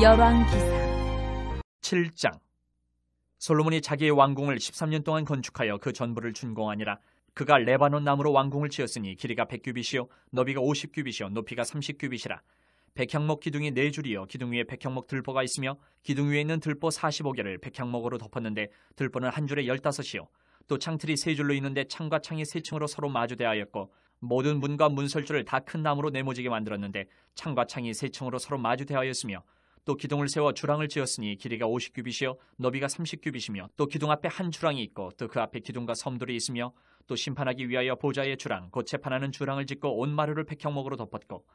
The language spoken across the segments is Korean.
열왕기상 7장. 솔로몬이 자기의 왕궁을 13년 동안 건축하여 그 전부를 준공하니라. 그가 레바논 나무로 왕궁을 지었으니 길이가 100규빗이요 너비가 50규빗이요 높이가 30규빗이라. 백향목 기둥이 4줄이요 기둥 위에 백향목 들보가 있으며 기둥 위에 있는 들보 45개를 백향목으로 덮었는데 들보는 한 줄에 15이요 또 창틀이 3줄로 있는데 창과 창이 3층으로 서로 마주대하였고 모든 문과 문설주를 다 큰 나무로 네모지게 만들었는데 창과 창이 3층으로 서로 마주대하였으며 또 기둥을 세워 주랑을 지었으니 길이가 50규빗이요 너비가 30규빗이며 또 기둥 앞에 한 주랑이 있고 또 그 앞에 기둥과 섬들이 있으며 또 심판하기 위하여 보좌의 주랑 곧 재판하는 주랑을 짓고 온 마루를 백향목으로 덮었고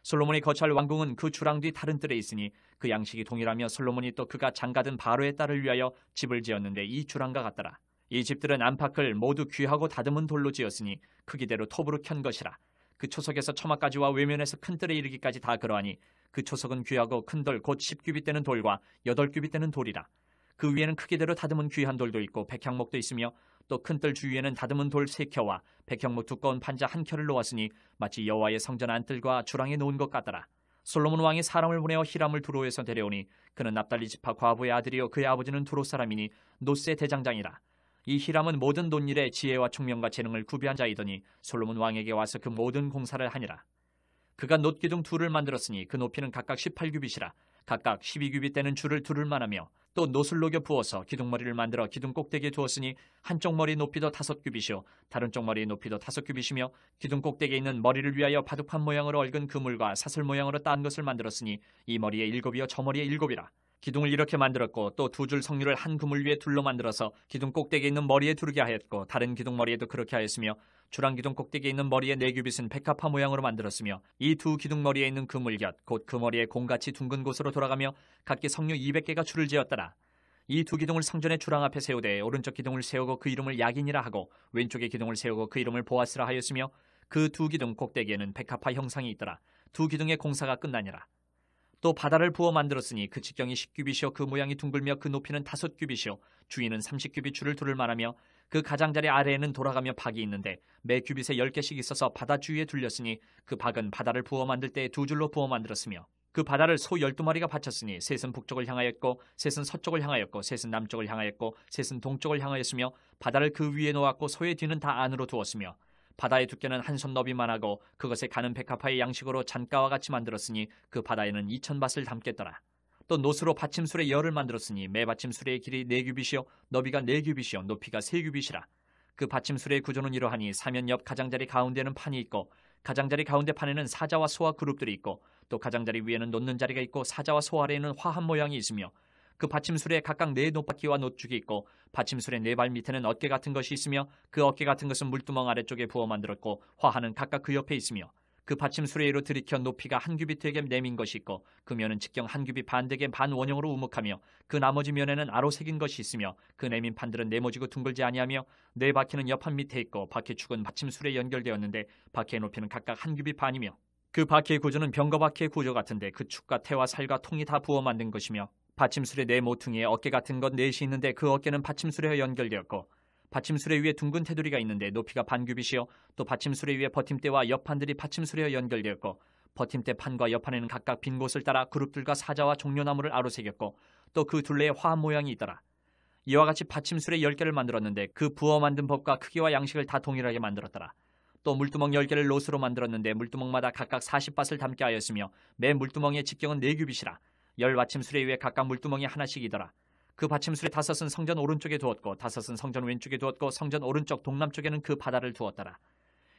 솔로몬이 거처할 왕궁은 그 주랑 뒤 다른 뜰에 있으니 그 양식이 동일하며 솔로몬이 또 그가 장가든 바로의 딸을 위하여 집을 지었는데 이 주랑과 같더라. 이 집들은 안팎을 모두 귀하고 다듬은 돌로 지었으니 크기대로 톱으로 켠 것이라. 그 초석에서 처마까지와 외면에서 큰 뜰에 이르기까지 다 그러하니 그 초석은 귀하고 큰 돌 곧 10규빗 되는 돌과 8규빗 되는 돌이라. 그 위에는 크기대로 다듬은 귀한 돌도 있고 백향목도 있으며 또 큰 뜰 주위에는 다듬은 돌 3켜와 백향목 두꺼운 판자 1켜를 놓았으니 마치 여호와의 성전 안뜰과 주랑에 놓은 것 같더라. 솔로몬 왕이 사람을 보내어 히람을 두로에서 데려오니 그는 납달리 지파 과부의 아들이요 그의 아버지는 두로 사람이니 노스의 대장장이라. 이 히람은 모든 논일에 지혜와 총명과 재능을 구비한 자이더니 솔로몬 왕에게 와서 그 모든 공사를 하니라. 그가 놋기둥 2를 만들었으니 그 높이는 각각 18규빗이라. 각각 12규빗 되는 줄을 두를 만하며 또 놋을 녹여 부어서 기둥머리를 만들어 기둥 꼭대기에 두었으니 한쪽 머리 높이도 5규빗이요 다른 쪽 머리의 높이도 5규빗이며 기둥 꼭대기에 있는 머리를 위하여 바둑판 모양으로 얽은 그물과 사슬 모양으로 딴 것을 만들었으니 이 머리에 7이요 저 머리에 7이라. 기둥을 이렇게 만들었고 또 2줄 석류를 한 그물 위에 둘러 만들어서 기둥 꼭대기에 있는 머리에 두르게 하였고 다른 기둥 머리에도 그렇게 하였으며 주랑 기둥 꼭대기에 있는 머리에 4규빗은 백합화 모양으로 만들었으며 이 2 기둥 머리에 있는 그물 곁 곧 그 머리에 공같이 둥근 곳으로 돌아가며 각기 석류 200개가 줄을 지었더라. 이 2 기둥을 성전의 주랑 앞에 세우되 오른쪽 기둥을 세우고 그 이름을 야긴이라 하고 왼쪽의 기둥을 세우고 그 이름을 보아스라 하였으며 그 2 기둥 꼭대기에는 백합화 형상이 있더라. 2 기둥의 공사가 끝나니라. 또 바다를 부어 만들었으니 그 직경이 10규빗이요 그 모양이 둥글며 그 높이는 5규빗이요 주위는 30규빗 줄을 두를 만하며 그 가장자리 아래에는 돌아가며 박이 있는데 매 규빗에 10개씩 있어서 바다 주위에 둘렸으니 그 박은 바다를 부어 만들 때 2줄로 부어 만들었으며 그 바다를 소 12마리가 바쳤으니 셋은 북쪽을 향하였고 셋은 서쪽을 향하였고 셋은 남쪽을 향하였고 셋은 동쪽을 향하였으며 바다를 그 위에 놓았고 소의 뒤는 다 안으로 두었으며 바다의 두께는 한 손 너비만 하고 그것에 가는 백합화의 양식으로 잔가와 같이 만들었으니 그 바다에는 2000밭을 담겠더라. 또 놋으로 받침술의 열을 만들었으니 매 받침술의 길이 4규빗이요 너비가 4규빗이요 높이가 3규빗이라. 그 받침술의 구조는 이러하니 사면 옆 가장자리 가운데는 판이 있고 가장자리 가운데 판에는 사자와 소와 그룹들이 있고 또 가장자리 위에는 놓는 자리가 있고 사자와 소 아래에는 화한 모양이 있으며 그 받침술에 각각 4 놋바퀴와 놋죽이 있고 받침술의 4발 밑에는 어깨 같은 것이 있으며 그 어깨 같은 것은 물두멍 아래쪽에 부어 만들었고 화하는 각각 그 옆에 있으며 그 받침술에 위로 들이켜 높이가 한 규빗되게 내민 것이 있고 그 면은 직경 한 규빗 반되게 반원형으로 우묵하며 그 나머지 면에는 아로 새긴 것이 있으며 그 내민 판들은 네모지고 둥글지 아니하며 4바퀴는 옆판 밑에 있고 바퀴축은 받침술에 연결되었는데 바퀴의 높이는 각각 한 규빗 반이며 그 바퀴의 구조는 병거 바퀴의 구조 같은데 그 축과 태와 살과 통이 다 부어 만든 것이며 받침술의 4 모퉁이에 어깨 같은 것 4이 있는데 그 어깨는 받침술에 연결되었고 받침술에 위에 둥근 테두리가 있는데 높이가 반규빗이요 또 받침술에 위에 버팀대와 옆판들이 받침술에 연결되었고 버팀대 판과 옆판에는 각각 빈 곳을 따라 그룹들과 사자와 종려나무를 아로새겼고 또 그 둘레에 화한 모양이 있더라. 이와 같이 받침술에 10개를 만들었는데 그 부어 만든 법과 크기와 양식을 다 동일하게 만들었더라. 또 물두멍 10개를 놋으로 만들었는데 물두멍마다 각각 40밭을 담게 하였으며 매 물두멍의 직경은 4규빗이라. 10받침술에 위에 각각 물두멍이 하나씩이더라. 그 받침술의 5은 성전 오른쪽에 두었고 5은 성전 왼쪽에 두었고 성전 오른쪽 동남쪽에는 그 바다를 두었더라.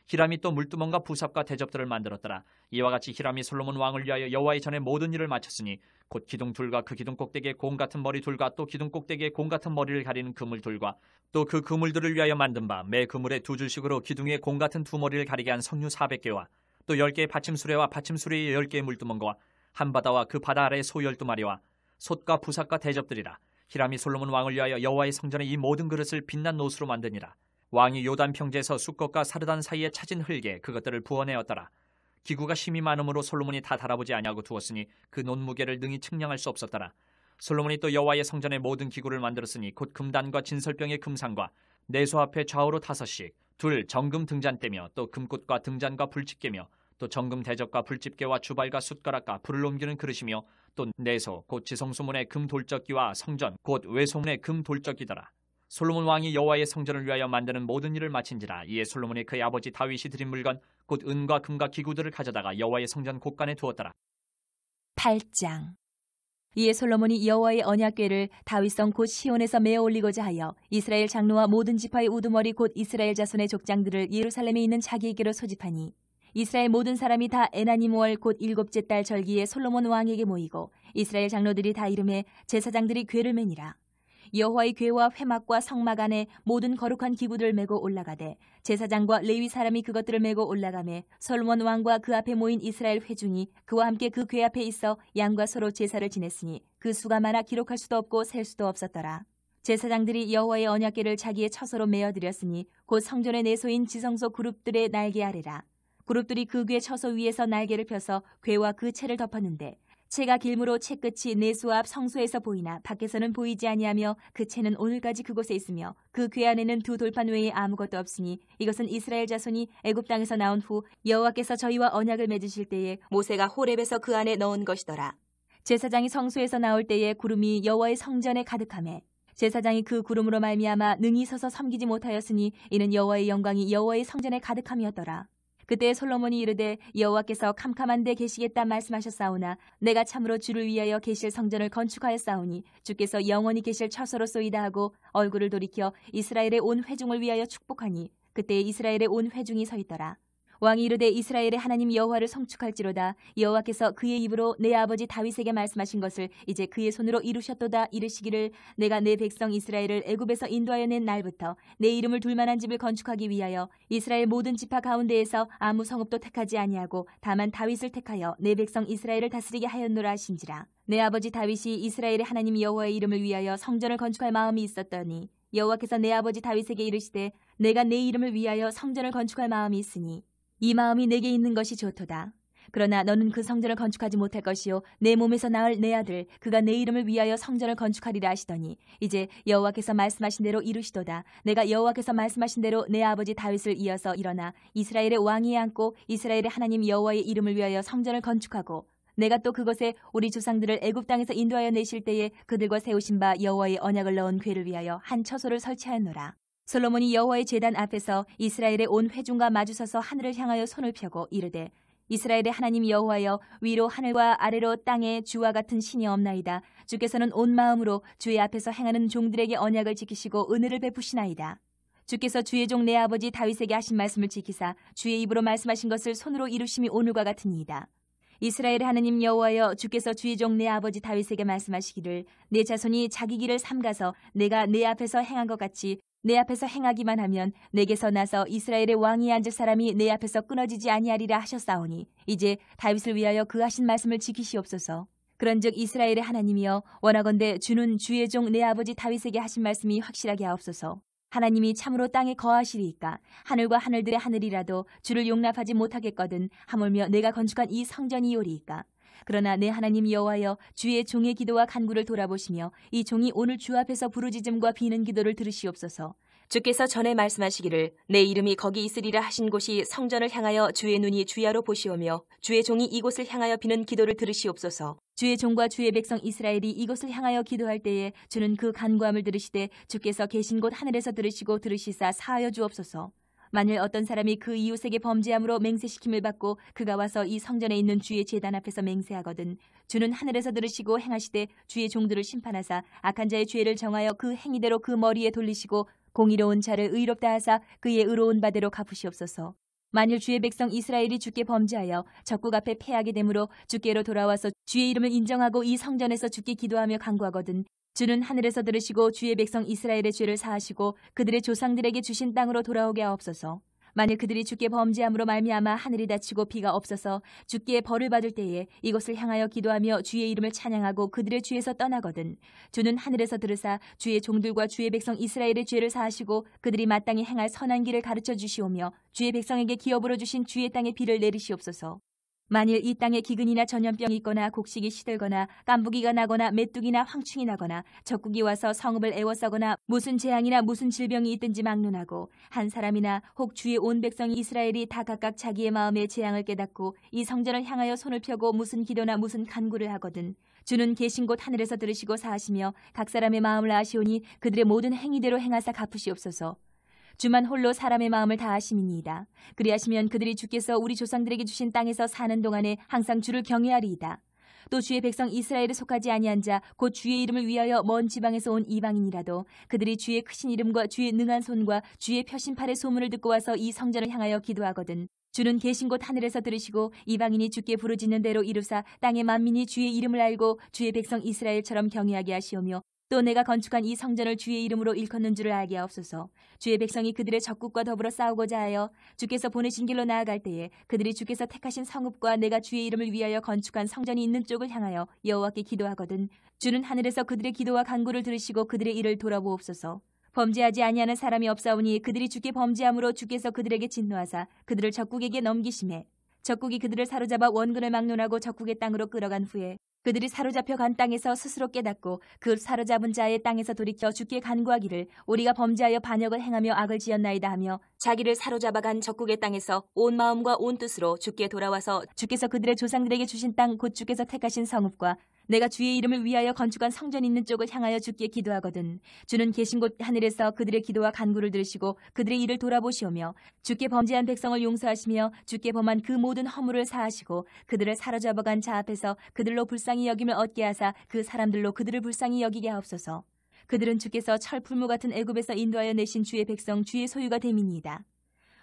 히람이 또 물두멍과 부삽과 대접들을 만들었더라. 이와 같이 히람이 솔로몬 왕을 위하여 여호와의 전에 모든 일을 마쳤으니 곧 기둥 둘과 그 기둥 꼭대기에 공 같은 머리 둘과 또 기둥 꼭대기에 공 같은 머리를 가리는 그물 둘과 또 그 그물들을 위하여 만든 바 매 그물에 2줄씩으로 기둥에 공 같은 2머리를 가리게 한 석류 400개와 또 10개의 받침수레와 받침수레의 10개의 물두멍과 한 바다와 그 바다 아래 소 12마리와 솥과 부삭과 대접들이라. 히람이 솔로몬 왕을 위하여 여호와의 성전에 이 모든 그릇을 빛난 놋으로 만드니라. 왕이 요단 평지에서 숫것과 사르단 사이에 찾은 흙에 그것들을 부어내었더라. 기구가 심이 많으므로 솔로몬이 다 달아보지 아니하고 두었으니 그 놋 무게를 능히 측량할 수 없었더라. 솔로몬이 또 여호와의 성전에 모든 기구를 만들었으니 곧 금단과 진설병의 금상과 내소 앞에 좌우로 5씩 둘 정금 등잔대며 또 금꽃과 등잔과 불집게며 또 정금 대접과 불집게와 주발과 숟가락과 불을 옮기는 그릇이며 또 내소 곧 지성소문의 금 돌적기와 성전 곧 외소문의 금 돌적기더라. 솔로몬 왕이 여호와의 성전을 위하여 만드는 모든 일을 마친지라. 이에 솔로몬이 그의 아버지 다윗이 드린 물건 곧 은과 금과 기구들을 가져다가 여호와의 성전 곳간에 두었더라. 8장. 이에 솔로몬이 여호와의 언약궤를 다윗성 곧 시온에서 메어 올리고자 하여 이스라엘 장로와 모든 지파의 우두머리 곧 이스라엘 자손의 족장들을 예루살렘에 있는 자기에게로 소집하니 이스라엘 모든 사람이 다 에나님 월 곧 7째 달 절기에 솔로몬 왕에게 모이고 이스라엘 장로들이 다 이름에 제사장들이 궤를 매니라. 여호와의 궤와 회막과 성막 안에 모든 거룩한 기구들을 메고 올라가되 제사장과 레위 사람이 그것들을 메고 올라가매 솔로몬 왕과 그 앞에 모인 이스라엘 회중이 그와 함께 그 궤 앞에 있어 양과 서로 제사를 지냈으니 그 수가 많아 기록할 수도 없고 셀 수도 없었더라. 제사장들이 여호와의 언약궤를 자기의 처소로 메어드렸으니 곧 성전의 내소인 지성소 그룹들의 날개 아래라. 그룹들이 그 궤 처소 위에서 날개를 펴서 궤와 그 채를 덮었는데 채가 길므로 채 끝이 내수 앞 성소에서 보이나 밖에서는 보이지 아니하며 그 채는 오늘까지 그곳에 있으며 그 궤 안에는 두 돌판 외에 아무것도 없으니 이것은 이스라엘 자손이 애굽 땅에서 나온 후 여호와께서 저희와 언약을 맺으실 때에 모세가 호렙에서 그 안에 넣은 것이더라. 제사장이 성소에서 나올 때에 구름이 여호와의 성전에 가득하매 제사장이 그 구름으로 말미암아 능히 서서 섬기지 못하였으니 이는 여호와의 영광이 여호와의 성전에 가득함이었더라. 그때 솔로몬이 이르되 여호와께서 캄캄한 데 계시겠다 말씀하셨사오나 내가 참으로 주를 위하여 계실 성전을 건축하였사오니 주께서 영원히 계실 처소로소이다 하고 얼굴을 돌이켜 이스라엘의 온 회중을 위하여 축복하니 그때 이스라엘의 온 회중이 서 있더라. 왕이 이르되 이스라엘의 하나님 여호와를 성축할지로다. 여호와께서 그의 입으로 내 아버지 다윗에게 말씀하신 것을 이제 그의 손으로 이루셨도다. 이르시기를 내가 내 백성 이스라엘을 애굽에서 인도하여 낸 날부터 내 이름을 둘 만한 집을 건축하기 위하여 이스라엘 모든 지파 가운데에서 아무 성읍도 택하지 아니하고 다만 다윗을 택하여 내 백성 이스라엘을 다스리게 하였노라 하신지라. 내 아버지 다윗이 이스라엘의 하나님 여호와의 이름을 위하여 성전을 건축할 마음이 있었더니 여호와께서 내 아버지 다윗에게 이르시되 내가 내 이름을 위하여 성전을 건축할 마음이 있으니 이 마음이 내게 있는 것이 좋도다. 그러나 너는 그 성전을 건축하지 못할 것이요 내 몸에서 낳을 내 아들 그가 내 이름을 위하여 성전을 건축하리라 하시더니 이제 여호와께서 말씀하신 대로 이루시도다. 내가 여호와께서 말씀하신 대로 내 아버지 다윗을 이어서 일어나 이스라엘의 왕위에 앉고 이스라엘의 하나님 여호와의 이름을 위하여 성전을 건축하고 내가 또 그것에 우리 조상들을 애굽 땅에서 인도하여 내실 때에 그들과 세우신 바 여호와의 언약을 넣은 궤를 위하여 한 처소를 설치하였노라. 솔로몬이 여호와의 제단 앞에서 이스라엘의 온 회중과 마주서서 하늘을 향하여 손을 펴고 이르되 이스라엘의 하나님 여호와여 위로 하늘과 아래로 땅에 주와 같은 신이 없나이다. 주께서는 온 마음으로 주의 앞에서 행하는 종들에게 언약을 지키시고 은혜를 베푸시나이다. 주께서 주의 종 내 아버지 다윗에게 하신 말씀을 지키사 주의 입으로 말씀하신 것을 손으로 이루심이 오늘과 같으니이다. 이스라엘의 하나님 여호와여 주께서 주의 종 내 아버지 다윗에게 말씀하시기를 내 자손이 자기 길을 삼가서 내가 내 앞에서 행한 것 같이 내 앞에서 행하기만 하면 내게서 나서 이스라엘의 왕위에 앉을 사람이 내 앞에서 끊어지지 아니하리라 하셨사오니 이제 다윗을 위하여 그 하신 말씀을 지키시옵소서. 그런즉 이스라엘의 하나님이여 원하건대 주는 주의 종 내 아버지 다윗에게 하신 말씀이 확실하게 하옵소서. 하나님이 참으로 땅에 거하시리이까 하늘과 하늘들의 하늘이라도 주를 용납하지 못하겠거든 하물며 내가 건축한 이 성전이오리이까. 그러나 내 하나님 여호와여 주의 종의 기도와 간구를 돌아보시며 이 종이 오늘 주 앞에서 부르짖음과 비는 기도를 들으시옵소서. 주께서 전에 말씀하시기를 내 이름이 거기 있으리라 하신 곳이 성전을 향하여 주의 눈이 주야로 보시오며 주의 종이 이곳을 향하여 비는 기도를 들으시옵소서. 주의 종과 주의 백성 이스라엘이 이곳을 향하여 기도할 때에 주는 그 간구함을 들으시되 주께서 계신 곳 하늘에서 들으시고 들으시사 사하여 주옵소서. 만일 어떤 사람이 그 이웃에게 범죄함으로 맹세시킴을 받고 그가 와서 이 성전에 있는 주의 제단 앞에서 맹세하거든 주는 하늘에서 들으시고 행하시되 주의 종들을 심판하사 악한 자의 죄를 정하여 그 행위대로 그 머리에 돌리시고 공의로운 자를 의롭다 하사 그의 의로운 바대로 갚으시옵소서. 만일 주의 백성 이스라엘이 주께 범죄하여 적국 앞에 패하게 되므로 주께로 돌아와서 주의 이름을 인정하고 이 성전에서 주께 기도하며 간구하거든 주는 하늘에서 들으시고 주의 백성 이스라엘의 죄를 사하시고 그들의 조상들에게 주신 땅으로 돌아오게 하옵소서. 만일 그들이 주께 범죄함으로 말미암아 하늘이 닫히고 비가 없어서 주께 벌을 받을 때에 이곳을 향하여 기도하며 주의 이름을 찬양하고 그들의 죄에서 떠나거든 주는 하늘에서 들으사 주의 종들과 주의 백성 이스라엘의 죄를 사하시고 그들이 마땅히 행할 선한 길을 가르쳐 주시오며 주의 백성에게 기업으로 주신 주의 땅에 비를 내리시옵소서. 만일 이 땅에 기근이나 전염병이 있거나 곡식이 시들거나 깐부기가 나거나 메뚜기나 황충이 나거나 적국이 와서 성읍을 애워싸거나 무슨 재앙이나 무슨 질병이 있든지 막론하고 한 사람이나 혹 주의 온 백성 이스라엘이 다 각각 자기의 마음의 재앙을 깨닫고 이 성전을 향하여 손을 펴고 무슨 기도나 무슨 간구를 하거든 주는 계신 곳 하늘에서 들으시고 사하시며 각 사람의 마음을 아시오니 그들의 모든 행위대로 행하사 갚으시옵소서. 주만 홀로 사람의 마음을 다하심이니이다. 그리하시면 그들이 주께서 우리 조상들에게 주신 땅에서 사는 동안에 항상 주를 경외하리이다. 또 주의 백성 이스라엘에 속하지 아니한 자 곧 주의 이름을 위하여 먼 지방에서 온 이방인이라도 그들이 주의 크신 이름과 주의 능한 손과 주의 펴신 팔의 소문을 듣고 와서 이 성전을 향하여 기도하거든 주는 계신 곳 하늘에서 들으시고 이방인이 주께 부르짖는 대로 이루사 땅의 만민이 주의 이름을 알고 주의 백성 이스라엘처럼 경외하게 하시오며 또 내가 건축한 이 성전을 주의 이름으로 일컫는 줄을 알게 하옵소서. 주의 백성이 그들의 적국과 더불어 싸우고자 하여 주께서 보내신 길로 나아갈 때에 그들이 주께서 택하신 성읍과 내가 주의 이름을 위하여 건축한 성전이 있는 쪽을 향하여 여호와께 기도하거든 주는 하늘에서 그들의 기도와 간구를 들으시고 그들의 일을 돌아보옵소서. 범죄하지 아니하는 사람이 없사오니 그들이 주께 범죄함으로 주께서 그들에게 진노하사 그들을 적국에게 넘기심에 적국이 그들을 사로잡아 원근을 막론하고 적국의 땅으로 끌어간 후에 그들이 사로잡혀 간 땅에서 스스로 깨닫고 그 사로잡은 자의 땅에서 돌이켜 주께 간구하기를 우리가 범죄하여 반역을 행하며 악을 지었나이다 하며 자기를 사로잡아 간 적국의 땅에서 온 마음과 온 뜻으로 주께 돌아와서 주께서 그들의 조상들에게 주신 땅 곧 주께서 택하신 성읍과 내가 주의 이름을 위하여 건축한 성전 있는 쪽을 향하여 주께 기도하거든 주는 계신 곳 하늘에서 그들의 기도와 간구를 들으시고 그들의 일을 돌아보시오며 주께 범죄한 백성을 용서하시며 주께 범한 그 모든 허물을 사하시고 그들을 사로잡아간 자 앞에서 그들로 불쌍히 여김을 얻게 하사 그 사람들로 그들을 불쌍히 여기게 하옵소서. 그들은 주께서 철풀무 같은 애굽에서 인도하여 내신 주의 백성 주의 소유가 됨이니이다.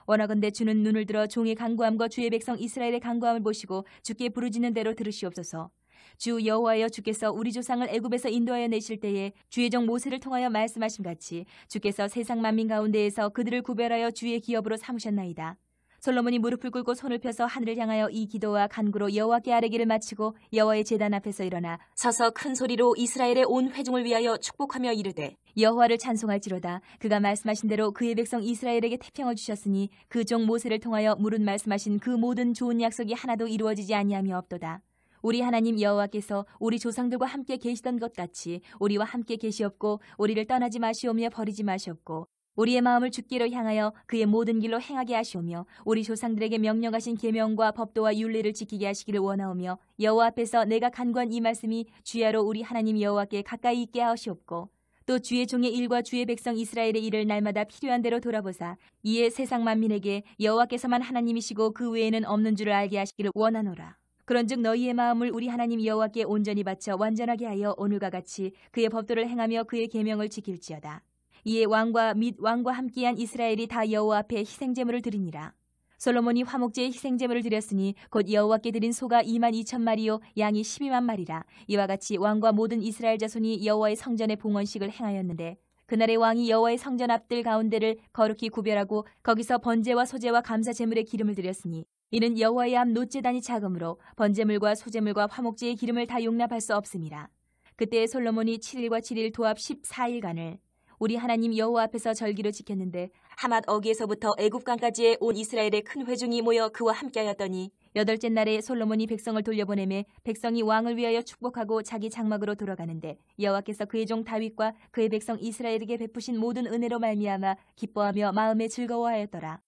원하건대 주는 눈을 들어 종의 간구함과 주의 백성 이스라엘의 간구함을 보시고 주께 부르짖는 대로 들으시옵소서. 주 여호와여 주께서 우리 조상을 애굽에서 인도하여 내실 때에 주의 종 모세를 통하여 말씀하신 같이 주께서 세상 만민 가운데에서 그들을 구별하여 주의 기업으로 삼으셨나이다. 솔로몬이 무릎을 꿇고 손을 펴서 하늘을 향하여 이 기도와 간구로 여호와께 아뢰기를 마치고 여호와의 제단 앞에서 일어나 서서 큰 소리로 이스라엘의 온 회중을 위하여 축복하며 이르되 여호와를 찬송할지로다. 그가 말씀하신 대로 그의 백성 이스라엘에게 태평을 주셨으니 그 종 모세를 통하여 무릇 말씀하신 그 모든 좋은 약속이 하나도 이루어지지 아니함이 없도다. 우리 하나님 여호와께서 우리 조상들과 함께 계시던 것 같이 우리와 함께 계시옵고 우리를 떠나지 마시오며 버리지 마시옵고 우리의 마음을 주께로 향하여 그의 모든 길로 행하게 하시오며 우리 조상들에게 명령하신 계명과 법도와 율례를 지키게 하시기를 원하오며 여호와 앞에서 내가 간구한 이 말씀이 주야로 우리 하나님 여호와께 가까이 있게 하시옵고 또 주의 종의 일과 주의 백성 이스라엘의 일을 날마다 필요한 대로 돌아보사 이에 세상 만민에게 여호와께서만 하나님이시고 그 외에는 없는 줄을 알게 하시기를 원하노라. 그런즉 너희의 마음을 우리 하나님 여호와께 온전히 바쳐 완전하게 하여 오늘과 같이 그의 법도를 행하며 그의 계명을 지킬지어다. 이에 왕과 및 왕과 함께한 이스라엘이 다 여호와 앞에 희생제물을 드리니라. 솔로몬이 화목제의 희생제물을 드렸으니 곧 여호와께 드린 소가 22,000마리요 양이 12만 마리라. 이와 같이 왕과 모든 이스라엘 자손이 여호와의 성전의 봉헌식을 행하였는데 그날의 왕이 여호와의 성전 앞들 가운데를 거룩히 구별하고 거기서 번제와 소제와 감사 제물의 기름을 드렸으니 이는 여호와의 앞 놋제단이 작으므로 번제물과 소제물과 화목제의 기름을 다 용납할 수 없음이라. 그때 솔로몬이 7일과 7일 도합 14일간을 우리 하나님 여호와 앞에서 절기로 지켰는데 하맛 어기에서부터 애굽강까지의 온 이스라엘의 큰 회중이 모여 그와 함께하였더니 여덟째 날에 솔로몬이 백성을 돌려보내매 백성이 왕을 위하여 축복하고 자기 장막으로 돌아가는데 여호와께서 그의 종 다윗과 그의 백성 이스라엘에게 베푸신 모든 은혜로 말미암아 기뻐하며 마음에 즐거워하였더라.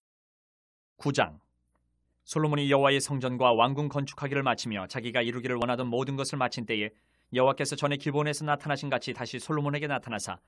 9장. 솔로몬이 여호와의 성전과 왕궁 건축하기를 마치며 자기가 이루기를 원하던 모든 것을 마친 때에 여호와께서 전에 기브온에서 나타나신 같이 다시 솔로몬에게 나타나사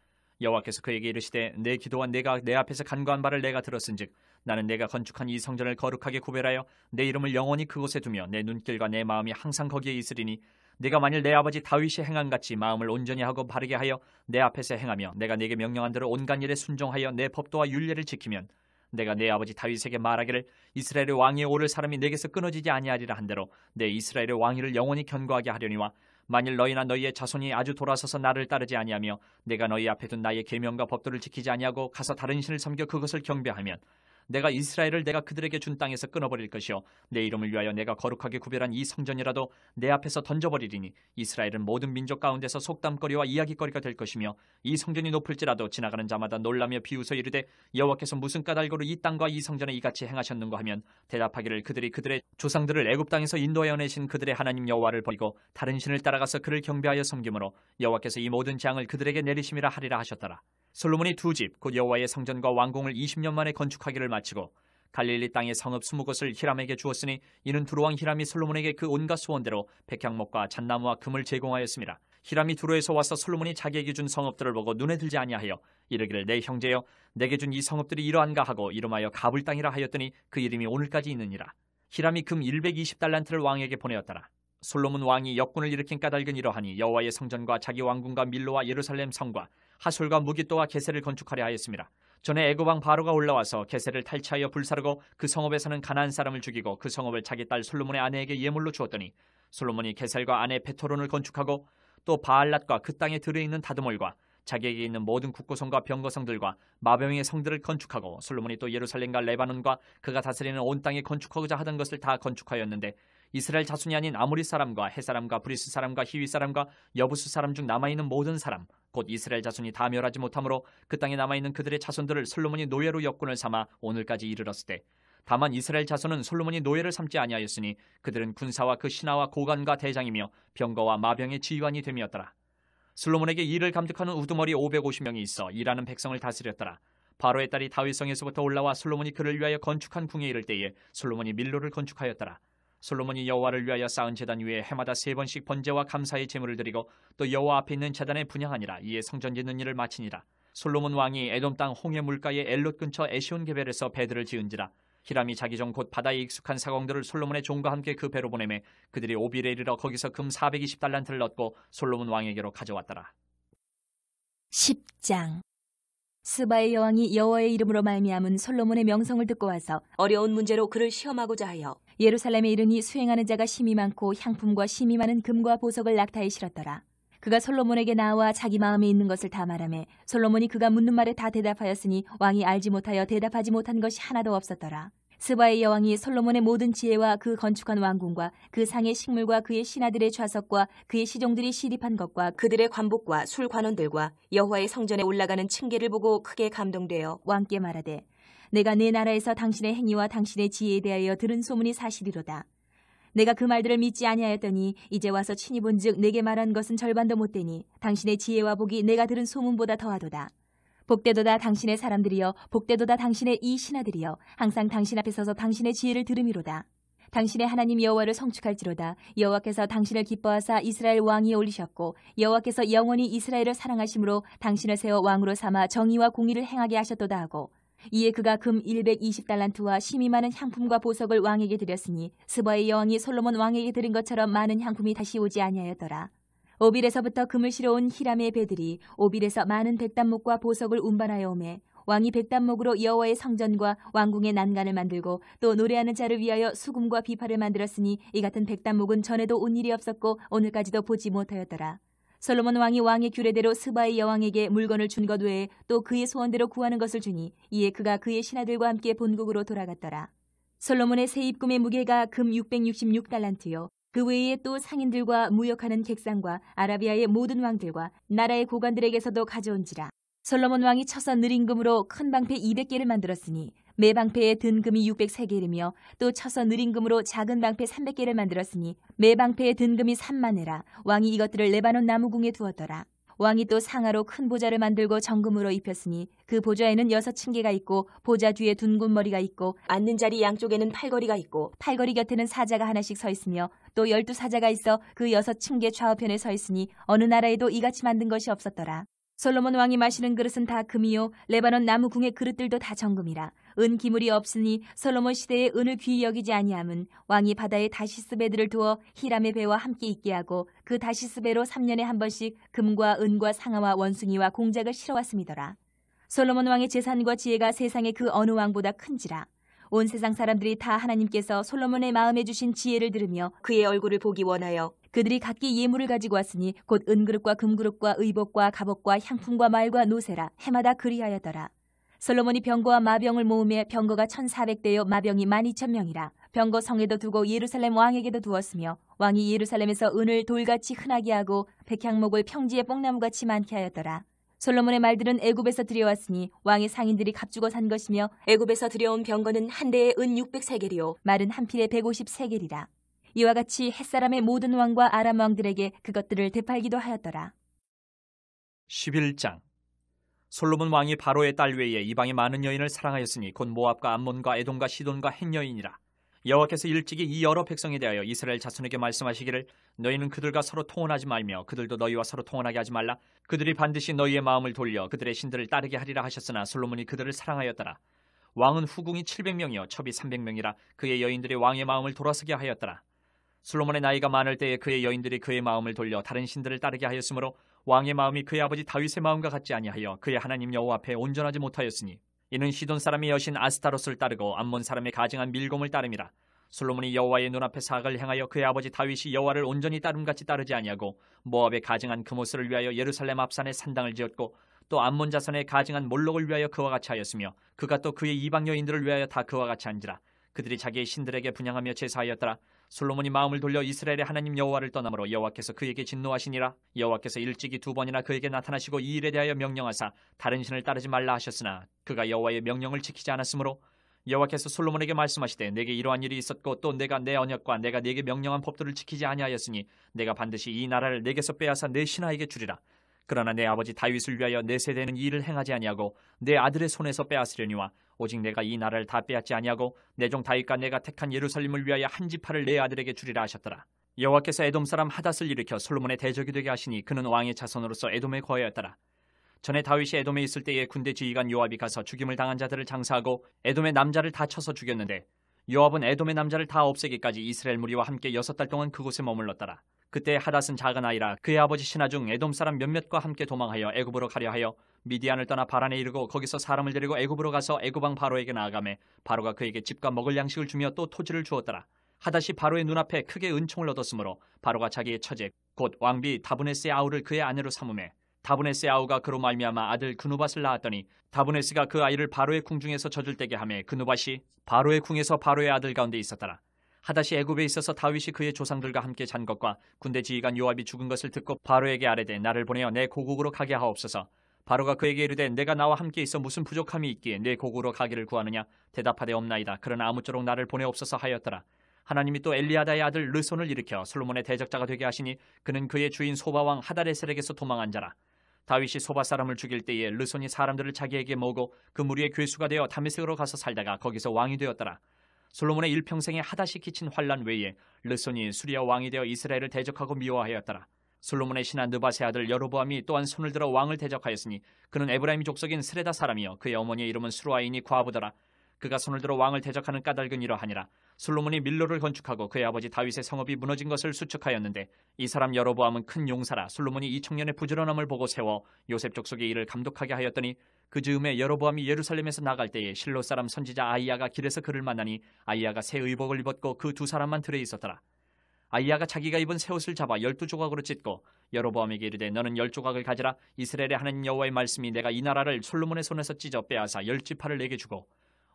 여호와께서 그에게 이르시되 내 기도와 내가 내 앞에서 간구한 바를 내가 들었은즉 나는 내가 건축한 이 성전을 거룩하게 구별하여 내 이름을 영원히 그곳에 두며 내 눈길과 내 마음이 항상 거기에 있으리니 네가 만일 내 아버지 다윗이 행한 같이 마음을 온전히 하고 바르게 하여 내 앞에서 행하며 내가 네게 명령한 대로 온갖 일에 순종하여 내 법도와 율례를 지키면 내가 내 아버지 다윗에게 말하기를 이스라엘의 왕위에 오를 사람이 내게서 끊어지지 아니하리라 한대로 내 이스라엘의 왕위를 영원히 견고하게 하려니와 만일 너희나 너희의 자손이 아주 돌아서서 나를 따르지 아니하며 내가 너희 앞에 둔 나의 계명과 법도를 지키지 아니하고 가서 다른 신을 섬겨 그것을 경배하면 내가 이스라엘을 내가 그들에게 준 땅에서 끊어버릴 것이요 내 이름을 위하여 내가 거룩하게 구별한 이 성전이라도 내 앞에서 던져버리리니 이스라엘은 모든 민족 가운데서 속담거리와 이야기거리가 될 것이며 이 성전이 높을지라도 지나가는 자마다 놀라며 비웃어 이르되 여호와께서 무슨 까닭으로 이 땅과 이 성전에 이같이 행하셨는가 하면 대답하기를 그들이 그들의 조상들을 애굽 땅에서 인도하여 내신 그들의 하나님 여호와를 버리고 다른 신을 따라가서 그를 경배하여 섬김으로 여호와께서 이 모든 재앙을 그들에게 내리심이라 하리라 하셨더라. 솔로몬이 두 집 곧 여호와의 성전과 왕궁을 20년 만에 건축하기를 마치고 갈릴리 땅의 성읍 20곳을 히람에게 주었으니 이는 두로왕 히람이 솔로몬에게 그 온갖 소원대로 백향목과 잣나무와 금을 제공하였습니다. 히람이 두로에서 와서 솔로몬이 자기에게 준 성읍들을 보고 눈에 들지 아니하여 이르기를 내 형제여 내게 준 이 성읍들이 이러한가 하고 이름하여 가불 땅이라 하였더니 그 이름이 오늘까지 있느니라. 히람이 금 120달란트를 왕에게 보내었더라. 솔로몬 왕이 역군을 일으킨 까닭은 이러하니 여호와의 성전과 자기 왕궁과 밀로와 예루살렘 성과 하솔과 무기또와 게셀을 건축하려 하였습니다. 전에 애굽 왕 바로가 올라와서 게셀을 탈취하여 불사르고 그 성읍에 사는 가나안 사람을 죽이고 그 성읍을 자기 딸 솔로몬의 아내에게 예물로 주었더니 솔로몬이 게셀과 아내 베토론을 건축하고 또 바알랏과 그 땅에 들어있는 다드몰과 자기에게 있는 모든 국고성과 병거성들과 마병의 성들을 건축하고 솔로몬이 또 예루살렘과 레바논과 그가 다스리는 온 땅에 건축하고자 하던 것을 다 건축하였는데 이스라엘 자손이 아닌 아모리 사람과 헷 사람과 브리스 사람과 히위 사람과 여부스 사람 중 남아있는 모든 사람 곧 이스라엘 자손이 다 멸하지 못하므로 그 땅에 남아있는 그들의 자손들을 솔로몬이 노예로 역군을 삼아 오늘까지 이르렀으되 다만 이스라엘 자손은 솔로몬이 노예를 삼지 아니하였으니 그들은 군사와 그 신하와 고관과 대장이며 병거와 마병의 지휘관이 됨이었더라. 솔로몬에게 일을 감독하는 우두머리 550명이 있어 일하는 백성을 다스렸더라. 바로의 딸이 다윗성에서부터 올라와 솔로몬이 그를 위하여 건축한 궁에 이를 때에 솔로몬이 밀로를 건축하였더라. 솔로몬이 여호와를 위하여 쌓은 제단 위에 해마다 3번씩 번제와 감사의 제물을 드리고 또 여호와 앞에 있는 제단에 분향하니라. 이에 성전 짓는 일을 마치니라. 솔로몬 왕이 에돔 땅 홍해 물가의 엘롯 근처 에시온 게벨에서 배들을 지은지라. 히람이 자기 종 곧 바다에 익숙한 사공들을 솔로몬의 종과 함께 그 배로 보내매 그들이 오빌에 이르러 거기서 금 420달란트를 얻고 솔로몬 왕에게로 가져왔더라. 10장. 스바의 여왕이 여호와의 이름으로 말미암은 솔로몬의 명성을 듣고 와서 어려운 문제로 그를 시험하고자 하여 예루살렘에 이르니 수행하는 자가 심이 많고 향품과 심이 많은 금과 보석을 낙타에 실었더라. 그가 솔로몬에게 나와 자기 마음에 있는 것을 다 말하매 솔로몬이 그가 묻는 말에 다 대답하였으니 왕이 알지 못하여 대답하지 못한 것이 하나도 없었더라. 스바의 여왕이 솔로몬의 모든 지혜와 그 건축한 왕궁과 그 상의 식물과 그의 신하들의 좌석과 그의 시종들이 시립한 것과 그들의 관복과 술 관원들과 여호와의 성전에 올라가는 층계를 보고 크게 감동되어 왕께 말하되 내가 내 나라에서 당신의 행위와 당신의 지혜에 대하여 들은 소문이 사실이로다. 내가 그 말들을 믿지 아니하였더니 이제 와서 친히 본즉 내게 말한 것은 절반도 못되니 당신의 지혜와 복이 내가 들은 소문보다 더하도다. 복되도다 당신의 사람들이여 복되도다 당신의 이 신하들이여 항상 당신 앞에 서서 당신의 지혜를 들음이로다. 당신의 하나님 여호와를 성축할지로다. 여호와께서 당신을 기뻐하사 이스라엘 왕위에 올리셨고 여호와께서 영원히 이스라엘을 사랑하심으로 당신을 세워 왕으로 삼아 정의와 공의를 행하게 하셨도다 하고 이에 그가 금 120달란트와 심이 많은 향품과 보석을 왕에게 드렸으니 스바의 여왕이 솔로몬 왕에게 드린 것처럼 많은 향품이 다시 오지 아니하였더라. 오빌에서부터 금을 실어온 히람의 배들이 오빌에서 많은 백단목과 보석을 운반하여 오매 왕이 백단목으로 여호와의 성전과 왕궁의 난간을 만들고 또 노래하는 자를 위하여 수금과 비파를 만들었으니 이 같은 백단목은 전에도 온 일이 없었고 오늘까지도 보지 못하였더라. 솔로몬 왕이 왕의 규례대로 스바의 여왕에게 물건을 준 것 외에 또 그의 소원대로 구하는 것을 주니 이에 그가 그의 신하들과 함께 본국으로 돌아갔더라. 솔로몬의 세입금의 무게가 금 666달란트요. 그 외에 또 상인들과 무역하는 객상과 아라비아의 모든 왕들과 나라의 고관들에게서도 가져온지라. 솔로몬 왕이 쳐서 느린 금으로 큰 방패 200개를 만들었으니 매 방패에 든 금이 604개이며 또 쳐서 느린 금으로 작은 방패 300개를 만들었으니 매 방패에 든 금이 3만회라. 왕이 이것들을 레바논 나무궁에 두었더라. 왕이 또 상하로 큰 보좌를 만들고 정금으로 입혔으니 그 보좌에는 6층계가 있고 보좌 뒤에 둔 머리가 있고 앉는 자리 양쪽에는 팔걸이가 있고 팔걸이 곁에는 사자가 하나씩 서 있으며 또 12사자가 있어 그 6층계 좌우편에 서 있으니 어느 나라에도 이같이 만든 것이 없었더라. 솔로몬 왕이 마시는 그릇은 다 금이요 레바논 나무궁의 그릇들도 다 정금이라. 은 기물이 없으니 솔로몬 시대에 은을 귀히 여기지 아니함은 왕이 바다에 다시스 배들을 두어 히람의 배와 함께 있게 하고 그 다시스 배로 3년에 한 번씩 금과 은과 상아와 원숭이와 공작을 실어왔음이더라. 솔로몬 왕의 재산과 지혜가 세상의 그 어느 왕보다 큰지라. 온 세상 사람들이 다 하나님께서 솔로몬의 마음에 주신 지혜를 들으며 그의 얼굴을 보기 원하여 그들이 각기 예물을 가지고 왔으니 곧 은그릇과 금그릇과 의복과 갑옷과 향품과 말과 노새라 해마다 그리하였더라. 솔로몬이 병거와 마병을 모으며 병거가 1,400대요 마병이 12,000명이라. 병거 성에도 두고 예루살렘 왕에게도 두었으며 왕이 예루살렘에서 은을 돌같이 흔하게 하고 백향목을 평지에 뽕나무같이 많게 하였더라. 솔로몬의 말들은 애굽에서 들여왔으니 왕의 상인들이 값주고 산 것이며 애굽에서 들여온 병거는 한 대에 은 600세겔이요 말은 한 필에 150세겔이라. 이와 같이 햇사람의 모든 왕과 아람 왕들에게 그것들을 되팔기도 하였더라. 11장. 솔로몬 왕이 바로의 딸 외에 이방의 많은 여인을 사랑하였으니 곧 모압과 암몬과 에돔과 시돈과 헷 여인이라. 여호와께서 일찍이 이 여러 백성에 대하여 이스라엘 자손에게 말씀하시기를 너희는 그들과 서로 통혼하지 말며 그들도 너희와 서로 통혼하게 하지 말라. 그들이 반드시 너희의 마음을 돌려 그들의 신들을 따르게 하리라 하셨으나 솔로몬이 그들을 사랑하였더라. 왕은 후궁이 700명이요 첩이 300명이라 그의 여인들이 왕의 마음을 돌아서게 하였더라. 솔로몬의 나이가 많을 때에 그의 여인들이 그의 마음을 돌려 다른 신들을 따르게 하였으므로 왕의 마음이 그의 아버지 다윗의 마음과 같지 아니하여 그의 하나님 여호와 앞에 온전하지 못하였으니 이는 시돈 사람의 여신 아스타롯을 따르고 암몬 사람의 가증한 밀곰을 따름이라. 솔로몬이 여호와의 눈앞에 사악을 행하여 그의 아버지 다윗이 여호와를 온전히 따름같이 따르지 아니하고 모압의 가증한 그모스를 위하여 예루살렘 앞산에 산당을 지었고 또 암몬 자손의 가증한 몰록을 위하여 그와 같이 하였으며 그가 또 그의 이방 여인들을 위하여 다 그와 같이 한지라. 그들이 자기의 신들에게 분향하며 제사하였더라. 솔로몬이 마음을 돌려 이스라엘의 하나님 여호와를 떠나므로 여호와께서 그에게 진노하시니라. 여호와께서 일찍이 2번이나 그에게 나타나시고 이 일에 대하여 명령하사 다른 신을 따르지 말라 하셨으나 그가 여호와의 명령을 지키지 않았으므로 여호와께서 솔로몬에게 말씀하시되 내게 이러한 일이 있었고 또 내가 내 언약과 내가 네게 명령한 법도를 지키지 아니하였으니 내가 반드시 이 나라를 내게서 빼앗아 내 신하에게 주리라. 그러나 내 아버지 다윗을 위하여 내 세대는 이 일을 행하지 아니하고 내 아들의 손에서 빼앗으려니와 오직 내가 이 나라를 다 빼앗지 아니하고 내 종 다윗과 내가 택한 예루살렘을 위하여 한 지파를 내 아들에게 주리라 하셨더라. 여호와께서 에돔 사람 하닷을 일으켜 솔로몬의 대적이 되게 하시니 그는 왕의 자손으로서 에돔에 거하였더라. 전에 다윗이 에돔에 있을 때에 군대 지휘관 요압이 가서 죽임을 당한 자들을 장사하고 에돔의 남자를 다 쳐서 죽였는데 요압은 에돔의 남자를 다 없애기까지 이스라엘 무리와 함께 6달 동안 그곳에 머물렀더라. 그때 하닷은 작은 아이라 그의 아버지 신하 중 에돔 사람 몇몇과 함께 도망하여 애굽으로 가려 하여 미디안을 떠나 바란에 이르고 거기서 사람을 데리고 애굽으로 가서 애굽 왕 바로에게 나아가매 바로가 그에게 집과 먹을 양식을 주며 또 토지를 주었더라. 하닷이 바로의 눈앞에 크게 은총을 얻었으므로 바로가 자기의 처제 곧 왕비 다브네스의 아우를 그의 아내로 삼으매 다브네스의 아우가 그로 말미암아 아들 그누밧을 낳았더니 다브네스가 그 아이를 바로의 궁중에서 젖을 떼게 하매 그누밧이 바로의 궁에서 바로의 아들 가운데 있었더라. 하닷이 애굽에 있어서 다윗이 그의 조상들과 함께 잔 것과 군대 지휘관 요압이 죽은 것을 듣고 바로에게 아뢰되 나를 보내어 내 고국으로 가게 하옵소서. 바로가 그에게 이르되 내가 나와 함께 있어 무슨 부족함이 있기에 내 고국으로 가기를 구하느냐. 대답하되 없나이다. 그러나 아무쪼록 나를 보내옵소서 하였더라. 하나님이 또 엘리아다의 아들 르손을 일으켜 솔로몬의 대적자가 되게 하시니 그는 그의 주인 소바왕 하다레셀에게서 도망한 자라. 다윗이 소바 사람을 죽일 때에 르손이 사람들을 자기에게 모으고 그 무리의 괴수가 되어 다메섹으로 가서 살다가 거기서 왕이 되었더라. 솔로몬의 일평생에 하닷이 끼친 환란 외에 르손이 수리아 왕이 되어 이스라엘을 대적하고 미워하였더라. 솔로몬의 신하 느밧의 아들 여로보암이 또한 손을 들어 왕을 대적하였으니 그는 에브라임 족속인 스레다 사람이요 그의 어머니의 이름은 수루아인이 과부더라. 그가 손을 들어 왕을 대적하는 까닭은 이러하니라. 솔로몬이 밀로를 건축하고 그의 아버지 다윗의 성읍이 무너진 것을 수축하였는데 이 사람 여로보암은 큰 용사라. 솔로몬이 이 청년의 부지런함을 보고 세워 요셉 족속의 일을 감독하게 하였더니 그 즈음에 여로보암이 예루살렘에서 나갈 때에 실로 사람 선지자 아이야가 길에서 그를 만나니 아이야가 새 의복을 입었고 그 두 사람만 들에 있었더라. 아이야가 자기가 입은 새 옷을 잡아 12조각으로 찢고 여로보암에게 이르되 너는 10조각을 가지라. 이스라엘의 하나님 여호와의 말씀이 내가 이 나라를 솔로몬의 손에서 찢어 빼앗아 10지파를 내게 주고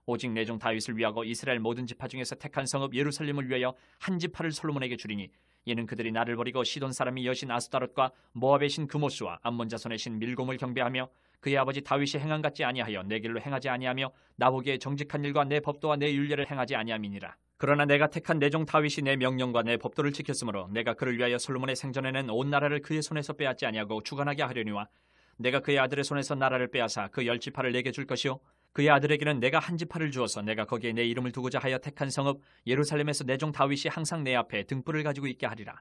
오직 내 종 다윗을 위하고 이스라엘 모든 지파 중에서 택한 성읍 예루살렘을 위하여 한 지파를 솔로몬에게 주리니 이는 그들이 나를 버리고 시돈 사람의 여신 아스타롯과 모압의 신 그모스와 암몬 자손의 신 밀곰을 경배하며 그의 아버지 다윗이 행한 같지 아니하여 내 길로 행하지 아니하며 나보기에 정직한 일과 내 법도와 내 율례를 행하지 아니함이니라. 그러나 내가 택한 내 종 다윗이 내 명령과 내 법도를 지켰으므로 내가 그를 위하여 솔로몬의 생전에는 온 나라를 그의 손에서 빼앗지 아니하고 주관하게 하려니와 내가 그의 아들의 손에서 나라를 빼앗아 그 10지파를 내게 줄 것이요 그의 아들에게는 내가 한 지파를 주어서 내가 거기에 내 이름을 두고자 하여 택한 성읍 예루살렘에서 내 종 다윗이 항상 내 앞에 등불을 가지고 있게 하리라.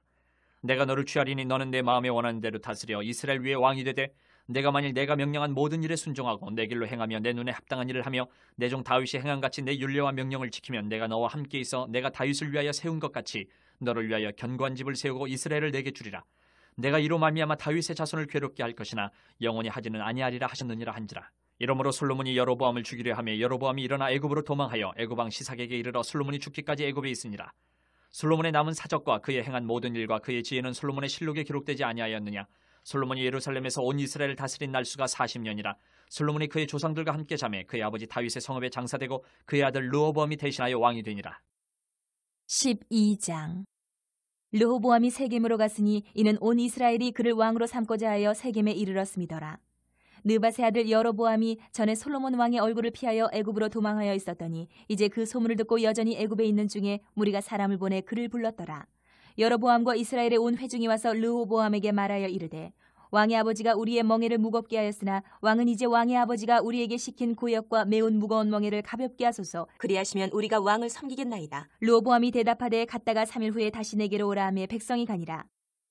내가 너를 취하리니 너는 내 마음에 원하는 대로 다스려 이스라엘 위에 왕이 되되 내가 만일 내가 명령한 모든 일에 순종하고 내 길로 행하며 내 눈에 합당한 일을 하며 내 종 다윗이 행한 같이 내 율례와 명령을 지키면 내가 너와 함께 있어 내가 다윗을 위하여 세운 것 같이 너를 위하여 견고한 집을 세우고 이스라엘을 내게 주리라. 내가 이로 말미암아 다윗의 자손을 괴롭게 할 것이나 영원히 하지는 아니하리라 하셨느니라 한지라. 이러므로 솔로몬이 여로보암을 죽이려 하며 여로보암이 일어나 애굽으로 도망하여 애굽 왕 시삭에게 이르러 솔로몬이 죽기까지 애굽에 있으니라. 솔로몬의 남은 사적과 그의 행한 모든 일과 그의 지혜는 솔로몬의 실록에 기록되지 아니하였느냐. 솔로몬이 예루살렘에서 온 이스라엘을 다스린 날수가 40년이라. 솔로몬이 그의 조상들과 함께 잠에 그의 아버지 다윗의 성읍에 장사되고 그의 아들 르호보암이 대신하여 왕이 되니라. 12장. 르호보암이 세겜으로 갔으니 이는 온 이스라엘이 그를 왕으로 삼고자 하여 세겜에 이르렀음이더라. 느밧의 아들 여로보암이 전에 솔로몬 왕의 얼굴을 피하여 애굽으로 도망하여 있었더니 이제 그 소문을 듣고 여전히 애굽에 있는 중에 무리가 사람을 보내 그를 불렀더라. 여로보암과 이스라엘의 온 회중이 와서 르호보암에게 말하여 이르되 왕의 아버지가 우리의 멍에를 무겁게 하였으나 왕은 이제 왕의 아버지가 우리에게 시킨 고역과 매운 무거운 멍에를 가볍게 하소서. 그리하시면 우리가 왕을 섬기겠나이다. 르호보암이 대답하되 갔다가 3일 후에 다시 내게로 오라 하며 백성이 가니라.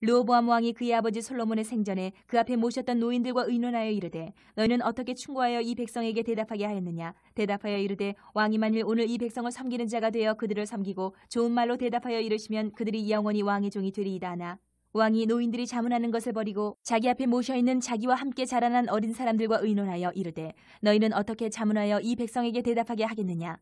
르호보암 왕이 그의 아버지 솔로몬의 생전에 그 앞에 모셨던 노인들과 의논하여 이르되 너희는 어떻게 충고하여 이 백성에게 대답하게 하였느냐. 대답하여 이르되 왕이 만일 오늘 이 백성을 섬기는 자가 되어 그들을 섬기고 좋은 말로 대답하여 이르시면 그들이 영원히 왕의 종이 되리이다 하나 왕이 노인들이 자문하는 것을 버리고 자기 앞에 모셔있는 자기와 함께 자라난 어린 사람들과 의논하여 이르되 너희는 어떻게 자문하여 이 백성에게 대답하게 하겠느냐.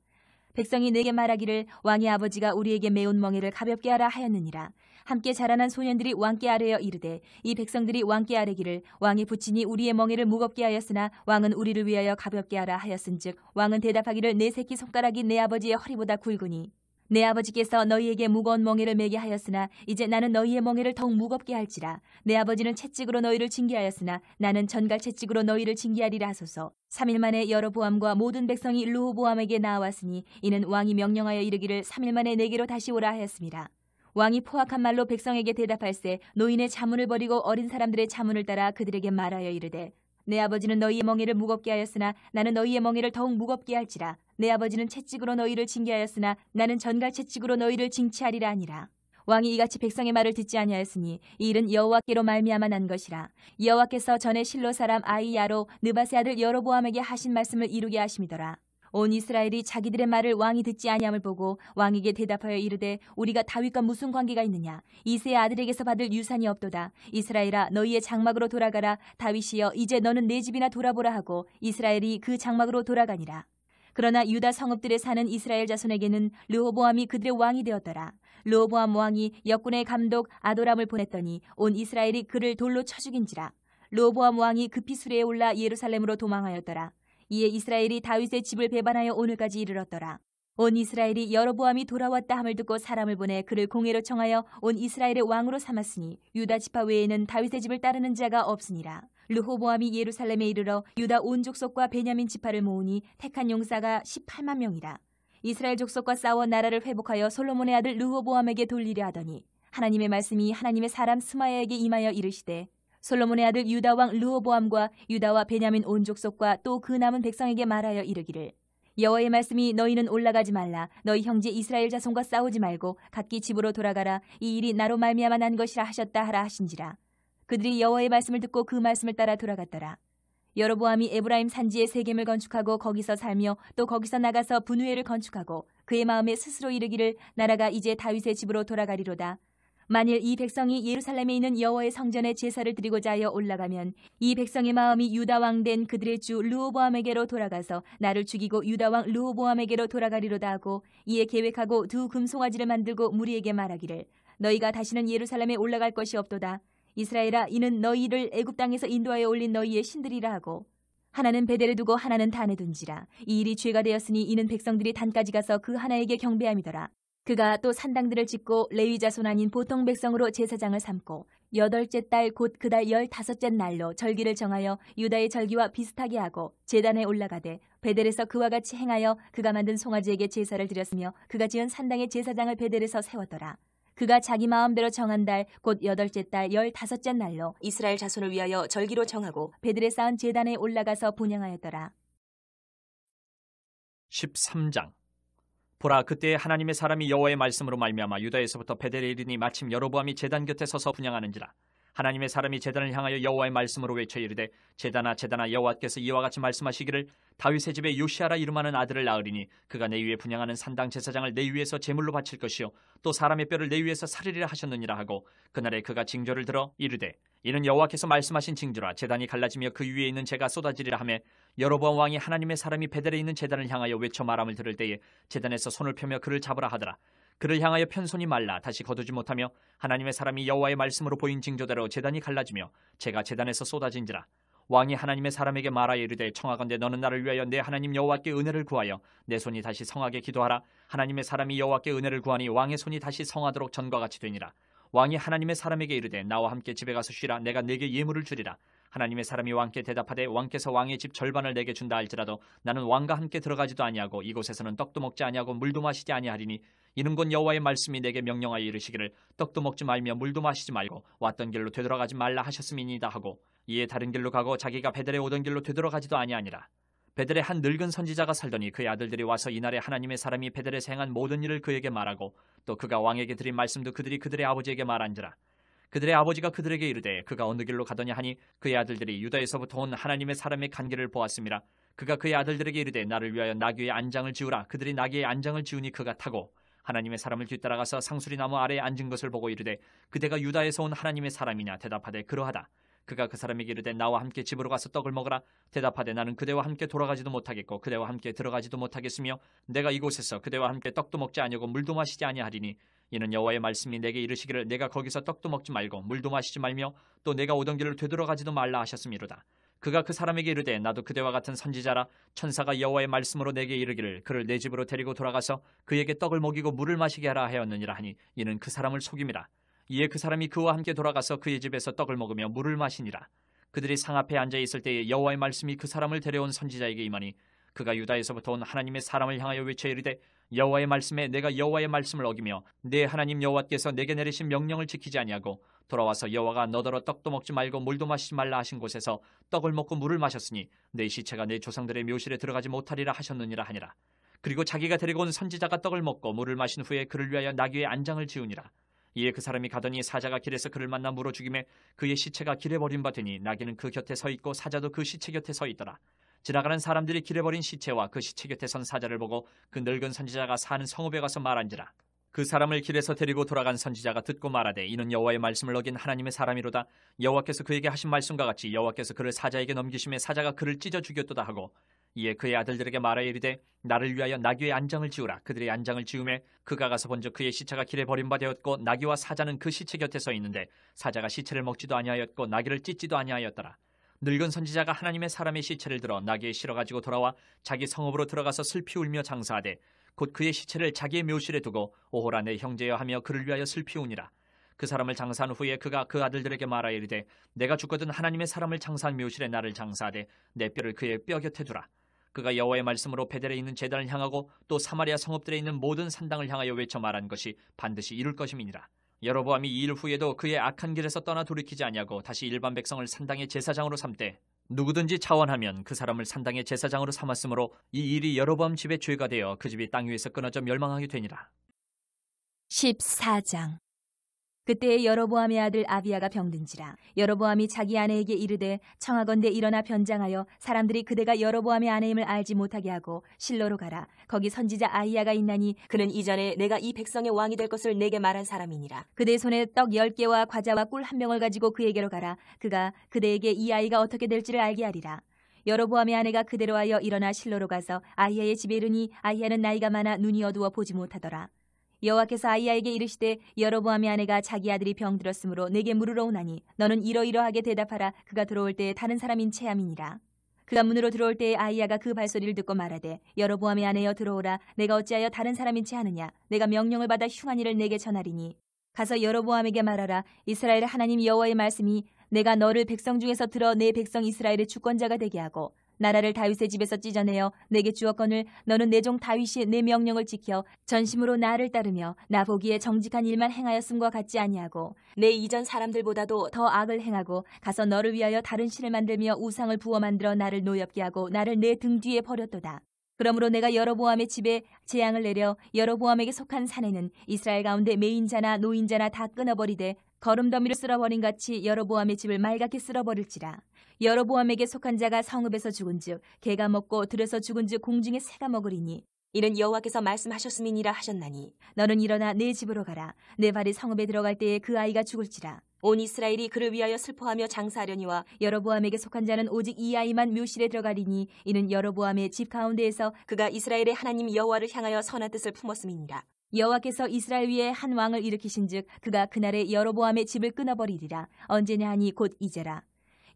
백성이 내게 말하기를 왕의 아버지가 우리에게 매운 멍에를 가볍게 하라 하였느니라. 함께 자라난 소년들이 왕께 아뢰어 이르되 이 백성들이 왕께 아뢰기를 왕의 부친이 우리의 멍에를 무겁게 하였으나 왕은 우리를 위하여 가볍게 하라 하였은즉 왕은 대답하기를 내 새끼 손가락이 내 아버지의 허리보다 굵으니 내 아버지께서 너희에게 무거운 멍에를 매게 하였으나 이제 나는 너희의 멍에를 더욱 무겁게 할지라. 내 아버지는 채찍으로 너희를 징계하였으나 나는 전갈 채찍으로 너희를 징계하리라 하소서. 3일 만에 여로보암과 모든 백성이 르호보암에게 나아왔으니 이는 왕이 명령하여 이르기를 3일 만에 내게로 다시 오라 하였습니다. 왕이 포악한 말로 백성에게 대답할세 노인의 자문을 버리고 어린 사람들의 자문을 따라 그들에게 말하여 이르되 내 아버지는 너희의 멍에를 무겁게 하였으나 나는 너희의 멍에를 더욱 무겁게 할지라. 내 아버지는 채찍으로 너희를 징계하였으나 나는 전갈 채찍으로 너희를 징치하리라 하니라. 왕이 이같이 백성의 말을 듣지 아니하였으니 이 일은 여호와께로 말미암아 난 것이라. 여호와께서 전에 실로 사람 아이야로 느밧의 아들 여로보암에게 하신 말씀을 이루게 하심이더라. 온 이스라엘이 자기들의 말을 왕이 듣지 아니함을 보고 왕에게 대답하여 이르되 우리가 다윗과 무슨 관계가 있느냐. 이새의 아들에게서 받을 유산이 없도다. 이스라엘아 너희의 장막으로 돌아가라. 다윗이여 이제 너는 내 집이나 돌아보라 하고 이스라엘이 그 장막으로 돌아가니라. 그러나 유다 성읍들에 사는 이스라엘 자손에게는 르호보암이 그들의 왕이 되었더라. 르호보암 왕이 역군의 감독 아도람을 보냈더니 온 이스라엘이 그를 돌로 쳐 죽인지라. 르호보암 왕이 급히 수레에 올라 예루살렘으로 도망하였더라. 이에 이스라엘이 다윗의 집을 배반하여 오늘까지 이르렀더라. 온 이스라엘이 여로보암이 돌아왔다 함을 듣고 사람을 보내 그를 공회로 청하여 온 이스라엘의 왕으로 삼았으니 유다 지파 외에는 다윗의 집을 따르는 자가 없으니라. 르호보암이 예루살렘에 이르러 유다 온 족속과 베냐민 지파를 모으니 택한 용사가 18만 명이라. 이스라엘 족속과 싸워 나라를 회복하여 솔로몬의 아들 르호보암에게 돌리려 하더니 하나님의 말씀이 하나님의 사람 스마야에게 임하여 이르시되 솔로몬의 아들 유다 왕 르호보암과 유다와 베냐민 온 족속과 또 그 남은 백성에게 말하여 이르기를 여호와의 말씀이 너희는 올라가지 말라. 너희 형제 이스라엘 자손과 싸우지 말고 각기 집으로 돌아가라. 이 일이 나로 말미암아 난 것이라 하셨다 하라 하신지라. 그들이 여호와의 말씀을 듣고 그 말씀을 따라 돌아갔더라. 여로보암이 에브라임 산지에 세겜을 건축하고 거기서 살며 또 거기서 나가서 분우엘을 건축하고 그의 마음에 스스로 이르기를 나라가 이제 다윗의 집으로 돌아가리로다. 만일 이 백성이 예루살렘에 있는 여호와의 성전에 제사를 드리고자 하여 올라가면 이 백성의 마음이 유다 왕 된 그들의 주 르호보암에게로 돌아가서 나를 죽이고 유다 왕 르호보암에게로 돌아가리로다 하고 이에 계획하고 두 금송아지를 만들고 무리에게 말하기를 너희가 다시는 예루살렘에 올라갈 것이 없도다. 이스라엘아 이는 너희를 애굽 땅에서 인도하여 올린 너희의 신들이라 하고 하나는 베델에 두고 하나는 단에 둔지라. 이 일이 죄가 되었으니 이는 백성들이 단까지 가서 그 하나에게 경배함이더라. 그가 또 산당들을 짓고 레위 자손 아닌 보통 백성으로 제사장을 삼고 8째 달 곧 그 달 15째 날로 절기를 정하여 유다의 절기와 비슷하게 하고 제단에 올라가되 베델에서 그와 같이 행하여 그가 만든 송아지에게 제사를 드렸으며 그가 지은 산당의 제사장을 베델에서 세웠더라. 그가 자기 마음대로 정한 달 곧 8째 달 15째 날로 이스라엘 자손을 위하여 절기로 정하고 베델에 쌓은 제단에 올라가서 분향하였더라. 13장. 보라 그때 하나님의 사람이 여호와의 말씀으로 말미암아 유다에서부터 베델에 이르니 마침 여로보암이 제단 곁에 서서 분향하는지라. 하나님의 사람이 제단을 향하여 여호와의 말씀으로 외쳐 이르되 제단아 제단아 여호와께서 이와 같이 말씀하시기를 다윗의 집에 요시아라 이름하는 아들을 낳으리니 그가 내 위에 분향하는 산당 제사장을 내 위에서 제물로 바칠 것이요 또 사람의 뼈를 내 위에서 살리리라 하셨느니라 하고 그날에 그가 징조를 들어 이르되 이는 여호와께서 말씀하신 징조라. 제단이 갈라지며 그 위에 있는 재가 쏟아지리라 하매 여로보암 왕이 하나님의 사람이 베델에 있는 제단을 향하여 외쳐 말함을 들을 때에 제단에서 손을 펴며 그를 잡으라 하더라. 그를 향하여 편손이 말라 다시 거두지 못하며 하나님의 사람이 여호와의 말씀으로 보인 징조대로 제단이 갈라지며 재가 제단에서 쏟아진지라. 왕이 하나님의 사람에게 말하여 이르되 청하건대 너는 나를 위하여 내 하나님 여호와께 은혜를 구하여 내 손이 다시 성하게 기도하라. 하나님의 사람이 여호와께 은혜를 구하니 왕의 손이 다시 성하도록 전과 같이 되니라. 왕이 하나님의 사람에게 이르되 나와 함께 집에 가서 쉬라. 내가 네게 예물을 주리라. 하나님의 사람이 왕께 대답하되 왕께서 왕의 집 절반을 내게 준다 할지라도 나는 왕과 함께 들어가지도 아니하고 이곳에서는 떡도 먹지 아니하고 물도 마시지 아니하리니 이는 곧 여호와의 말씀이 내게 명령하여 이르시기를 떡도 먹지 말며 물도 마시지 말고 왔던 길로 되돌아가지 말라 하셨음이니이다 하고 이에 다른 길로 가고 자기가 베델에 오던 길로 되돌아가지도 아니하니라. 베델에 한 늙은 선지자가 살더니 그의 아들들이 와서 이날에 하나님의 사람이 베델에서 행한 모든 일을 그에게 말하고 또 그가 왕에게 드린 말씀도 그들이 그들의 아버지에게 말한지라. 그들의 아버지가 그들에게 이르되 그가 어느 길로 가더냐 하니 그의 아들들이 유다에서부터 온 하나님의 사람의 간 길을 보았음이라. 그가 그의 아들들에게 이르되 나를 위하여 나귀의 안장을 지우라. 그들이 나귀의 안장을 지우니 그가 타고 하나님의 사람을 뒤따라가서 상수리 나무 아래에 앉은 것을 보고 이르되 그대가 유다에서 온 하나님의 사람이냐 대답하되 그러하다. 그가 그 사람에게 이르되 나와 함께 집으로 가서 떡을 먹으라. 대답하되 나는 그대와 함께 돌아가지도 못하겠고 그대와 함께 들어가지도 못하겠으며 내가 이곳에서 그대와 함께 떡도 먹지 아니하고 물도 마시지 아니하리니 이는 여호와의 말씀이 내게 이르시기를 내가 거기서 떡도 먹지 말고 물도 마시지 말며 또 내가 오던 길을 되돌아가지도 말라 하셨음이로다. 그가 그 사람에게 이르되 나도 그대와 같은 선지자라. 천사가 여호와의 말씀으로 내게 이르기를 그를 내 집으로 데리고 돌아가서 그에게 떡을 먹이고 물을 마시게 하라 하였느니라 하니 이는 그 사람을 속임이라. 이에 그 사람이 그와 함께 돌아가서 그의 집에서 떡을 먹으며 물을 마시니라. 그들이 상 앞에 앉아 있을 때에 여호와의 말씀이 그 사람을 데려온 선지자에게 임하니 그가 유다에서부터 온 하나님의 사람을 향하여 외쳐 이르되 여호와의 말씀에 내가 여호와의 말씀을 어기며 내 하나님 여호와께서 내게 내리신 명령을 지키지 아니하고 돌아와서 여호와가 너더러 떡도 먹지 말고 물도 마시지 말라 하신 곳에서 떡을 먹고 물을 마셨으니 내 시체가 내 조상들의 묘실에 들어가지 못하리라 하셨느니라 하니라. 그리고 자기가 데리고 온 선지자가 떡을 먹고 물을 마신 후에 그를 위하여 나귀의 안장을 지우니라. 이에 그 사람이 가더니 사자가 길에서 그를 만나 물어 죽이매 그의 시체가 길에 버림받으니 나귀는 그 곁에 서 있고 사자도 그 시체 곁에 서 있더라. 지나가는 사람들이 길에 버린 시체와 그 시체 곁에 선 사자를 보고 그 늙은 선지자가 사는 성읍에 가서 말한지라. 그 사람을 길에서 데리고 돌아간 선지자가 듣고 말하되 이는 여호와의 말씀을 어긴 하나님의 사람이로다. 여호와께서 그에게 하신 말씀과 같이 여호와께서 그를 사자에게 넘기심에 사자가 그를 찢어 죽였도다 하고 이에 그의 아들들에게 말하여 이르되 나를 위하여 나귀의 안장을 지우라. 그들의 안장을 지우매 그가 가서 본즉 그의 시체가 길에 버림받았고 나귀와 사자는 그 시체 곁에 서 있는데 사자가 시체를 먹지도 아니하였고 나귀를 찢지도 아니하였더라. 늙은 선지자가 하나님의 사람의 시체를 들어 나귀에 실어가지고 돌아와 자기 성읍으로 들어가서 슬피 울며 장사하되 곧 그의 시체를 자기의 묘실에 두고 오호라 내 형제여 하며 그를 위하여 슬피 우니라. 그 사람을 장사한 후에 그가 그 아들들에게 말하여 이르되 내가 죽거든 하나님의 사람을 장사한 묘실에 나를 장사하되 내 뼈를 그의 뼈 곁에 두라. 그가 여호와의 말씀으로 베델에 있는 제단을 향하고 또 사마리아 성읍들에 있는 모든 산당을 향하여 외쳐 말한 것이 반드시 이룰 것임이니라. 여로보암이 이 일 후에도 그의 악한 길에서 떠나 돌이키지 아니하고 다시 일반 백성을 산당의 제사장으로 삼되 누구든지 차원하면 그 사람을 산당의 제사장으로 삼았으므로 이 일이 여로보암 집의 죄가 되어 그 집이 땅 위에서 끊어져 멸망하게 되니라. 14장. 그때에 여로보암의 아들 아비야가 병든지라. 여로보암이 자기 아내에게 이르되 청하건대 일어나 변장하여 사람들이 그대가 여로보암의 아내임을 알지 못하게 하고 실로로 가라. 거기 선지자 아히야가 있나니 그는 이전에 내가 이 백성의 왕이 될 것을 내게 말한 사람이니라. 그대 손에 떡 10개와 과자와 꿀 1병을 가지고 그에게로 가라. 그가 그대에게 이 아이가 어떻게 될지를 알게 하리라. 여로보암의 아내가 그대로 하여 일어나 실로로 가서 아히야의 집에 이르니 아히야는 나이가 많아 눈이 어두워 보지 못하더라. 여호와께서 아히야에게 이르시되 여로보암의 아내가 자기 아들이 병들었으므로 내게 물으러 오나니 너는 이러이러하게 대답하라. 그가 들어올 때에 다른 사람인 체함이니라. 그가 문으로 들어올 때에 아히야가 그 발소리를 듣고 말하되 여로보암의 아내여 들어오라. 내가 어찌하여 다른 사람인 체하느냐. 내가 명령을 받아 흉한 일을 내게 전하리니 가서 여로보암에게 말하라. 이스라엘의 하나님 여호와의 말씀이 내가 너를 백성 중에서 들어 내 백성 이스라엘의 주권자가 되게 하고 나라를 다윗의 집에서 찢어내어 내게 주었거늘 너는 내 종 다윗이 내 명령을 지켜 전심으로 나를 따르며 나 보기에 정직한 일만 행하였음과 같지 아니하고 내 이전 사람들보다도 더 악을 행하고 가서 너를 위하여 다른 신을 만들며 우상을 부어 만들어 나를 노엽게 하고 나를 내 등 뒤에 버렸도다. 그러므로 내가 여로보암의 집에 재앙을 내려 여로보암에게 속한 산에는 이스라엘 가운데 매인자나 노인자나 다 끊어버리되 거름더미를 쓸어버린 같이 여로보암의 집을 말갛게 쓸어버릴지라. 여로보암에게 속한 자가 성읍에서 죽은즉 개가 먹고 들에서 죽은즉 공중에 새가 먹으리니 이는 여호와께서 말씀하셨음이니라 하셨나니 너는 일어나 내 집으로 가라. 내 발이 성읍에 들어갈 때에 그 아이가 죽을지라. 온 이스라엘이 그를 위하여 슬퍼하며 장사하려니와 여로보암에게 속한 자는 오직 이 아이만 묘실에 들어가리니 이는 여로보암의 집 가운데에서 그가 이스라엘의 하나님 여호와를 향하여 선한 뜻을 품었음이니라. 여호와께서 이스라엘 위에 한 왕을 일으키신즉 그가 그날에 여로보암의 집을 끊어버리리라. 언제냐 하니 곧 이제라.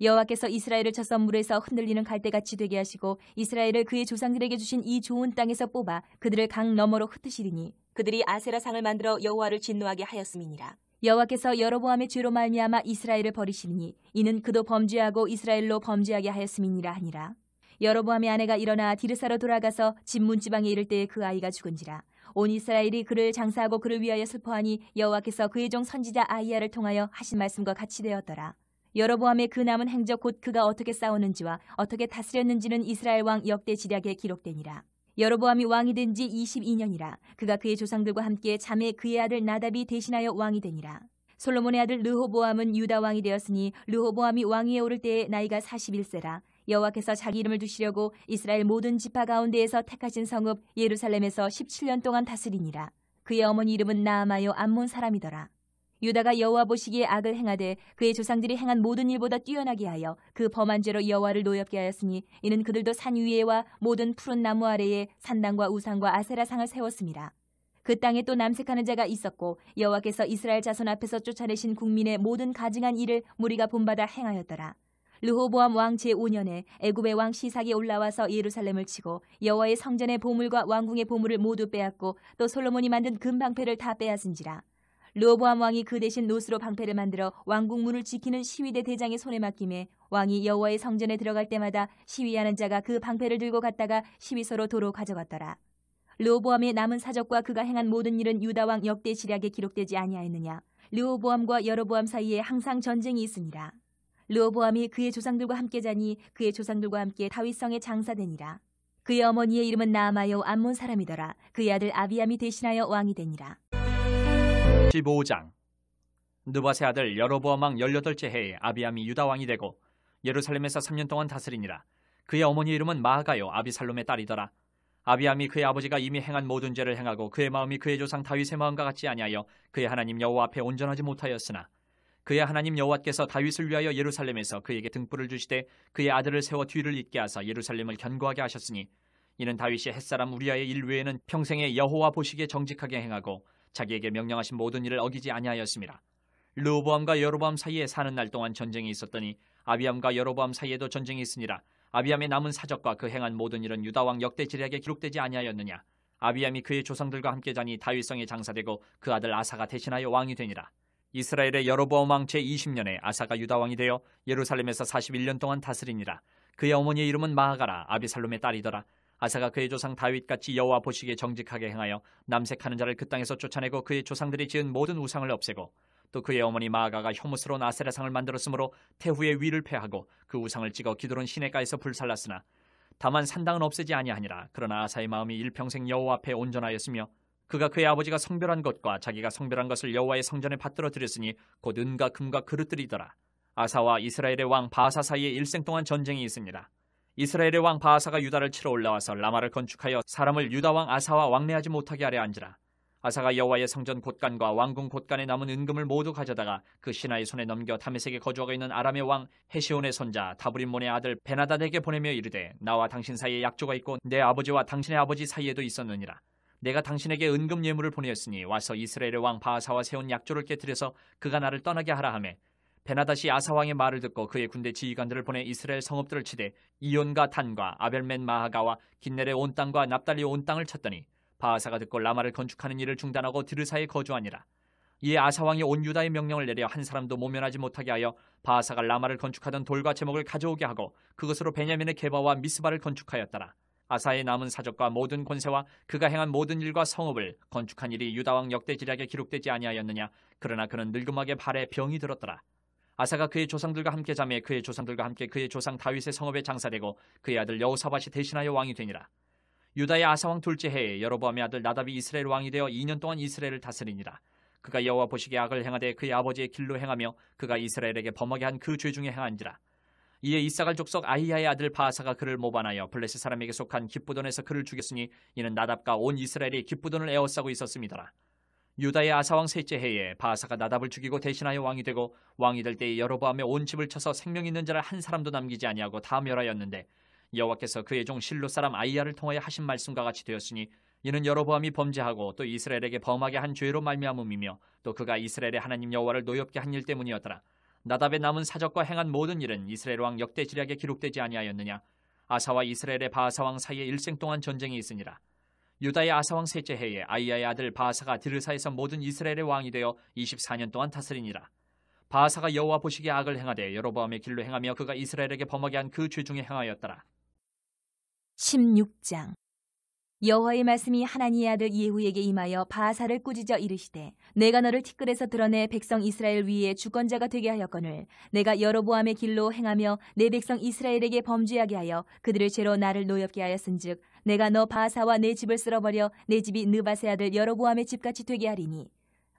여호와께서 이스라엘을 쳐서 물에서 흔들리는 갈대같이 되게 하시고 이스라엘을 그의 조상들에게 주신 이 좋은 땅에서 뽑아 그들을 강 너머로 흩으시리니 그들이 아세라 상을 만들어 여호와를 진노하게 하였음이니라. 여호와께서 여로보암의 죄로 말미암아 이스라엘을 버리시니 이는 그도 범죄하고 이스라엘로 범죄하게 하였음이니라 하니라. 여로보암의 아내가 일어나 디르사로 돌아가서 집 문지방에 이를 때에 그 아이가 죽은지라. 온 이스라엘이 그를 장사하고 그를 위하여 슬퍼하니 여호와께서 그의 종 선지자 아히야를 통하여 하신 말씀과 같이 되었더라. 여로보암의 그 남은 행적 곧 그가 어떻게 싸웠는지와 어떻게 다스렸는지는 이스라엘 왕 역대 지략에 기록되니라. 여로보암이 왕이 된 지 22년이라. 그가 그의 조상들과 함께 자매 그의 아들 나답이 대신하여 왕이 되니라. 솔로몬의 아들 르호보암은 유다 왕이 되었으니 르호보암이 왕위에 오를 때에 나이가 41세라. 여호와께서 자기 이름을 두시려고 이스라엘 모든 지파 가운데에서 택하신 성읍 예루살렘에서 17년 동안 다스리니라. 그의 어머니 이름은 나아마요 암몬 사람이더라. 유다가 여호와 보시기에 악을 행하되 그의 조상들이 행한 모든 일보다 뛰어나게 하여 그 범한 죄로 여호와를 노엽게 하였으니 이는 그들도 산 위에와 모든 푸른 나무 아래에 산당과 우상과 아세라상을 세웠습니다. 그 땅에 또 남색하는 자가 있었고 여호와께서 이스라엘 자손 앞에서 쫓아내신 국민의 모든 가증한 일을 무리가 본받아 행하였더라. 르호보암 왕 제5년에 애굽의 왕 시삭이 올라와서 예루살렘을 치고 여호와의 성전의 보물과 왕궁의 보물을 모두 빼앗고 또 솔로몬이 만든 금방패를 다 빼앗은지라. 르호보암 왕이 그 대신 노스로 방패를 만들어 왕궁 문을 지키는 시위대 대장의 손에 맡김에 왕이 여호와의 성전에 들어갈 때마다 시위하는 자가 그 방패를 들고 갔다가 시위소로 도로 가져갔더라. 르호보암의 남은 사적과 그가 행한 모든 일은 유다 왕 역대 지략에 기록되지 아니하였느냐. 르호보암과 여로보암 사이에 항상 전쟁이 있으니라. 르호보암이 그의 조상들과 함께 자니 그의 조상들과 함께 다윗성에 장사되니라. 그의 어머니의 이름은 나아마요 암몬 사람이더라. 그의 아들 아비암이 대신하여 왕이 되니라. 15장. 느밧의 아들 여로보암 왕 18째 해에 아비암이 유다 왕이 되고 예루살렘에서 3년 동안 다스리니라. 그의 어머니 이름은 마아가요 아비살롬의 딸이더라. 아비암이 그의 아버지가 이미 행한 모든 죄를 행하고 그의 마음이 그의 조상 다윗의 마음과 같지 아니하여 그의 하나님 여호와 앞에 온전하지 못하였으나 그의 하나님 여호와께서 다윗을 위하여 예루살렘에서 그에게 등불을 주시되 그의 아들을 세워 뒤를 잇게 하사 예루살렘을 견고하게 하셨으니 이는 다윗이 햇사람 우리아의 일 외에는 평생에 여호와 보시기에 정직하게 행하고 자기에게 명령하신 모든 일을 어기지 아니하였습니다. 르호보암과 여로보암 사이에 사는 날 동안 전쟁이 있었더니 아비암과 여로보암 사이에도 전쟁이 있으니라. 아비암의 남은 사적과 그 행한 모든 일은 유다 왕 역대 지략에 기록되지 아니하였느냐. 아비암이 그의 조상들과 함께 자니 다윗성에 장사되고 그 아들 아사가 대신하여 왕이 되니라. 이스라엘의 여로보암 왕 제20년에 아사가 유다 왕이 되어 예루살렘에서 41년 동안 다스리니라. 그의 어머니의 이름은 마아가라 아비살롬의 딸이더라. 아사가 그의 조상 다윗같이 여호와 보시기에 정직하게 행하여 남색하는 자를 그 땅에서 쫓아내고 그의 조상들이 지은 모든 우상을 없애고 또 그의 어머니 마아가가 혐오스러운 아세라상을 만들었으므로 태후의 위를 패하고 그 우상을 찍어 기드론 시내가에서 불살랐으나 다만 산당은 없애지 아니하니라. 그러나 아사의 마음이 일평생 여호와 앞에 온전하였으며 그가 그의 아버지가 성별한 것과 자기가 성별한 것을 여호와의 성전에 받들어 드렸으니 곧 은과 금과 그릇들이더라. 아사와 이스라엘의 왕 바아사 사이에 일생 동안 전쟁이 있습니다. 이스라엘의 왕 바아사가 유다를 치러 올라와서 라마를 건축하여 사람을 유다 왕 아사와 왕래하지 못하게 하려 한지라. 아사가 여호와의 성전 곳간과 왕궁 곳간에 남은 은금을 모두 가져다가 그 신하의 손에 넘겨 다메섹에 거주하고 있는 아람의 왕 헤시온의 손자 다브림몬의 아들 베나닷에게 보내며 이르되 나와 당신 사이에 약조가 있고 내 아버지와 당신의 아버지 사이에도 있었느니라. 내가 당신에게 은금 예물을 보내었으니 와서 이스라엘의 왕 바아사와 세운 약조를 깨뜨려서 그가 나를 떠나게 하라 하매 베나닷이 아사 왕의 말을 듣고 그의 군대 지휘관들을 보내 이스라엘 성읍들을 치되 이온과 단과 아벨멧 마하가와 긴넬의 온 땅과 납달리 온 땅을 쳤더니 바아사가 듣고 라마를 건축하는 일을 중단하고 디르사에 거주하니라. 이에 아사 왕이 온 유다의 명령을 내려 한 사람도 모면하지 못하게 하여 바아사가 라마를 건축하던 돌과 제목을 가져오게 하고 그것으로 베냐민의 게바와 미스바를 건축하였더라. 아사의 남은 사적과 모든 권세와 그가 행한 모든 일과 성읍을 건축한 일이 유다 왕 역대 지략에 기록되지 아니하였느냐. 그러나 그는 늙음하게 발에 병이 들었더라. 아사가 그의 조상들과 함께 자매 그의 조상들과 함께 그의 조상 다윗의 성읍에 장사되고 그의 아들 여호사밧이 대신하여 왕이 되니라. 유다의 아사 왕 둘째 해에 여로보암의 아들 나답이 이스라엘 왕이 되어 2년 동안 이스라엘을 다스리니라. 그가 여호와 보시기에 악을 행하되 그의 아버지의 길로 행하며 그가 이스라엘에게 범하게 한 그 죄 중에 행한지라. 이에 이사갈 족속 아히야의 아들 바아사가 그를 모반하여 블레셋 사람에게 속한 기브돈에서 그를 죽였으니 이는 나답과 온 이스라엘이 기브돈을 에워싸고 있었음이더라. 유다의 아사왕 셋째 해에 바아사가 나답을 죽이고 대신하여 왕이 되고 왕이 될 때에 여로보암의 온 집을 쳐서 생명 있는 자를 한 사람도 남기지 아니하고 다 멸하였는데 여호와께서 그의 종 실로 사람 아히야를 통하여 하신 말씀과 같이 되었으니 이는 여로보암이 범죄하고 또 이스라엘에게 범하게 한 죄로 말미암음이며 또 그가 이스라엘의 하나님 여호와를 노엽게 한 일 때문이었더라. 나답의 남은 사적과 행한 모든 일은 이스라엘 왕 역대 지략에 기록되지 아니하였느냐. 아사와 이스라엘의 바아사 왕 사이에 일생 동안 전쟁이 있으니라. 유다의 아사 왕 셋째 해에 아이야의 아들 바아사가 디르사에서 모든 이스라엘의 왕이 되어 24년 동안 다스리니라. 바아사가 여호와 보시기에 악을 행하되 여로보암의 길로 행하며 그가 이스라엘에게 범하게 한 그 죄 중에 행하였더라. 16장. 여호와의 말씀이 하나니의 아들 예후에게 임하여 바아사를 꾸짖어 이르시되 내가 너를 티끌에서 드러내 백성 이스라엘 위에 주권자가 되게 하였거늘 내가 여로보암의 길로 행하며 내 백성 이스라엘에게 범죄하게 하여 그들의 죄로 나를 노엽게 하였은즉 내가 너 바아사와 내 집을 쓸어버려 내 집이 느밧의 아들 여로보암의 집같이 되게 하리니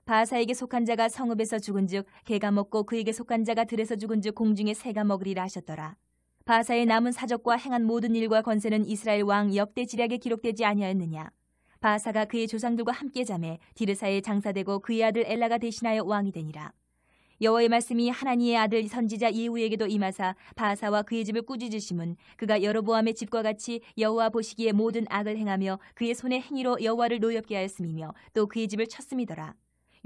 바아사에게 속한 자가 성읍에서 죽은즉 개가 먹고 그에게 속한 자가 들에서 죽은즉 공중에 새가 먹으리라 하셨더라. 바아사의 남은 사적과 행한 모든 일과 권세는 이스라엘 왕 역대 지략에 기록되지 아니하였느냐. 바아사가 그의 조상들과 함께 잠에 디르사에 장사되고 그의 아들 엘라가 대신하여 왕이 되니라. 여호와의 말씀이 하나니의 아들 선지자 예후에게도 임하사 바아사와 그의 집을 꾸짖으심은 그가 여로보암의 집과 같이 여호와 보시기에 모든 악을 행하며 그의 손의 행위로 여호와를 노엽게 하였음이며 또 그의 집을 쳤음이더라.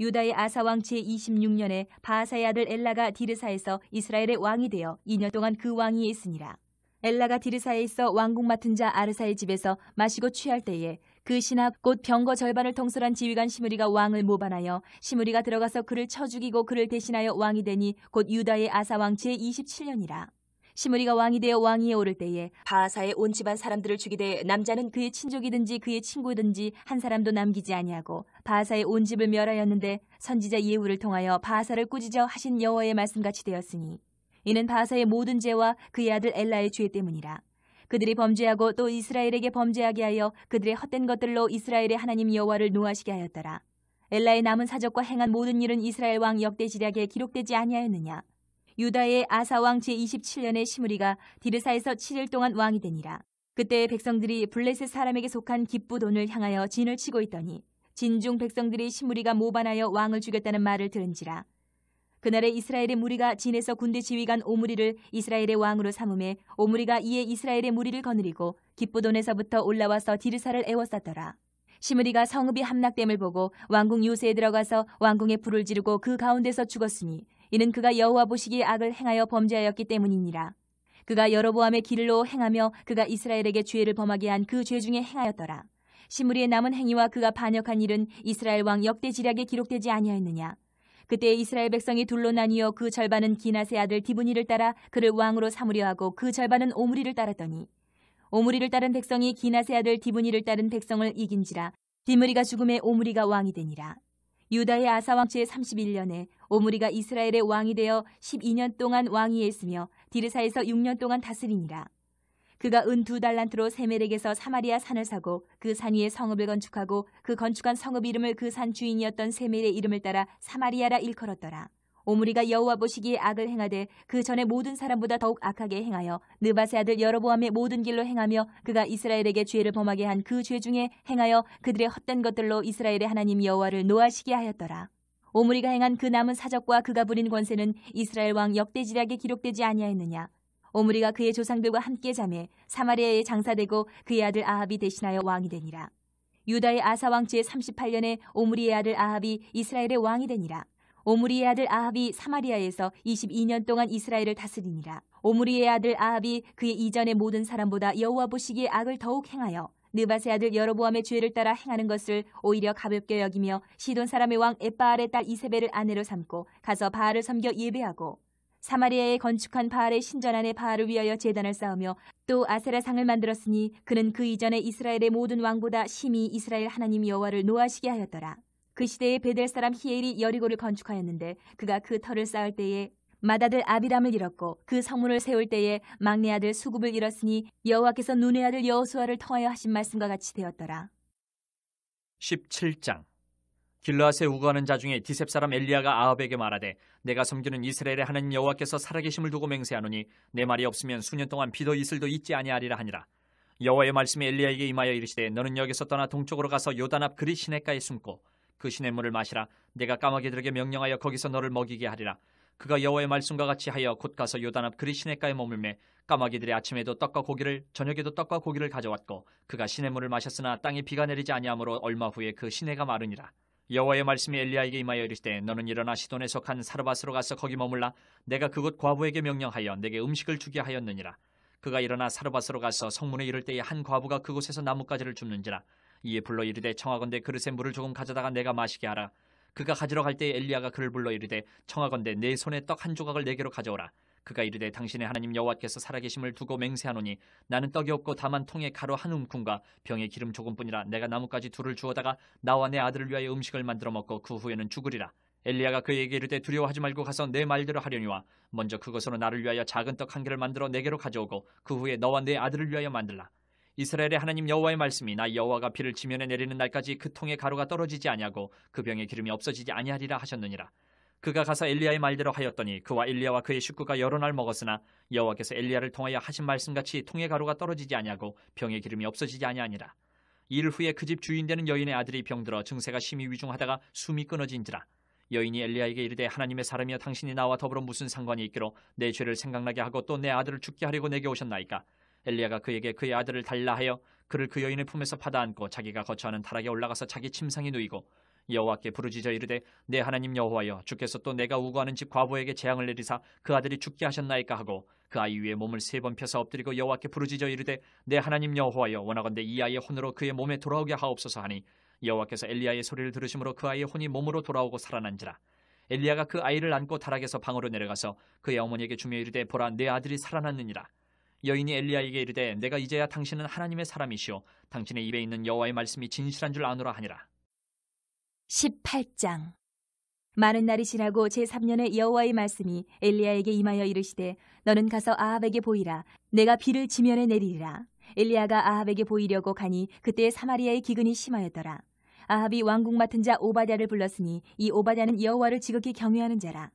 유다의 아사 왕 제26년에 바아사의 아들 엘라가 디르사에서 이스라엘의 왕이 되어 2년 동안 그 왕위에 있으니라. 엘라가 디르사에 있어 왕궁 맡은 자 아르사의 집에서 마시고 취할 때에 그 신하 곧 병거 절반을 통솔한 지휘관 시므리가 왕을 모반하여 시므리가 들어가서 그를 쳐 죽이고 그를 대신하여 왕이 되니 곧 유다의 아사 왕 제27년이라. 시므리가 왕이 되어 왕위에 오를 때에 바아사의 온 집안 사람들을 죽이되 남자는 그의 친족이든지 그의 친구든지 한 사람도 남기지 아니하고 바아사의 온 집을 멸하였는데 선지자 예후를 통하여 바아사를 꾸짖어 하신 여호와의 말씀같이 되었으니 이는 바아사의 모든 죄와 그의 아들 엘라의 죄 때문이라. 그들이 범죄하고 또 이스라엘에게 범죄하게 하여 그들의 헛된 것들로 이스라엘의 하나님 여호와를 노하시게 하였더라. 엘라의 남은 사적과 행한 모든 일은 이스라엘 왕 역대 지략에 기록되지 아니하였느냐. 유다의 아사 왕 제27년에 시므리가 디르사에서 7일 동안 왕이 되니라. 그때 백성들이 블레셋 사람에게 속한 기쁘돈을 향하여 진을 치고 있더니 진중 백성들이 시므리가 모반하여 왕을 죽였다는 말을 들은지라. 그날에 이스라엘의 무리가 진에서 군대 지휘관 오므리를 이스라엘의 왕으로 삼음에 오므리가 이에 이스라엘의 무리를 거느리고 기쁘돈에서부터 올라와서 디르사를 에워쌌더라. 시므리가 성읍이 함락됨을 보고 왕궁 요새에 들어가서 왕궁에 불을 지르고 그 가운데서 죽었으니 이는 그가 여호와 보시기에 악을 행하여 범죄하였기 때문이니라. 그가 여로보암의 길로 행하며 그가 이스라엘에게 죄를 범하게 한 그 죄 중에 행하였더라. 시므리의 남은 행위와 그가 반역한 일은 이스라엘 왕 역대 지략에 기록되지 아니하였느냐. 그때 이스라엘 백성이 둘로 나뉘어 그 절반은 기낫의 아들 디브니를 따라 그를 왕으로 삼으려 하고 그 절반은 오므리를 따랐더니 오므리를 따른 백성이 기낫의 아들 디브니를 따른 백성을 이긴지라. 디므리가 죽음에 오므리가 왕이 되니라. 유다의 아사 왕 제31년에 오므리가 이스라엘의 왕이 되어 12년 동안 왕위에 있으며 디르사에서 6년 동안 다스리니라. 그가 은 2달란트로 세멜에게서 사마리아 산을 사고 그 산 위에 성읍을 건축하고 그 건축한 성읍 이름을 그 산 주인이었던 세멜의 이름을 따라 사마리아라 일컬었더라. 오므리가 여호와 보시기에 악을 행하되 그 전에 모든 사람보다 더욱 악하게 행하여 느밧의 아들 여로보암의 모든 길로 행하며 그가 이스라엘에게 죄를 범하게 한 그 죄 중에 행하여 그들의 헛된 것들로 이스라엘의 하나님 여호와를 노하시게 하였더라. 오므리가 행한 그 남은 사적과 그가 부린 권세는 이스라엘 왕 역대 지략에 기록되지 아니하였느냐. 오므리가 그의 조상들과 함께 잠에 사마리아에 장사되고 그의 아들 아합이 대신하여 왕이 되니라. 유다의 아사 왕 제38년에 오므리의 아들 아합이 이스라엘의 왕이 되니라. 오므리의 아들 아합이 사마리아에서 22년 동안 이스라엘을 다스리니라. 오므리의 아들 아합이 그의 이전의 모든 사람보다 여호와 보시기에 악을 더욱 행하여 느밧의 아들 여로보암의 죄를 따라 행하는 것을 오히려 가볍게 여기며 시돈 사람의 왕 엣바알의 딸 이세벨을 아내로 삼고 가서 바알을 섬겨 예배하고 사마리아에 건축한 바알의 신전 안에 바알을 위하여 제단을 쌓으며 또 아세라상을 만들었으니 그는 그 이전에 이스라엘의 모든 왕보다 심히 이스라엘 하나님 여호와를 노하시게 하였더라. 그 시대에 베델 사람 히엘이 여리고를 건축하였는데 그가 그 터를 쌓을 때에 맏아들 아비람을 잃었고 그 성문을 세울 때에 막내 아들 수굽을 잃었으니 여호와께서 눈의 아들 여호수아를 통하여 하신 말씀과 같이 되었더라. 17장. 길르앗에 우거하는 자 중에 디셉 사람 엘리야가 아합에게 말하되 내가 섬기는 이스라엘의 하나님 여호와께서 살아계심을 두고 맹세하노니 내 말이 없으면 수년 동안 비도 이슬도 있지 아니하리라 하니라. 여호와의 말씀이 엘리야에게 임하여 이르시되 너는 여기서 떠나 동쪽으로 가서 요단 앞 그리 시냇가에 숨고 그 시냇물을 마시라. 내가 까마귀들에게 명령하여 거기서 너를 먹이게 하리라. 그가 여호와의 말씀과 같이 하여 곧 가서 요단 앞 그리 시냇가에 머물매 까마귀들이 아침에도 떡과 고기를 저녁에도 떡과 고기를 가져왔고 그가 시냇물을 마셨으나 땅에 비가 내리지 아니하므로 얼마 후에 그 시내가 마르니라. 여호와의 말씀이 엘리야에게 임하여 이르시되 너는 일어나 시돈에 속한 사르밧으로 가서 거기 머물라. 내가 그곳 과부에게 명령하여 내게 음식을 주게 하였느니라. 그가 일어나 사르밧으로 가서 성문에 이를 때에 한 과부가 그곳에서 나뭇가지를 줍는지라. 이에 불러 이르되 청하건대 그릇에 물을 조금 가져다가 내가 마시게 하라. 그가 가지러 갈 때에 엘리야가 그를 불러 이르되 청하건대 내 손에 떡 한 조각을 내게로 가져오라. 그가 이르되 당신의 하나님 여호와께서 살아계심을 두고 맹세하노니 나는 떡이 없고 다만 통에 가루 한 움큼과 병에 기름 조금뿐이라. 내가 나뭇가지 둘을 주어다가 나와 내 아들을 위하여 음식을 만들어 먹고 그 후에는 죽으리라. 엘리야가 그에게 이르되 두려워하지 말고 가서 내 말대로 하려니와 먼저 그것으로 나를 위하여 작은 떡 한 개를 만들어 내게로 가져오고 그 후에 너와 내 아들을 위하여 만들라. 이스라엘의 하나님 여호와의 말씀이 나 여호와가 비를 지면에 내리는 날까지 그 통에 가루가 떨어지지 아니하고 그 병에 기름이 없어지지 아니하리라 하셨느니라. 그가 가서 엘리야의 말대로 하였더니 그와 엘리야와 그의 식구가 여러 날 먹었으나 여호와께서 엘리야를 통하여 하신 말씀같이 통에 가루가 떨어지지 아니하고 병에 기름이 없어지지 아니하니라. 일 후에 그 집 주인 되는 여인의 아들이 병들어 증세가 심히 위중하다가 숨이 끊어진지라. 여인이 엘리야에게 이르되 하나님의 사람이여 당신이 나와 더불어 무슨 상관이 있기로 내 죄를 생각나게 하고 또 내 아들을 죽게 하려고 내게 오셨나이까. 엘리야가 그에게 그의 아들을 달라 하여 그를 그 여인의 품에서 받아 안고 자기가 거처하는 타락에 올라가서 자기 침상에 누이고 여호와께 부르짖어 이르되 내 하나님 여호와여 주께서 또 내가 우거하는 집 과부에게 재앙을 내리사 그 아들이 죽게 하셨나이까 하고 그 아이 위에 몸을 3번 펴서 엎드리고 여호와께 부르짖어 이르되 내 하나님 여호와여 원하건대 이 아이의 혼으로 그의 몸에 돌아오게 하옵소서 하니 여호와께서 엘리야의 소리를 들으심으로 그 아이의 혼이 몸으로 돌아오고 살아난지라. 엘리야가 그 아이를 안고 타락에서 방으로 내려가서 그의 어머니에게 주며 이르되 보라 내 아들이 살아났느니라. 여인이 엘리야에게 이르되 내가 이제야 당신은 하나님의 사람이시오 당신의 입에 있는 여호와의 말씀이 진실한 줄 아노라 하니라. 18장. 많은 날이 지나고 제3년에 여호와의 말씀이 엘리야에게 임하여 이르시되 너는 가서 아합에게 보이라. 내가 비를 지면에 내리리라. 엘리야가 아합에게 보이려고 가니 그때 사마리아의 기근이 심하였더라. 아합이 왕궁 맡은 자 오바댜를 불렀으니 이 오바댜는 여호와를 지극히 경외하는 자라.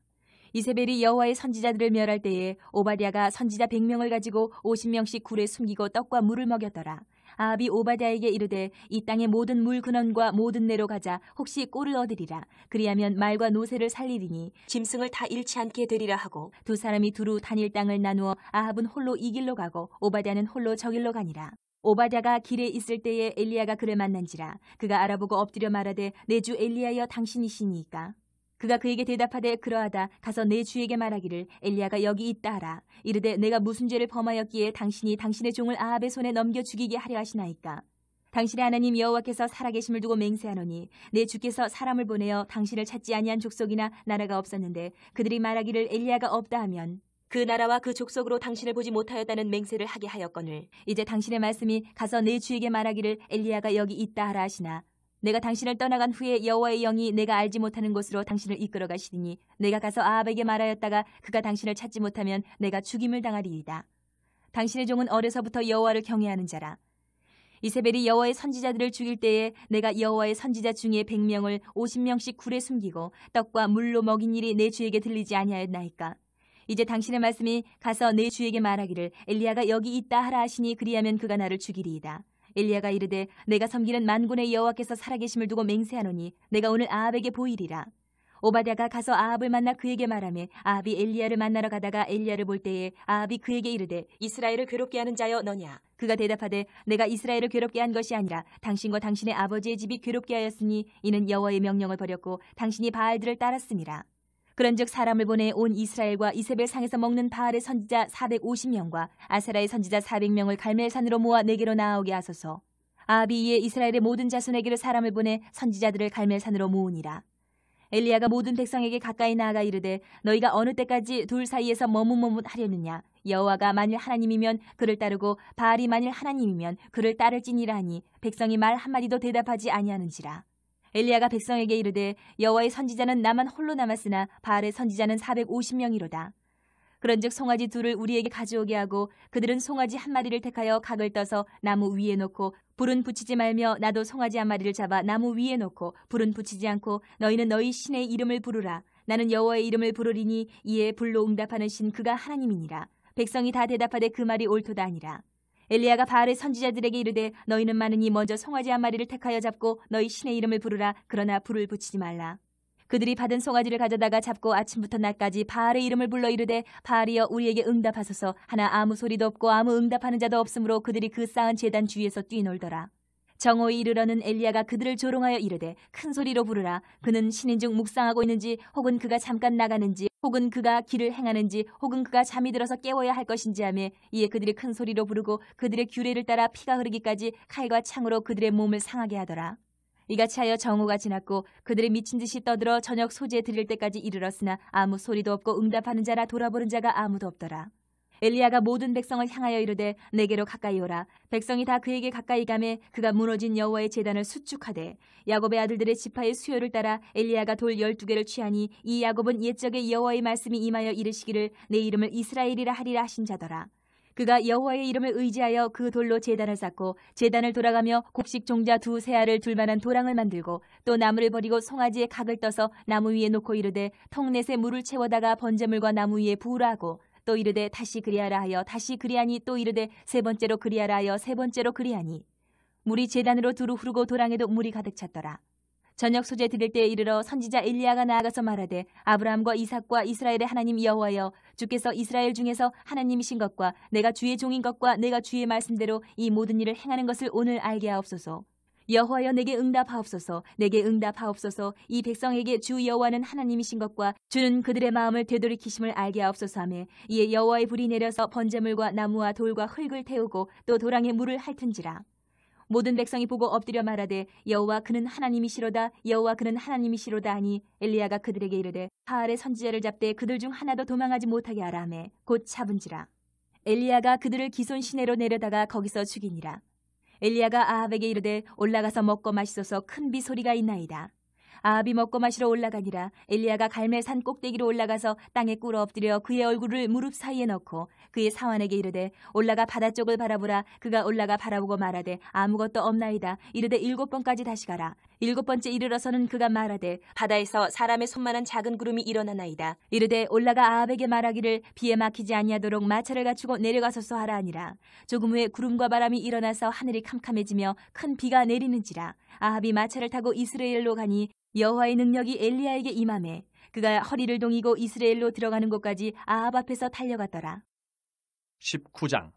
이세벨이 여호와의 선지자들을 멸할 때에 오바댜가 선지자 100명을 가지고 50명씩 굴에 숨기고 떡과 물을 먹였더라. 아합이 오바댜에게 이르되 이 땅의 모든 물 근원과 모든 내로 가자. 혹시 꼴을 얻으리라. 그리하면 말과 노새를 살리리니 짐승을 다 잃지 않게 되리라 하고 두 사람이 두루 다닐 땅을 나누어 아합은 홀로 이 길로 가고 오바댜는 홀로 저 길로 가니라. 오바댜가 길에 있을 때에 엘리야가 그를 만난지라. 그가 알아보고 엎드려 말하되 내 주 엘리야여 당신이시니까. 그가 그에게 대답하되 그러하다. 가서 내 주에게 말하기를 엘리야가 여기 있다 하라. 이르되 내가 무슨 죄를 범하였기에 당신이 당신의 종을 아합의 손에 넘겨 죽이게 하려 하시나이까. 당신의 하나님 여호와께서 살아계심을 두고 맹세하노니 내 주께서 사람을 보내어 당신을 찾지 아니한 족속이나 나라가 없었는데 그들이 말하기를 엘리야가 없다 하면 그 나라와 그 족속으로 당신을 보지 못하였다는 맹세를 하게 하였거늘 이제 당신의 말씀이 가서 내 주에게 말하기를 엘리야가 여기 있다 하라 하시나 내가 당신을 떠나간 후에 여호와의 영이 내가 알지 못하는 곳으로 당신을 이끌어 가시리니 내가 가서 아합에게 말하였다가 그가 당신을 찾지 못하면 내가 죽임을 당하리이다. 당신의 종은 어려서부터 여호와를 경외하는 자라. 이세벨이 여호와의 선지자들을 죽일 때에 내가 여호와의 선지자 중에 100명을 50명씩 굴에 숨기고 떡과 물로 먹인 일이 내 주에게 들리지 아니하였나이까. 이제 당신의 말씀이 가서 내 주에게 말하기를 엘리야가 여기 있다 하라 하시니 그리하면 그가 나를 죽이리이다. 엘리야가 이르되 내가 섬기는 만군의 여호와께서 살아계심을 두고 맹세하노니 내가 오늘 아합에게 보이리라. 오바댜가 가서 아합을 만나 그에게 말하며 아합이 엘리야를 만나러 가다가 엘리야를 볼 때에 아합이 그에게 이르되 이스라엘을 괴롭게 하는 자여 너냐. 그가 대답하되 내가 이스라엘을 괴롭게 한 것이 아니라 당신과 당신의 아버지의 집이 괴롭게 하였으니 이는 여호와의 명령을 버렸고 당신이 바알들을 따랐음이라. 그런즉 사람을 보내 온 이스라엘과 이세벨 상에서 먹는 바알의 선지자 450명과 아세라의 선지자 400명을 갈멜산으로 모아 내게로 나아오게 하소서. 아합이 이에 이스라엘의 모든 자손에게로 사람을 보내 선지자들을 갈멜산으로 모으니라. 엘리야가 모든 백성에게 가까이 나아가 이르되 너희가 어느 때까지 둘 사이에서 머뭇머뭇하려느냐. 여호와가 만일 하나님이면 그를 따르고 바알이 만일 하나님이면 그를 따를지니라 하니 백성이 말 한마디도 대답하지 아니하는지라. 엘리야가 백성에게 이르되 여호와의 선지자는 나만 홀로 남았으나 바알의 선지자는 450명이로다. 그런즉 송아지 둘을 우리에게 가져오게 하고 그들은 송아지 한 마리를 택하여 각을 떠서 나무 위에 놓고 불은 붙이지 말며 나도 송아지 한 마리를 잡아 나무 위에 놓고 불은 붙이지 않고 너희는 너희 신의 이름을 부르라. 나는 여호와의 이름을 부르리니 이에 불로 응답하는 신 그가 하나님이니라. 백성이 다 대답하되 그 말이 옳도다 하니라. 엘리야가 바알의 선지자들에게 이르되 너희는 많으니 먼저 송아지 한 마리를 택하여 잡고 너희 신의 이름을 부르라. 그러나 불을 붙이지 말라. 그들이 받은 송아지를 가져다가 잡고 아침부터 낮까지 바알의 이름을 불러 이르되 바알이여 우리에게 응답하소서 하나 아무 소리도 없고 아무 응답하는 자도 없으므로 그들이 그 쌓은 제단 주위에서 뛰놀더라. 정오에 이르러는 엘리야가 그들을 조롱하여 이르되 큰 소리로 부르라. 그는 신인중 묵상하고 있는지 혹은 그가 잠깐 나가는지 혹은 그가 길을 행하는지 혹은 그가 잠이 들어서 깨워야 할 것인지 하며 이에 그들이 큰 소리로 부르고 그들의 규례를 따라 피가 흐르기까지 칼과 창으로 그들의 몸을 상하게 하더라. 이같이 하여 정오가 지났고 그들이 미친 듯이 떠들어 저녁 소재 드릴 때까지 이르렀으나 아무 소리도 없고 응답하는 자나 돌아보는 자가 아무도 없더라. 엘리야가 모든 백성을 향하여 이르되 내게로 가까이 오라. 백성이 다 그에게 가까이 가매 그가 무너진 여호와의 제단을 수축하되 야곱의 아들들의 지파의 수요를 따라 엘리야가 돌 12개를 취하니 이 야곱은 옛적에 여호와의 말씀이 임하여 이르시기를 내 이름을 이스라엘이라 하리라 하신 자더라. 그가 여호와의 이름을 의지하여 그 돌로 제단을 쌓고 제단을 돌아가며 곡식 종자 2 세알을 둘 만한 도랑을 만들고 또 나무를 버리고 송아지의 각을 떠서 나무 위에 놓고 이르되 통넷에 물을 채워다가 번제물과 나무 위에 부으라 하고 또 이르되 다시 그리하라 하여 다시 그리하니 또 이르되 3번째로 그리하라 하여 3번째로 그리하니 물이 제단으로 두루 흐르고 도랑에도 물이 가득 찼더라. 저녁 소재 드릴 때에 이르러 선지자 엘리야가 나아가서 말하되 아브라함과 이삭과 이스라엘의 하나님 여호와여 주께서 이스라엘 중에서 하나님이신 것과 내가 주의 종인 것과 내가 주의 말씀대로 이 모든 일을 행하는 것을 오늘 알게 하옵소서. 여호와여 내게 응답하옵소서. 내게 응답하옵소서. 이 백성에게 주 여호와는 하나님이신 것과 주는 그들의 마음을 되돌이키심을 알게 하옵소서 하며 이에 여호와의 불이 내려서 번제물과 나무와 돌과 흙을 태우고 또 도랑에 물을 핥은지라. 모든 백성이 보고 엎드려 말하되 여호와 그는 하나님이시로다. 여호와 그는 하나님이시로다 하니 엘리야가 그들에게 이르되 바알의 선지자를 잡되 그들 중 하나도 도망하지 못하게 하라 하매 곧 잡은지라. 엘리야가 그들을 기손 시내로 내려다가 거기서 죽이니라. 엘리야가 아합에게 이르되 올라가서 먹고 마시소서 큰 비 소리가 있나이다. 아합이 먹고 마시러 올라가니라. 엘리야가 갈멜산 꼭대기로 올라가서 땅에 꿇어 엎드려 그의 얼굴을 무릎 사이에 넣고 그의 사환에게 이르되 올라가 바다 쪽을 바라보라. 그가 올라가 바라보고 말하되 아무것도 없나이다. 이르되 7번까지 다시 가라. 7번째 이르러서는 그가 말하되 바다에서 사람의 손만한 작은 구름이 일어나나이다. 이르되 올라가 아합에게 말하기를 비에 막히지 아니하도록 마차를 갖추고 내려가소서 하라 하니라. 조금 후에 구름과 바람이 일어나서 하늘이 캄캄해지며 큰 비가 내리는지라. 아합이 마차를 타고 이스라엘로 가니 여호와의 능력이 엘리야에게 임하매 그가 허리를 동이고 이스라엘로 들어가는 곳까지 아합 앞에서 달려갔더라. 19장.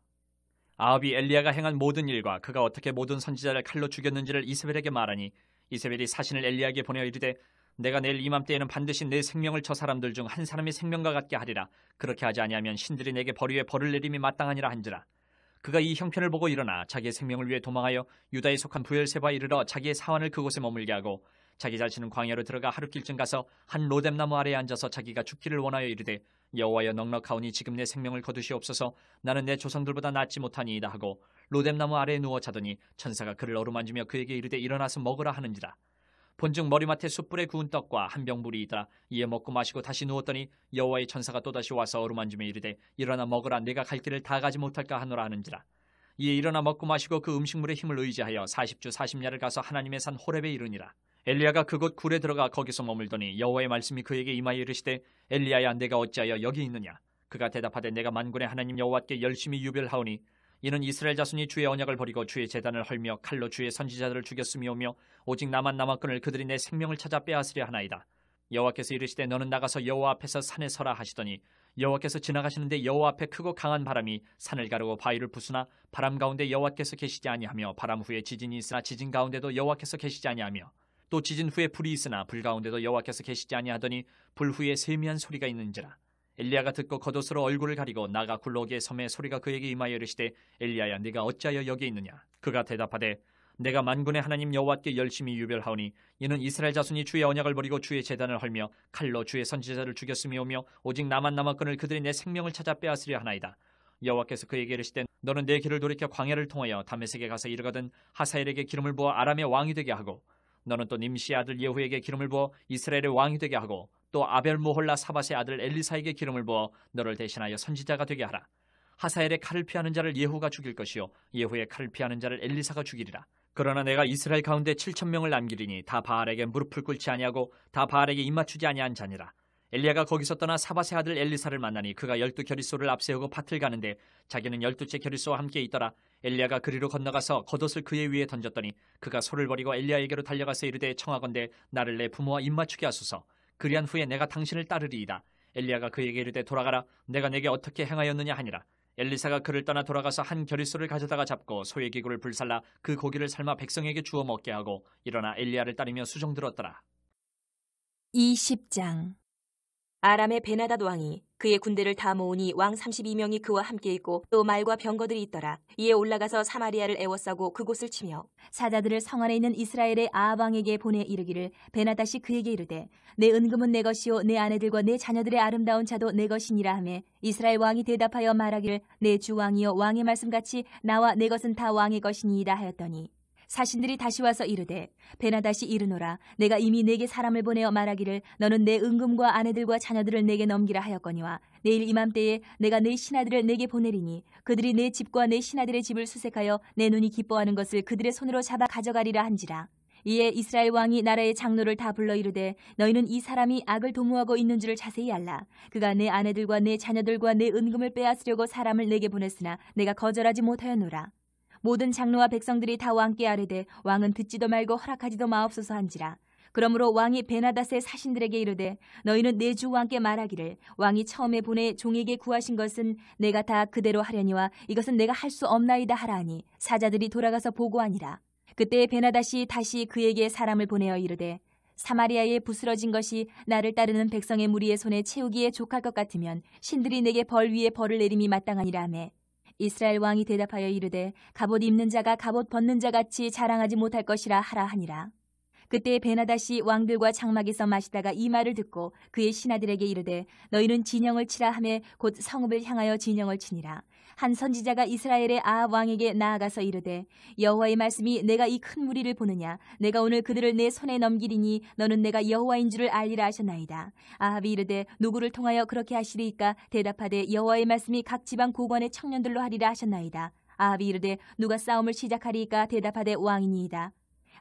아합이 엘리야가 행한 모든 일과 그가 어떻게 모든 선지자를 칼로 죽였는지를 이세벨에게 말하니 이세벨이 사신을 엘리야에게 보내어 이르되 내가 내일 이맘때에는 반드시 내 생명을 저 사람들 중 한 사람의 생명과 같게 하리라. 그렇게 하지 아니하면 신들이 내게 벌 위에 벌을 내림이 마땅하니라 한지라. 그가 이 형편을 보고 일어나 자기의 생명을 위해 도망하여 유다에 속한 부엘세바에 이르러 자기의 사환을 그곳에 머물게 하고 자기 자신은 광야로 들어가 하룻길쯤 가서 한 로뎀나무 아래에 앉아서 자기가 죽기를 원하여 이르되 여호와여 넉넉하오니 지금 내 생명을 거두시옵소서. 나는 내 조상들보다 낫지 못하니이다 하고 로뎀나무 아래에 누워 자더니 천사가 그를 어루만지며 그에게 이르되 일어나서 먹으라 하는지라. 본즉 머리맡에 숯불에 구운 떡과 한 병 물이 있더라. 이에 먹고 마시고 다시 누웠더니 여호와의 천사가 또다시 와서 어루만지며 이르되 일어나 먹으라. 내가 갈 길을 다 가지 못할까 하노라 하는지라. 이에 일어나 먹고 마시고 그 음식물의 힘을 의지하여 40주 40야를 가서 하나님의 산 호렙에 이르니라. 엘리야가 그곳 굴에 들어가 거기서 머물더니 여호와의 말씀이 그에게 임하여 이르시되 엘리야야 내가 어찌하여 여기 있느냐. 그가 대답하되 내가 만군의 하나님 여호와께 열심히 유별하오니 이는 이스라엘 자손이 주의 언약을 버리고 주의 제단을 헐며 칼로 주의 선지자들을 죽였음이오며 오직 나만 남았거늘 그들이 내 생명을 찾아 빼앗으려 하나이다. 여호와께서 이르시되 너는 나가서 여호와 앞에서 산에 서라 하시더니 여호와께서 지나가시는데 여호와 앞에 크고 강한 바람이 산을 가르고 바위를 부수나 바람 가운데 여호와께서 계시지 아니하며 바람 후에 지진이 있으나 지진 가운데도 여호와께서 계시지 아니하며 또 지진 후에 불이 있으나 불 가운데도 여호와께서 계시지 아니하더니 불 후에 세미한 소리가 있는지라. 엘리야가 듣고 겉옷으로 얼굴을 가리고 나가 굴러오기에 섬에 소리가 그에게 임하여 이르시되 엘리야야 네가 어찌하여 여기 있느냐. 그가 대답하되 내가 만군의 하나님 여호와께 열심히 유별하오니 이는 이스라엘 자손이 주의 언약을 버리고 주의 제단을 헐며 칼로 주의 선지자를 죽였음이오며 오직 나만 남았거늘 그들이 내 생명을 찾아 빼앗으려 하나이다. 여호와께서 그에게 이르시되 너는 내 길을 돌이켜 광야를 통하여 다메섹에 가서 이르거든 하사엘에게 기름을 부어 아람의 왕이 되게 하고 너는 또 님시의 아들 예후에게 기름을 부어 이스라엘의 왕이 되게 하고 또 아벨모홀라 사밧의 아들 엘리사에게 기름을 부어 너를 대신하여 선지자가 되게 하라. 하사엘의 칼을 피하는 자를 예후가 죽일 것이요 예후의 칼을 피하는 자를 엘리사가 죽이리라. 그러나 내가 이스라엘 가운데 7,000명을 남기리니 다 바알에게 무릎을 꿇지 아니하고 다 바알에게 입맞추지 아니한 자니라. 엘리야가 거기서 떠나 사밧의 아들 엘리사를 만나니 그가 12겨릿소를 앞세우고 밭을 가는데 자기는 12채 겨릿소와 함께 있더라. 엘리야가 그리로 건너가서 겉옷을 그의 위에 던졌더니 그가 소를 버리고 엘리야에게로 달려가서 이르되 청하건대 나를 내 부모와 입맞추게 하소서. 그리한 후에 내가 당신을 따르리이다. 엘리야가 그에게 이르되 돌아가라. 내가 내게 어떻게 행하였느냐 하니라. 엘리사가 그를 떠나 돌아가서 한 겨릿소를 가져다가 잡고 소의 기구를 불살라 그 고기를 삶아 백성에게 주어 먹게 하고 일어나 엘리야를 따르며 수종들었더라. 20장. 아람의 베나닷 왕이 그의 군대를 다 모으니 왕 32명이 그와 함께 있고 또 말과 병거들이 있더라. 이에 올라가서 사마리아를 애워싸고 그곳을 치며 사자들을 성 안에 있는 이스라엘의 아합 왕에게 보내 이르기를 베나닷이 그에게 이르되 내 은금은 내 것이요 내 아내들과 내 자녀들의 아름다운 차도 내 것이니라 하매 이스라엘 왕이 대답하여 말하기를 내 주 왕이여 왕의 말씀같이 나와 내 것은 다 왕의 것이니이다 하였더니 사신들이 다시 와서 이르되 베나닷이 이르노라 내가 이미 내게 사람을 보내어 말하기를 너는 내 은금과 아내들과 자녀들을 내게 넘기라 하였거니와 내일 이맘때에 내가 내 신하들을 내게 보내리니 그들이 내 집과 내 신하들의 집을 수색하여 내 눈이 기뻐하는 것을 그들의 손으로 잡아 가져가리라 한지라. 이에 이스라엘 왕이 나라의 장로를 다 불러 이르되 너희는 이 사람이 악을 도모하고 있는 줄을 자세히 알라. 그가 내 아내들과 내 자녀들과 내 은금을 빼앗으려고 사람을 내게 보냈으나 내가 거절하지 못하였노라. 모든 장로와 백성들이 다 왕께 아뢰되 왕은 듣지도 말고 허락하지도 마옵소서 한지라. 그러므로 왕이 베나닷의 사신들에게 이르되 너희는 내 주 왕께 말하기를 왕이 처음에 보내 종에게 구하신 것은 내가 다 그대로 하려니와 이것은 내가 할 수 없나이다 하라 하니 사자들이 돌아가서 보고하니라. 그때 베나닷이 다시 그에게 사람을 보내어 이르되 사마리아에 부스러진 것이 나를 따르는 백성의 무리의 손에 채우기에 족할 것 같으면 신들이 내게 벌 위에 벌을 내림이 마땅하니라 하매 이스라엘 왕이 대답하여 이르되 갑옷 입는 자가 갑옷 벗는 자 같이 자랑하지 못할 것이라 하라 하니라. 그때 베나닷이 왕들과 장막에서 마시다가 이 말을 듣고 그의 신하들에게 이르되 너희는 진영을 치라 하매 곧 성읍을 향하여 진영을 치니라. 한 선지자가 이스라엘의 아합 왕에게 나아가서 이르되 여호와의 말씀이 내가 이 큰 무리를 보느냐 내가 오늘 그들을 내 손에 넘기리니 너는 내가 여호와인 줄을 알리라 하셨나이다. 아합이 이르되 누구를 통하여 그렇게 하시리이까 대답하되 여호와의 말씀이 각 지방 고관의 청년들로 하리라 하셨나이다. 아합이 이르되 누가 싸움을 시작하리이까 대답하되 왕이니이다.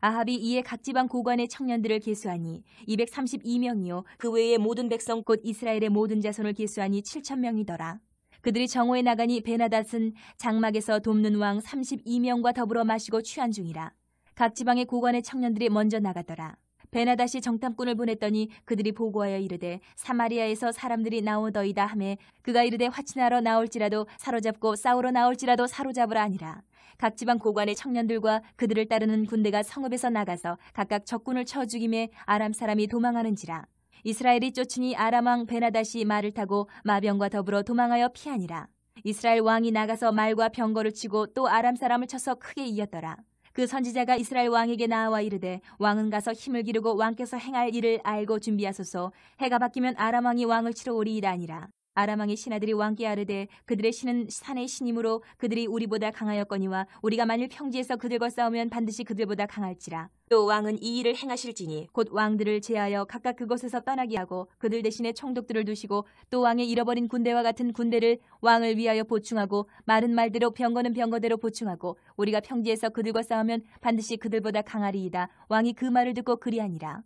아합이 이에 각 지방 고관의 청년들을 계수하니 232명이요 그 외의 모든 백성 곧 이스라엘의 모든 자손을 계수하니 7,000명이더라. 그들이 정오에 나가니 베나닷은 장막에서 돕는 왕 32명과 더불어 마시고 취한 중이라. 각 지방의 고관의 청년들이 먼저 나가더라. 베나닷이 정탐꾼을 보냈더니 그들이 보고하여 이르되 사마리아에서 사람들이 나오더이다 하매 그가 이르되 화친하러 나올지라도 사로잡고 싸우러 나올지라도 사로잡으라 하니라. 각 지방 고관의 청년들과 그들을 따르는 군대가 성읍에서 나가서 각각 적군을 쳐 죽임에 아람 사람이 도망하는지라. 이스라엘이 쫓으니 아람 왕 베나닷이 말을 타고 마병과 더불어 도망하여 피하니라. 이스라엘 왕이 나가서 말과 병거를 치고 또 아람 사람을 쳐서 크게 이겼더라. 그 선지자가 이스라엘 왕에게 나와 이르되 왕은 가서 힘을 기르고 왕께서 행할 일을 알고 준비하소서. 해가 바뀌면 아람 왕이 왕을 치러 오리이다 아니라. 아람 왕의 신하들이 왕께 아뢰되 그들의 신은 산의 신이므로 그들이 우리보다 강하였거니와 우리가 만일 평지에서 그들과 싸우면 반드시 그들보다 강할지라. 또 왕은 이 일을 행하실지니 곧 왕들을 제하여 각각 그곳에서 떠나게 하고 그들 대신에 총독들을 두시고 또 왕의 잃어버린 군대와 같은 군대를 왕을 위하여 보충하고 말은 말대로 병거는 병거대로 보충하고 우리가 평지에서 그들과 싸우면 반드시 그들보다 강하리이다. 왕이 그 말을 듣고 그리하니라.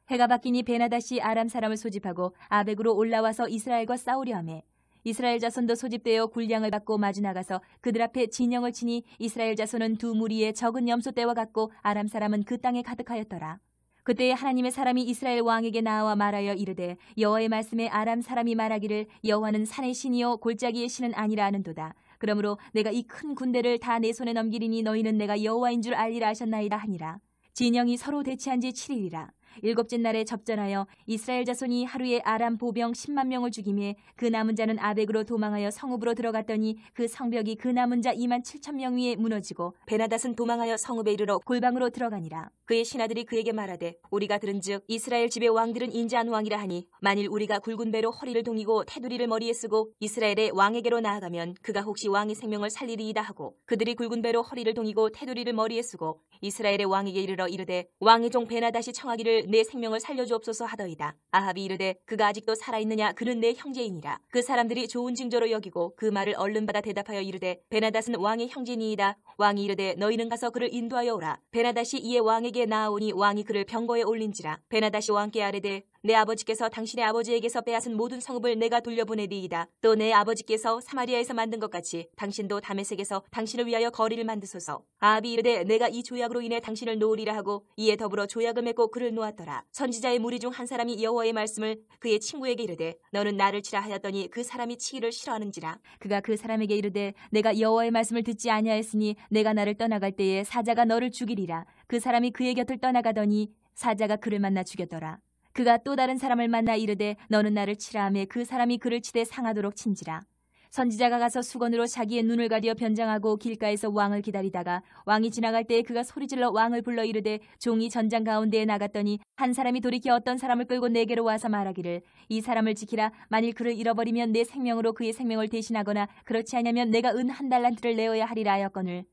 해가 바뀌니 베나닷이 아람 사람을 소집하고 아벡으로 올라와서 이스라엘과 싸우려 하매 이스라엘 자손도 소집되어 군량을 받고 마주 나가서 그들 앞에 진영을 치니 이스라엘 자손은 두 무리의 적은 염소떼와 같고 아람 사람은 그 땅에 가득하였더라. 그때에 하나님의 사람이 이스라엘 왕에게 나와 말하여 이르되 여호와의 말씀에 아람 사람이 말하기를 여호와는 산의 신이요 골짜기의 신은 아니라 하는도다. 그러므로 내가 이 큰 군대를 다 내 손에 넘기리니 너희는 내가 여호와인 줄 알리라 하셨나이다 하니라. 진영이 서로 대치한 지 7일이라. 일곱째 날에 접전하여 이스라엘 자손이 하루에 아람 보병 10만 명을 죽이매 그 남은 자는 아벡으로 도망하여 성읍으로 들어갔더니 그 성벽이 그 남은 자 2만 7천 명 위에 무너지고 베나닷은 도망하여 성읍에 이르러 골방으로 들어가니라. 그의 신하들이 그에게 말하되 우리가 들은즉 이스라엘 집의 왕들은 인자한 왕이라 하니 만일 우리가 굵은 배로 허리를 동이고 테두리를 머리에 쓰고 이스라엘의 왕에게로 나아가면 그가 혹시 왕의 생명을 살리리이다 하고 그들이 굵은 배로 허리를 동이고 테두리를 머리에 쓰고 이스라엘의 왕에게 이르러 이르되 왕의 종 베나닷이 청하기를 내 생명을 살려주옵소서 하더이다. 아합이 이르되 그가 아직도 살아있느냐 그는 내 형제이니라. 그 사람들이 좋은 징조로 여기고 그 말을 얼른 받아 대답하여 이르되 베나닷은 왕의 형제니이다. 왕이 이르되 너희는 가서 그를 인도하여 오라. 베나닷이 이에 왕에게 나아오니 왕이 그를 병거에 올린지라. 베나닷이 왕께 아뢰되 내 아버지께서 당신의 아버지에게서 빼앗은 모든 성읍을 내가 돌려보내리이다. 또 내 아버지께서 사마리아에서 만든 것 같이 당신도 다메섹에서 당신을 위하여 거리를 만드소서. 아합이 이르되 내가 이 조약으로 인해 당신을 놓으리라 하고 이에 더불어 조약을 맺고 그를 놓았더라. 선지자의 무리 중 한 사람이 여호와의 말씀을 그의 친구에게 이르되 너는 나를 치라 하였더니 그 사람이 치기를 싫어하는지라. 그가 그 사람에게 이르되 내가 여호와의 말씀을 듣지 아니하였으니 내가 나를 떠나갈 때에 사자가 너를 죽이리라. 그 사람이 그의 곁을 떠나가더니 사자가 그를 만나 죽였더라. 그가 또 다른 사람을 만나 이르되 너는 나를 치라 하매 그 사람이 그를 치되 상하도록 친지라. 선지자가 가서 수건으로 자기의 눈을 가리어 변장하고 길가에서 왕을 기다리다가 왕이 지나갈 때에 그가 소리질러 왕을 불러 이르되 종이 전장 가운데에 나갔더니 한 사람이 돌이켜 어떤 사람을 끌고 내게로 와서 말하기를 이 사람을 지키라. 만일 그를 잃어버리면 내 생명으로 그의 생명을 대신하거나 그렇지 않으면 내가 은 1달란트를 내어야 하리라 하였거늘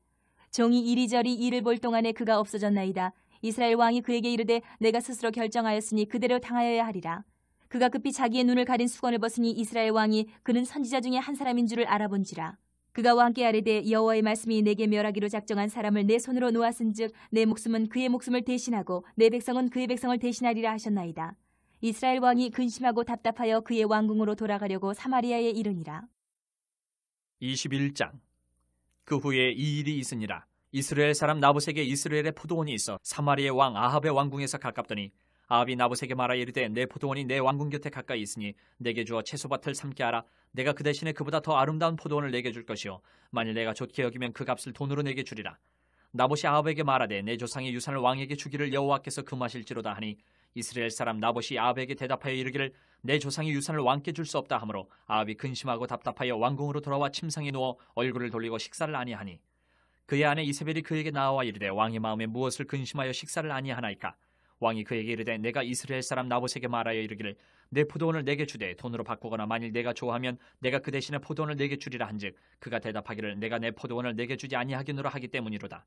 종이 이리저리 이를 볼 동안에 그가 없어졌나이다. 이스라엘 왕이 그에게 이르되 내가 스스로 결정하였으니 그대로 당하여야 하리라. 그가 급히 자기의 눈을 가린 수건을 벗으니 이스라엘 왕이 그는 선지자 중에 한 사람인 줄을 알아본지라. 그가 왕께 아뢰되 여호와의 말씀이 내게 멸하기로 작정한 사람을 내 손으로 놓았은즉 내 목숨은 그의 목숨을 대신하고 내 백성은 그의 백성을 대신하리라 하셨나이다. 이스라엘 왕이 근심하고 답답하여 그의 왕궁으로 돌아가려고 사마리아에 이르니라. 21장. 그 후에 이 일이 있으니라. 이스라엘 사람 나봇에게 이스라엘의 포도원이 있어 사마리아의 왕 아합의 왕궁에서 가깝더니 아합이 나봇에게 말하여 이르되 내 포도원이 내 왕궁 곁에 가까이 있으니 내게 주어 채소밭을 삼게 하라. 내가 그 대신에 그보다 더 아름다운 포도원을 내게 줄 것이요 만일 내가 좋게 여기면 그 값을 돈으로 내게 주리라. 나봇이 아합에게 말하되 내 조상의 유산을 왕에게 주기를 여호와께서 금하실지로다 하니 이스라엘 사람 나봇이 아합에게 대답하여 이르기를 내 조상의 유산을 왕께 줄 수 없다 하므로 아합이 근심하고 답답하여 왕궁으로 돌아와 침상에 누워 얼굴을 돌리고 식사를 아니하니 그의 아내 이세벨이 그에게 나와 이르되 왕의 마음에 무엇을 근심하여 식사를 아니하나이까. 왕이 그에게 이르되 내가 이스라엘 사람 나봇에게 말하여 이르기를 내 포도원을 내게 주되 돈으로 바꾸거나 만일 내가 좋아하면 내가 그 대신에 포도원을 내게 주리라 한즉 그가 대답하기를 내가 내 포도원을 내게 주지 아니하겠노라 하기 때문이로다.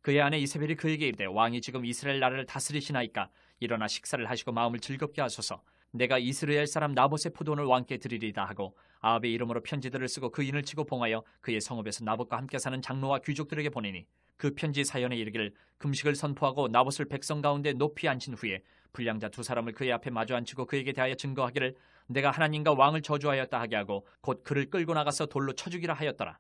그의 아내 이세벨이 그에게 이르되 왕이 지금 이스라엘 나라를 다스리시나이까. 일어나 식사를 하시고 마음을 즐겁게 하소서. 내가 이스라엘 사람 나봇의 포도원을 왕께 드리리다 하고 아합의 이름으로 편지들을 쓰고 그 인을 치고 봉하여 그의 성읍에서 나봇과 함께 사는 장로와 귀족들에게 보내니 그 편지 사연에 이르기를 금식을 선포하고 나봇을 백성 가운데 높이 앉힌 후에 불량자 2사람을 그의 앞에 마주 앉히고 그에게 대하여 증거하기를 내가 하나님과 왕을 저주하였다 하게 하고 곧 그를 끌고 나가서 돌로 쳐 죽이라 하였더라.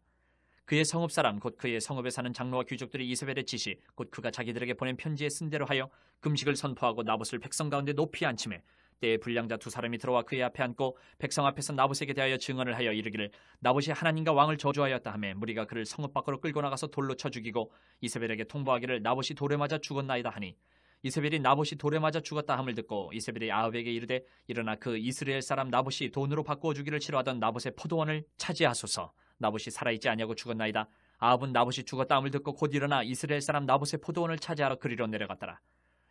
그의 성읍 사람 곧 그의 성읍에 사는 장로와 귀족들이 이세벨의 지시 곧 그가 자기들에게 보낸 편지에 쓴 대로 하여 금식을 선포하고 나봇을 백성 가운데 높이 앉히매 때에 불량자 2사람이 들어와 그의 앞에 앉고 백성 앞에서 나봇에게 대하여 증언을 하여 이르기를 나봇이 하나님과 왕을 저주하였다 하매 무리가 그를 성읍 밖으로 끌고 나가서 돌로 쳐 죽이고 이세벨에게 통보하기를 나봇이 돌에 맞아 죽었나이다 하니 이세벨이 나봇이 돌에 맞아 죽었다 함을 듣고 이세벨이 아합에게 이르되 일어나 그 이스라엘 사람 나봇이 돈으로 바꾸어 주기를 싫어하던 나봇의 포도원을 차지하소서. 나봇이 살아있지 아니하고 죽었나이다. 아합은 나봇이 죽었다 함을 듣고 곧 일어나 이스라엘 사람 나봇의 포도원을 차지하러 그리로 내려갔더라.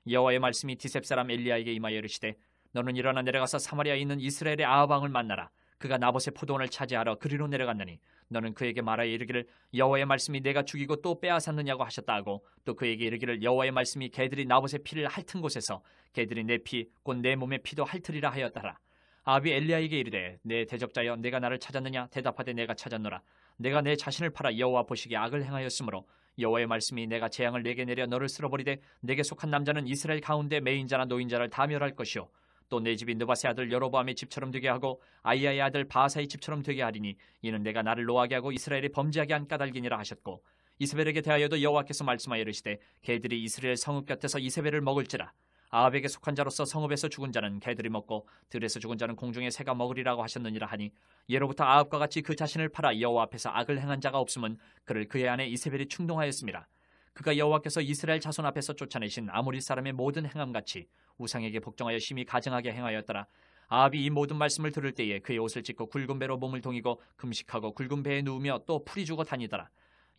여호와의 말씀이 디셉 사람 엘리야에게 임하여 이르시되 너는 일어나 내려가서 사마리아에 있는 이스라엘의 아합 왕을 만나라. 그가 나봇의 포도원을 차지하러 그리로 내려갔느니 너는 그에게 말하여 이르기를 여호와의 말씀이 내가 죽이고 또 빼앗았느냐고 하셨다 하고 또 그에게 이르기를 여호와의 말씀이 개들이 나봇의 피를 핥은 곳에서 개들이 내 피 곧 내 몸의 피도 핥으리라 하였더라. 아합이 엘리야에게 이르되 내 대적자여 내가 나를 찾았느냐. 대답하되 내가 찾았노라. 내가 내 자신을 팔아 여호와 보시기에 악을 행하였으므로 여호와의 말씀이 내가 재앙을 내게 내려 너를 쓸어버리되 내게 속한 남자는 이스라엘 가운데 매인자나 노인자를 다 멸할 것이요 또 내 집이 느바스의 아들 여로보암의 집처럼 되게 하고 아이야의 아들 바하사의 집처럼 되게 하리니 이는 내가 나를 노하게 하고 이스라엘이 범죄하게 한 까닭이니라 하셨고 이세벨에게 대하여도 여호와께서 말씀하여 이르시되 개들이 이스라엘 성읍 곁에서 이세벨을 먹을지라. 아합에게 속한 자로서 성읍에서 죽은 자는 개들이 먹고 들에서 죽은 자는 공중의 새가 먹으리라고 하셨느니라 하니 예로부터 아합과 같이 그 자신을 팔아 여호와 앞에서 악을 행한 자가 없음은 그를 그의 아내 이세벨이 충동하였습니다. 그가 여호와께서 이스라엘 자손 앞에서 쫓아내신 아모리 사람의 모든 행함같이 우상에게 복종하여 심히 가증하게 행하였더라. 아합이 이 모든 말씀을 들을 때에 그의 옷을 찢고 굵은 배로 몸을 동이고 금식하고 굵은 배에 누우며 또 풀이 주고 다니더라.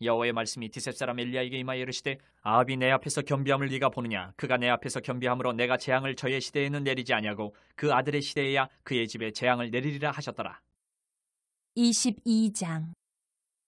여호와의 말씀이 디셉 사람 엘리야에게 임하여 이르시되 아합이 내 앞에서 겸비함을 네가 보느냐. 그가 내 앞에서 겸비함으로 내가 재앙을 저의 시대에는 내리지 아니하고 그 아들의 시대에야 그의 집에 재앙을 내리리라 하셨더라. 22장.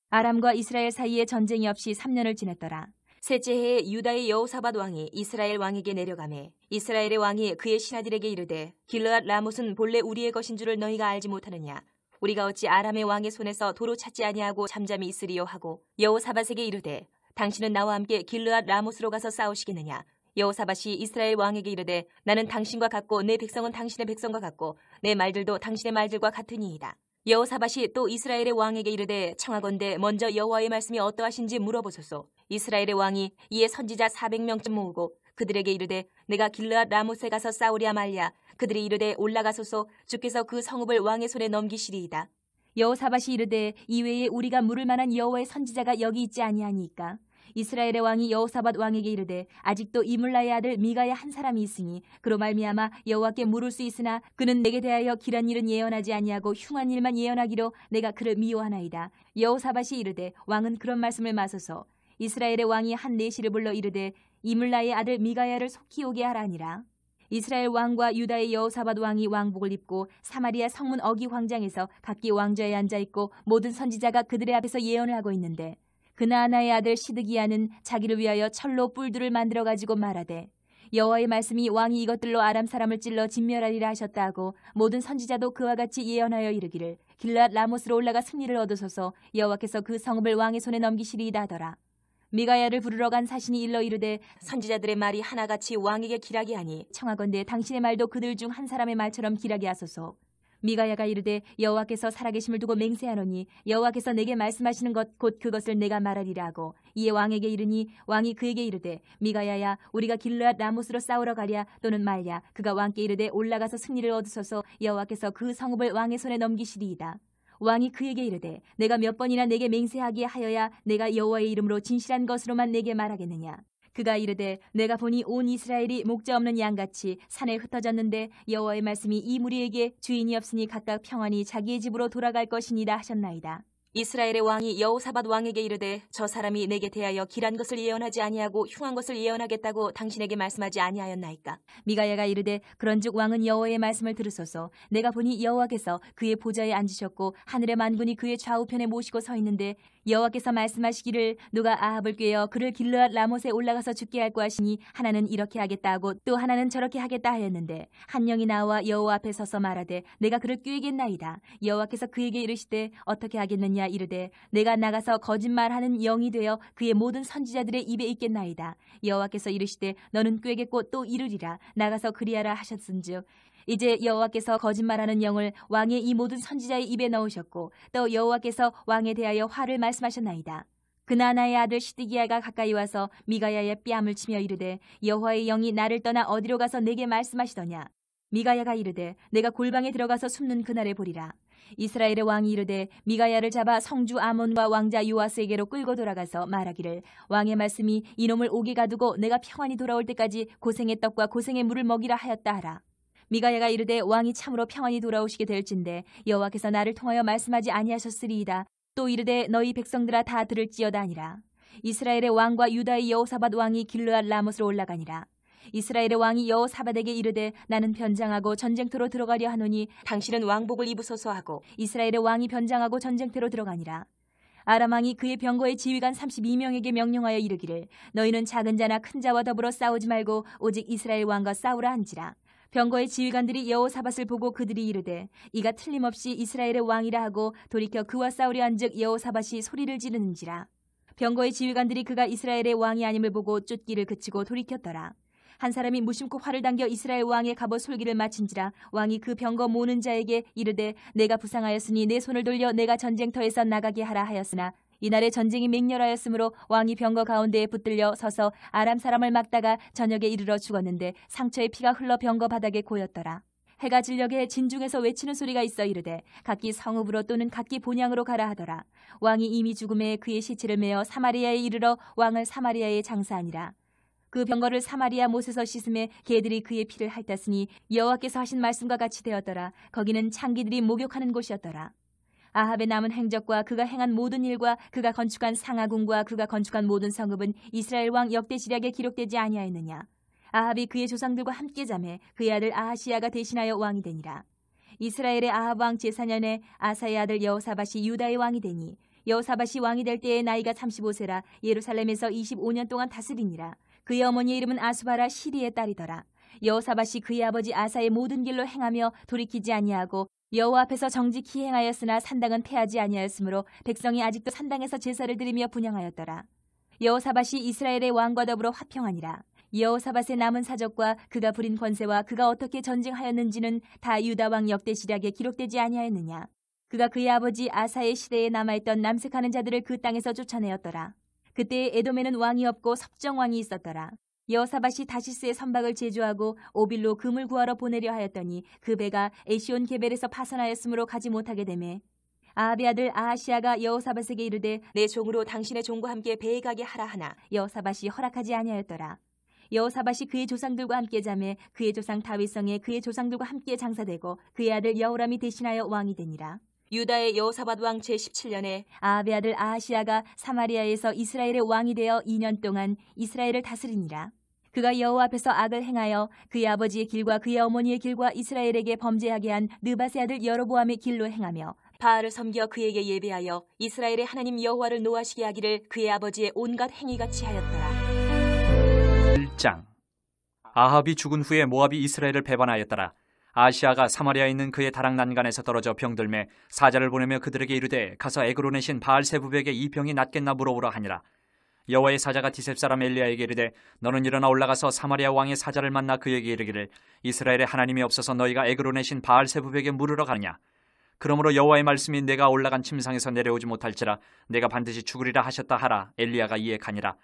아람과 이스라엘 사이에 전쟁이 없이 3년을 지냈더라. 셋째 해에 유다의 여호사밧 왕이 이스라엘 왕에게 내려가매 이스라엘의 왕이 그의 신하들에게 이르되 길르앗 라못은 본래 우리의 것인 줄을 너희가 알지 못하느냐. 우리가 어찌 아람의 왕의 손에서 도로 찾지 아니하고 잠잠히 있으리요 하고 여호사밧에게 이르되 당신은 나와 함께 길르앗 라못으로 가서 싸우시겠느냐. 여호사밧이 이스라엘 왕에게 이르되 나는 당신과 같고 내 백성은 당신의 백성과 같고 내 말들도 당신의 말들과 같으니이다. 여호사밧이 또 이스라엘의 왕에게 이르되 청하건대 먼저 여호와의 말씀이 어떠하신지 물어보소서. 이스라엘의 왕이 이에 선지자 400명쯤 모으고 그들에게 이르되 내가 길르앗 라못에 가서 싸우랴 말랴. 그들이 이르되 올라가소서. 주께서 그 성읍을 왕의 손에 넘기시리이다. 여호사밧이 이르되 이외에 우리가 물을 만한 여호와의 선지자가 여기 있지 아니하니까. 이스라엘의 왕이 여호사밧 왕에게 이르되 아직도 이물라의 아들 미가야 한 사람이 있으니 그로 말미암아 여호와께 물을 수 있으나 그는 내게 대하여 길한 일은 예언하지 아니하고 흉한 일만 예언하기로 내가 그를 미워하나이다. 여호사밧이 이르되 왕은 그런 말씀을 마소서. 이스라엘의 왕이 한 내시를 불러 이르되 이물라의 아들 미가야를 속히 오게 하라니라. 이스라엘 왕과 유다의 여호사밧 왕이 왕복을 입고 사마리아 성문 어기 광장에서 각기 왕좌에 앉아있고 모든 선지자가 그들의 앞에서 예언을 하고 있는데 그나아나의 아들 시드기야는 자기를 위하여 철로 뿔들을 만들어 가지고 말하되 여호와의 말씀이 왕이 이것들로 아람 사람을 찔러 진멸하리라 하셨다 하고 모든 선지자도 그와 같이 예언하여 이르기를 길르앗 라못으로 올라가 승리를 얻으소서. 여호와께서 그 성읍을 왕의 손에 넘기시리이다 하더라. 미가야를 부르러 간 사신이 일러 이르되 선지자들의 말이 하나같이 왕에게 길하게 하니 청하건대 당신의 말도 그들 중 한 사람의 말처럼 길하게 하소서. 미가야가 이르되 여호와께서 살아계심을 두고 맹세하노니 여호와께서 내게 말씀하시는 것 곧 그것을 내가 말하리라 하고 이에 왕에게 이르니 왕이 그에게 이르되 미가야야 우리가 길르앗 라못으로 싸우러 가랴 또는 말랴. 그가 왕께 이르되 올라가서 승리를 얻으소서. 여호와께서 그 성읍을 왕의 손에 넘기시리이다. 왕이 그에게 이르되 내가 몇 번이나 내게 맹세하게 하여야 내가 여호와의 이름으로 진실한 것으로만 내게 말하겠느냐. 그가 이르되 내가 보니 온 이스라엘이 목자 없는 양같이 산에 흩어졌는데 여호와의 말씀이 이 무리에게 주인이 없으니 각각 평안히 자기의 집으로 돌아갈 것이니라 하셨나이다. 이스라엘의 왕이 여호사밧 왕에게 이르되 저 사람이 내게 대하여 길한 것을 예언하지 아니하고 흉한 것을 예언하겠다고 당신에게 말씀하지 아니하였나이까. 미가야가 이르되 그런즉 왕은 여호와의 말씀을 들으소서. 내가 보니 여호와께서 그의 보좌에 앉으셨고 하늘의 만군이 그의 좌우편에 모시고 서 있는데 여호와께서 말씀하시기를 누가 아합을 꾀어 그를 길르앗 라못에 올라가서 죽게 할까 하시니 하나는 이렇게 하겠다 하고 또 하나는 저렇게 하겠다 하였는데 한 영이 나와 여호와 앞에 서서 말하되 내가 그를 꾀겠나이다. 여호와께서 그에게 이르시되 어떻게 하겠느냐 이르되 내가 나가서 거짓말하는 영이 되어 그의 모든 선지자들의 입에 있겠나이다. 여호와께서 이르시되 너는 꾀겠고 또 이르리라. 나가서 그리하라 하셨은즉 이제 여호와께서 거짓말하는 영을 왕의 이 모든 선지자의 입에 넣으셨고 또 여호와께서 왕에 대하여 화를 말씀하셨나이다. 그나아나의 아들 시드기야가 가까이 와서 미가야의 뺨을 치며 이르되 여호와의 영이 나를 떠나 어디로 가서 내게 말씀하시더냐. 미가야가 이르되 내가 골방에 들어가서 숨는 그날에 보리라. 이스라엘의 왕이 이르되 미가야를 잡아 성주 아몬과 왕자 요아스에게로 끌고 돌아가서 말하기를 왕의 말씀이 이놈을 옥에 가두고 내가 평안히 돌아올 때까지 고생의 떡과 고생의 물을 먹이라 하였다 하라. 미가야가 이르되 왕이 참으로 평안히 돌아오시게 될진데 여호와께서 나를 통하여 말씀하지 아니하셨으리이다. 또 이르되 너희 백성들아 다 들을지어다 하니라. 이스라엘의 왕과 유다의 여호사밧 왕이 길르앗 라못으로 올라가니라. 이스라엘의 왕이 여호사밧에게 이르되 나는 변장하고 전쟁터로 들어가려 하노니 당신은 왕복을 입으소서 하고 이스라엘의 왕이 변장하고 전쟁터로 들어가니라. 아람 왕이 그의 병거의 지휘관 32명에게 명령하여 이르기를 너희는 작은 자나 큰 자와 더불어 싸우지 말고 오직 이스라엘 왕과 싸우라 한지라. 병거의 지휘관들이 여호사밧을 보고 그들이 이르되 이가 틀림없이 이스라엘의 왕이라 하고 돌이켜 그와 싸우려 한즉 여호사밧이 소리를 지르는지라. 병거의 지휘관들이 그가 이스라엘의 왕이 아님을 보고 쫓기를 그치고 돌이켰더라. 한 사람이 무심코 활을 당겨 이스라엘 왕의 갑옷 솔기를 맞춘지라. 왕이 그 병거 모는 자에게 이르되 내가 부상하였으니 내 손을 돌려 내가 전쟁터에서 나가게 하라 하였으나 이날에 전쟁이 맹렬하였으므로 왕이 병거 가운데에 붙들려 서서 아람 사람을 막다가 저녁에 이르러 죽었는데 상처의 피가 흘러 병거 바닥에 고였더라. 해가 질녘에 진중에서 외치는 소리가 있어 이르되 각기 성읍으로 또는 각기 본향으로 가라 하더라. 왕이 이미 죽음에 그의 시체를 메어 사마리아에 이르러 왕을 사마리아에 장사하니라. 그 병거를 사마리아 못에서 씻음에 개들이 그의 피를 핥았으니 여호와께서 하신 말씀과 같이 되었더라. 거기는 창기들이 목욕하는 곳이었더라. 아합의 남은 행적과 그가 행한 모든 일과 그가 건축한 상하궁과 그가 건축한 모든 성읍은 이스라엘 왕 역대지략에 기록되지 아니하였느냐. 아합이 그의 조상들과 함께 잠해 그의 아들 아하시야가 대신하여 왕이 되니라. 이스라엘의 아합 왕 제4년에 아사의 아들 여호사밧이 유다의 왕이 되니 여호사밧이 왕이 될 때의 나이가 35세라 예루살렘에서 25년 동안 다스리니라. 그의 어머니의 이름은 아수바라 시리의 딸이더라. 여호사밧이 그의 아버지 아사의 모든 길로 행하며 돌이키지 아니하고 여호와 앞에서 정직히 행하였으나 산당은 패하지 아니하였으므로 백성이 아직도 산당에서 제사를 드리며 분향하였더라. 여호사밧이 이스라엘의 왕과 더불어 화평하니라. 여호사밧의 남은 사적과 그가 부린 권세와 그가 어떻게 전쟁하였는지는 다 유다 왕 역대시략에 기록되지 아니하였느냐. 그가 그의 아버지 아사의 시대에 남아있던 남색하는 자들을 그 땅에서 쫓아내었더라. 그때 에돔에는 왕이 없고 섭정왕이 있었더라. 여호사밧이 다시스의 선박을 제주하고 오빌로 금을 구하러 보내려 하였더니 그 배가 에시온 게벨에서 파선하였으므로 가지 못하게 되매 아합의 아들 아하시아가 여호사밧에게 이르되 내 종으로 당신의 종과 함께 배에 가게 하라 하나 여호사밧이 허락하지 아니하였더라. 여호사밧이 그의 조상들과 함께 자매 그의 조상 다윗성에 그의 조상들과 함께 장사되고 그의 아들 여호람이 대신하여 왕이 되니라. 유다의 여호사밧 왕 제17년에 아합의 아들 아하시아가 사마리아에서 이스라엘의 왕이 되어 2년 동안 이스라엘을 다스리니라. 그가 여호와 앞에서 악을 행하여 그의 아버지의 길과 그의 어머니의 길과 이스라엘에게 범죄하게 한 느밧의 아들 여로보암의 길로 행하며 바알을 섬겨 그에게 예배하여 이스라엘의 하나님 여호와를 노하시게 하기를 그의 아버지의 온갖 행위같이 하였더라. 1장. 아합이 죽은 후에 모압이 이스라엘을 배반하였더라. 아시아가 사마리아에 있는 그의 다락 난간에서 떨어져 병들매 사자를 보내며 그들에게 이르되 가서 에그론의 신 바알세부백에 이 병이 낫겠나 물어보라 하니라. 여호와의 사자가 디셉 사람 엘리야에게 이르되 너는 일어나 올라가서 사마리아 왕의 사자를 만나 그에게 이르기를 이스라엘의 하나님이 없어서 너희가 에그론의 신 바알세부백에 물으러 가느냐. 그러므로 여호와의 말씀이 내가 올라간 침상에서 내려오지 못할지라 내가 반드시 죽으리라 하셨다 하라. 엘리야가 이에 가니라.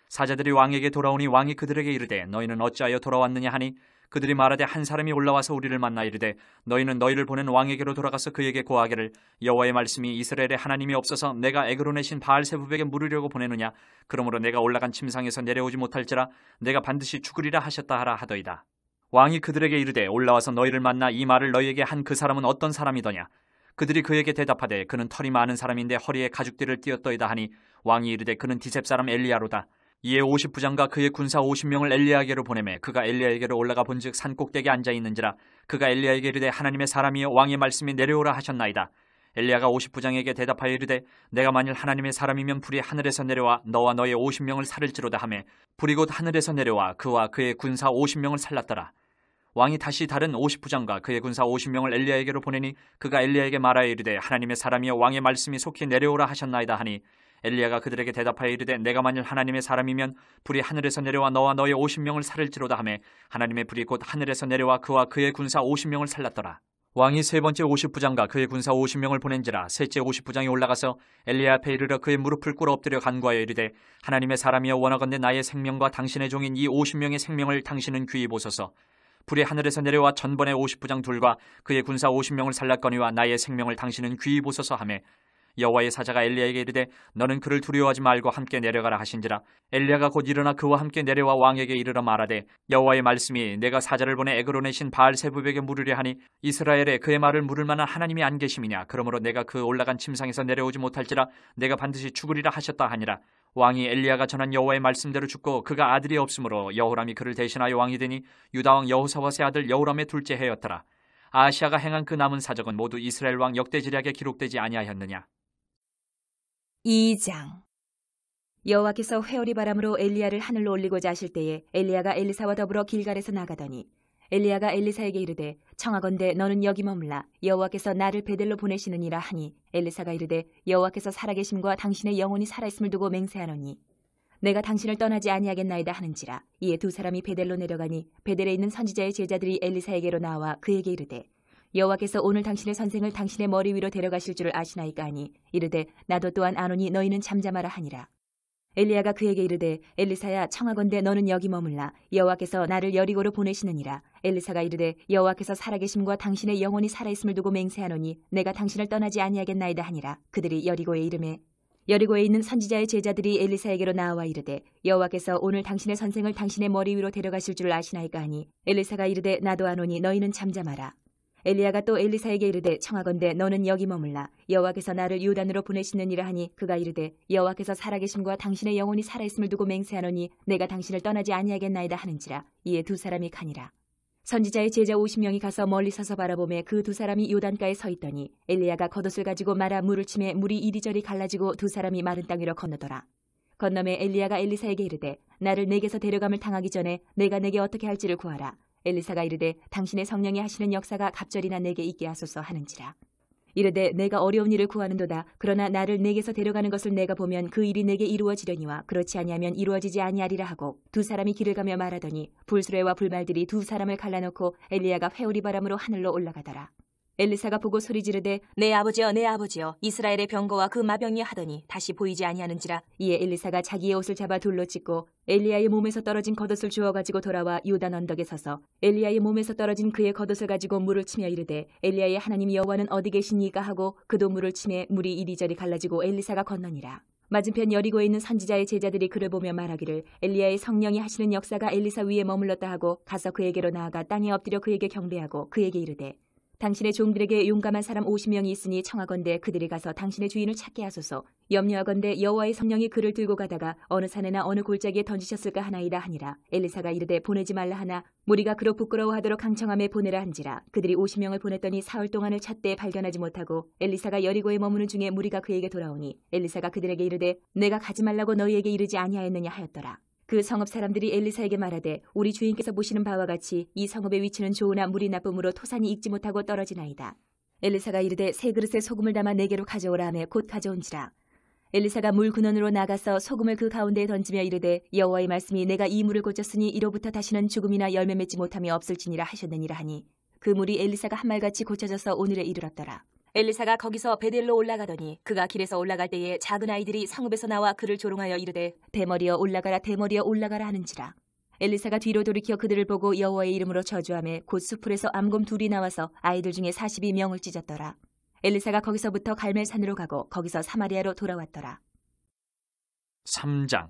사자들이 왕에게 돌아오니 왕이 그들에게 이르되 너희는 어찌하여 돌아왔느냐 하니 그들이 말하되 한 사람이 올라와서 우리를 만나 이르되 너희는 너희를 보낸 왕에게로 돌아가서 그에게 고하기를 여호와의 말씀이 이스라엘의 하나님이 없어서 내가 에그론의 신 바알세부백에 물으려고 보내느냐. 그러므로 내가 올라간 침상에서 내려오지 못할지라 내가 반드시 죽으리라 하셨다 하라 하더이다. 왕이 그들에게 이르되 올라와서 너희를 만나 이 말을 너희에게 한 그 사람은 어떤 사람이더냐. 그들이 그에게 대답하되 그는 털이 많은 사람인데 허리에 가죽띠를 띄었더이다 하니 왕이 이르되 그는 디셉 사람 엘리야로다. 이에 50부장과 그의 군사 50명을 엘리야에게로 보내매 그가 엘리야에게로 올라가 본즉 산 꼭대기에 앉아 있는지라. 그가 엘리야에게 이르되 하나님의 사람이여 왕의 말씀이 내려오라 하셨나이다. 엘리야가 50부장에게 대답하여 이르되 내가 만일 하나님의 사람이면 불이 하늘에서 내려와 너와 너의 50명을 살릴지로다 하매 불이 곧 하늘에서 내려와 그와 그의 군사 50명을 살랐더라. 왕이 다시 다른 50부장과 그의 군사 50명을 엘리야에게로 보내니 그가 엘리야에게 말하여 이르되 하나님의 사람이여 왕의 말씀이 속히 내려오라 하셨나이다 하니 엘리야가 그들에게 대답하여 이르되 내가 만일 하나님의 사람이면 불이 하늘에서 내려와 너와 너의 50명을 살릴지로다 하매 하나님의 불이 곧 하늘에서 내려와 그와 그의 군사 50명을 살랐더라. 왕이 세 번째 50부장과 그의 군사 50명을 보낸지라 셋째 50부장이 올라가서 엘리야 앞에 이르러 그의 무릎을 꿇어 엎드려 간구하여 이르되 하나님의 사람이여 원하건대 나의 생명과 당신의 종인 이 50명의 생명을 당신은 귀히 보소서. 불이 하늘에서 내려와 전번의 50부장 둘과 그의 군사 50명을 살랐거니와 나의 생명을 당신은 귀히 보소서 하매 여호와의 사자가 엘리야에게 이르되 너는 그를 두려워하지 말고 함께 내려가라 하신지라. 엘리야가 곧 일어나 그와 함께 내려와 왕에게 이르러 말하되 여호와의 말씀이 내가 사자를 보내 에그론의 신 바알세부백에 물으려 하니 이스라엘에 그의 말을 물을 만한 하나님이 안 계심이냐. 그러므로 내가 그 올라간 침상에서 내려오지 못할지라 내가 반드시 죽으리라 하셨다 하니라. 왕이 엘리야가 전한 여호와의 말씀대로 죽고 그가 아들이 없으므로 여호람이 그를 대신하여 왕이 되니 유다왕 여호사밧의 아들 여호람의 둘째 해였더라. 아하시아가 행한 그 남은 사적은 모두 이스라엘 왕 역대지략에 기록되지 아니하였느냐. 2장. 여호와께서 회오리 바람으로 엘리야를 하늘로 올리고자 하실 때에 엘리야가 엘리사와 더불어 길갈에서 나가더니 엘리야가 엘리사에게 이르되 청하건대 너는 여기 머물라. 여호와께서 나를 베델로 보내시느니라 하니 엘리사가 이르되 여호와께서 살아계심과 당신의 영혼이 살아있음을 두고 맹세하노니 내가 당신을 떠나지 아니하겠나이다 하는지라. 이에 두 사람이 베델로 내려가니 베델에 있는 선지자의 제자들이 엘리사에게로 나와 그에게 이르되 여호와께서 오늘 당신의 선생을 당신의 머리 위로 데려가실 줄을 아시나이까 하니 이르되 나도 또한 아노니 너희는 잠잠하라 하니라. 엘리야가 그에게 이르되 엘리사야 청하건대 너는 여기 머물라. 여호와께서 나를 여리고로 보내시느니라. 엘리사가 이르되 여호와께서 살아계심과 당신의 영혼이 살아있음을 두고 맹세하노니 내가 당신을 떠나지 아니하겠나이다 하니라. 그들이 여리고에 이르매 여리고에 있는 선지자의 제자들이 엘리사에게로 나와 이르되 여호와께서 오늘 당신의 선생을 당신의 머리 위로 데려가실 줄을 아시나이까 하니 엘리사가 이르되 나도 아노니 너희는 잠잠하라. 엘리야가 또 엘리사에게 이르되 청하건대 너는 여기 머물라. 여호와께서 나를 요단으로 보내시느니라 하니 그가 이르되 여호와께서 살아계심과 당신의 영혼이 살아있음을 두고 맹세하노니 내가 당신을 떠나지 아니하겠나이다 하는지라. 이에 두 사람이 가니라. 선지자의 제자 50명이 가서 멀리 서서 바라보매 그 두 사람이 요단가에 서 있더니 엘리야가 겉옷을 가지고 말아 물을 치매 물이 이리저리 갈라지고 두 사람이 마른 땅 위로 건너더라. 건너매 엘리야가 엘리사에게 이르되 나를 내게서 데려감을 당하기 전에 내가 내게 어떻게 할지를 구하라. 엘리사가 이르되 당신의 성령이 하시는 역사가 갑절이나 내게 있게 하소서 하는지라. 이르되 내가 어려운 일을 구하는도다. 그러나 나를 내게서 데려가는 것을 내가 보면 그 일이 내게 이루어지려니와 그렇지 아니하면 이루어지지 아니하리라 하고 두 사람이 길을 가며 말하더니 불수레와 불말들이 두 사람을 갈라놓고 엘리야가 회오리 바람으로 하늘로 올라가더라. 엘리사가 보고 소리 지르되 내 아버지여 내 아버지여 이스라엘의 병거와 그 마병이 하더니 다시 보이지 아니하는지라. 이에 엘리사가 자기의 옷을 잡아 돌로 찢고 엘리야의 몸에서 떨어진 겉옷을 주워 가지고 돌아와 요단 언덕에 서서 엘리야의 몸에서 떨어진 그의 겉옷을 가지고 물을 치며 이르되 엘리야의 하나님 여호와는 어디 계시니까 하고 그도 물을 치매 물이 이리저리 갈라지고 엘리사가 건너니라. 맞은편 여리고에 있는 선지자의 제자들이 그를 보며 말하기를 엘리야의 성령이 하시는 역사가 엘리사 위에 머물렀다 하고 가서 그에게로 나아가 땅에 엎드려 그에게 경배하고 그에게 이르되 당신의 종들에게 용감한 사람 50명이 있으니 청하건대 그들이 가서 당신의 주인을 찾게 하소서. 염려하건대 여호와의 성령이 그를 들고 가다가 어느 산에나 어느 골짜기에 던지셨을까 하나이다 하니라. 엘리사가 이르되 보내지 말라 하나 무리가 그로 부끄러워하도록 강청함에 보내라 한지라. 그들이 50명을 보냈더니 사흘 동안을 찾되 발견하지 못하고 엘리사가 여리고에 머무는 중에 무리가 그에게 돌아오니 엘리사가 그들에게 이르되 내가 가지 말라고 너희에게 이르지 아니하였느냐 하였더라. 그 성읍 사람들이 엘리사에게 말하되 우리 주인께서 보시는 바와 같이 이 성읍의 위치는 좋으나 물이 나쁨으로 토산이 익지 못하고 떨어지나이다. 엘리사가 이르되 세 그릇에 소금을 담아 내게로 가져오라 하며 곧 가져온지라. 엘리사가 물 근원으로 나가서 소금을 그 가운데에 던지며 이르되 여호와의 말씀이 내가 이 물을 고쳤으니 이로부터 다시는 죽음이나 열매 맺지 못함이 없을지니라 하셨느니라 하니 그 물이 엘리사가 한 말같이 고쳐져서 오늘에 이르렀더라. 엘리사가 거기서 베델로 올라가더니 그가 길에서 올라갈 때에 작은 아이들이 성읍에서 나와 그를 조롱하여 이르되 대머리여 올라가라 대머리여 올라가라 하는지라. 엘리사가 뒤로 돌이켜 그들을 보고 여호와의 이름으로 저주하며 곧 수풀에서 암곰 둘이 나와서 아이들 중에 42명을 찢었더라. 엘리사가 거기서부터 갈멜산으로 가고 거기서 사마리아로 돌아왔더라. 3장.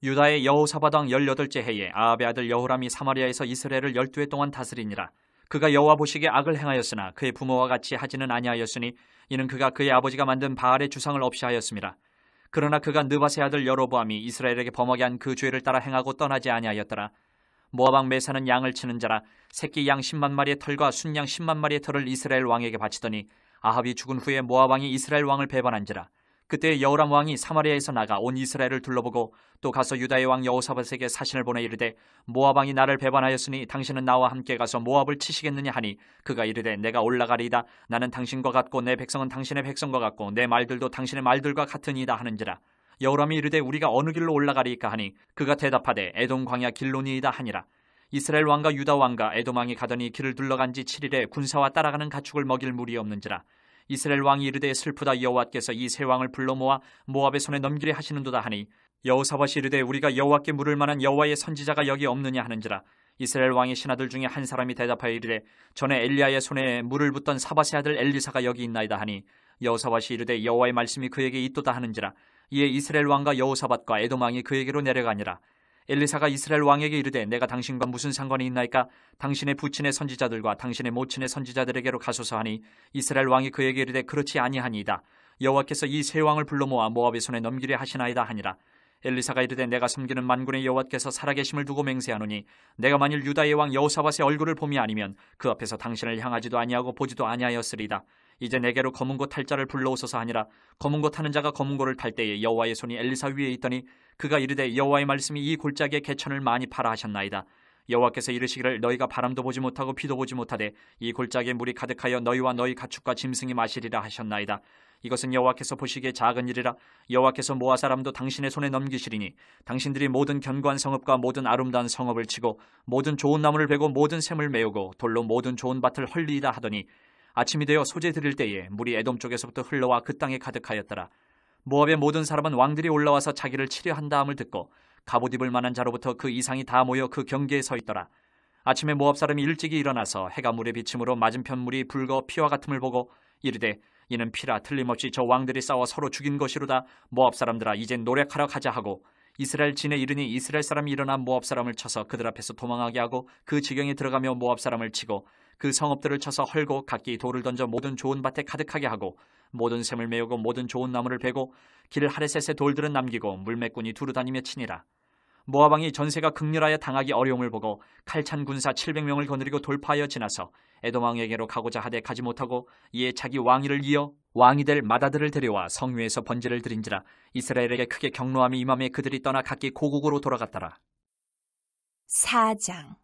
유다의 여호사밧 왕 18째 해에 아합의 아들 여호람이 사마리아에서 이스라엘을 12해 동안 다스리니라. 그가 여호와 보시기에 악을 행하였으나 그의 부모와 같이 하지는 아니하였으니 이는 그가 그의 아버지가 만든 바알의 주상을 없이 하였음이라. 그러나 그가 느밧의 아들 여로보암이 이스라엘에게 범하게 한 그 죄를 따라 행하고 떠나지 아니하였더라. 모압 왕 메사는 양을 치는 자라 새끼 양 10만 마리의 털과 순양 10만 마리의 털을 이스라엘 왕에게 바치더니 아합이 죽은 후에 모압 왕이 이스라엘 왕을 배반한지라. 그때 여호람 왕이 사마리아에서 나가 온 이스라엘을 둘러보고 또 가서 유다의 왕 여호사밧에게 사신을 보내 이르되 모압 왕이 나를 배반하였으니 당신은 나와 함께 가서 모압을 치시겠느냐 하니 그가 이르되 내가 올라가리이다. 나는 당신과 같고 내 백성은 당신의 백성과 같고 내 말들도 당신의 말들과 같으니이다 하는지라. 여호람이 이르되 우리가 어느 길로 올라가리이까 하니 그가 대답하되 에돔 광야 길로니이다 하니라. 이스라엘 왕과 유다 왕과 에돔 왕이 가더니 길을 둘러간 지 7일에 군사와 따라가는 가축을 먹일 물이 없는지라. 이스라엘 왕이 이르되 슬프다 여호와께서 이 세 왕을 불러 모아 모압의 손에 넘기려 하시는도다 하니 여호사밧이 이르되 우리가 여호와께 물을 만한 여호와의 선지자가 여기 없느냐 하는지라. 이스라엘 왕의 신하들 중에 한 사람이 대답하여 이르되 전에 엘리야의 손에 물을 붓던 사밧의 아들 엘리사가 여기 있나이다 하니 여호사밧이 이르되 여호와의 말씀이 그에게 있도다 하는지라. 이에 이스라엘 왕과 여호사밧과 에돔 왕이 그에게로 내려가니라. 엘리사가 이스라엘 왕에게 이르되 내가 당신과 무슨 상관이 있나이까? 당신의 부친의 선지자들과 당신의 모친의 선지자들에게로 가소서 하니 이스라엘 왕이 그에게 이르되 그렇지 아니하니이다. 여호와께서 이 세 왕을 불러 모아 모압의 손에 넘기려 하시나이다 하니라. 엘리사가 이르되 내가 섬기는 만군의 여호와께서 살아계심을 두고 맹세하노니 내가 만일 유다의 왕 여호사밧의 얼굴을 봄이 아니면 그 앞에서 당신을 향하지도 아니하고 보지도 아니하였으리다. 이제 내게로 검은 고 탈 자를 불러오소서 하니라. 검은 고 타는 자가 검은 고를 탈 때에 여호와의 손이 엘리사 위에 있더니 그가 이르되 여호와의 말씀이 이 골짜기에 개천을 많이 파라 하셨나이다. 여호와께서 이르시기를 너희가 바람도 보지 못하고 비도 보지 못하되 이 골짜기에 물이 가득하여 너희와 너희 가축과 짐승이 마시리라 하셨나이다. 이것은 여호와께서 보시기에 작은 일이라. 여호와께서 모아 사람도 당신의 손에 넘기시리니 당신들이 모든 견고한 성읍과 모든 아름다운 성읍을 치고 모든 좋은 나무를 베고 모든 샘을 메우고 돌로 모든 좋은 밭을 헐리이다 하더니 아침이 되어 소재 드릴 때에 물이 에돔 쪽에서부터 흘러와 그 땅에 가득하였더라. 모압의 모든 사람은 왕들이 올라와서 자기를 치려 한다함을 듣고 갑옷 입을 만한 자로부터 그 이상이 다 모여 그 경계에 서 있더라. 아침에 모압 사람이 일찍이 일어나서 해가 물에 비침으로 맞은편 물이 붉어 피와 같음을 보고 이르되 이는 피라 틀림없이 저 왕들이 싸워 서로 죽인 것이로다. 모압 사람들아 이제 노력하러 가자 하고 이스라엘 진에 이르니 이스라엘 사람이 일어나 모압 사람을 쳐서 그들 앞에서 도망하게 하고 그 지경에 들어가며 모압 사람을 치고 그 성읍들을 쳐서 헐고 각기 돌을 던져 모든 좋은 밭에 가득하게 하고 모든 샘을 메우고 모든 좋은 나무를 베고 길 하레셋의 돌들은 남기고 물매꾼이 두루 다니며 치니라. 모압 왕이 전세가 극렬하여 당하기 어려움을 보고 칼찬 군사 700명을 거느리고 돌파하여 지나서 에돔 왕에게로 가고자 하되 가지 못하고 이에 자기 왕위를 이어 왕이 될 마다들을 데려와 성위에서 번제를 드린지라. 이스라엘에게 크게 경노함이 임함에 그들이 떠나 각기 고국으로 돌아갔더라. 4장.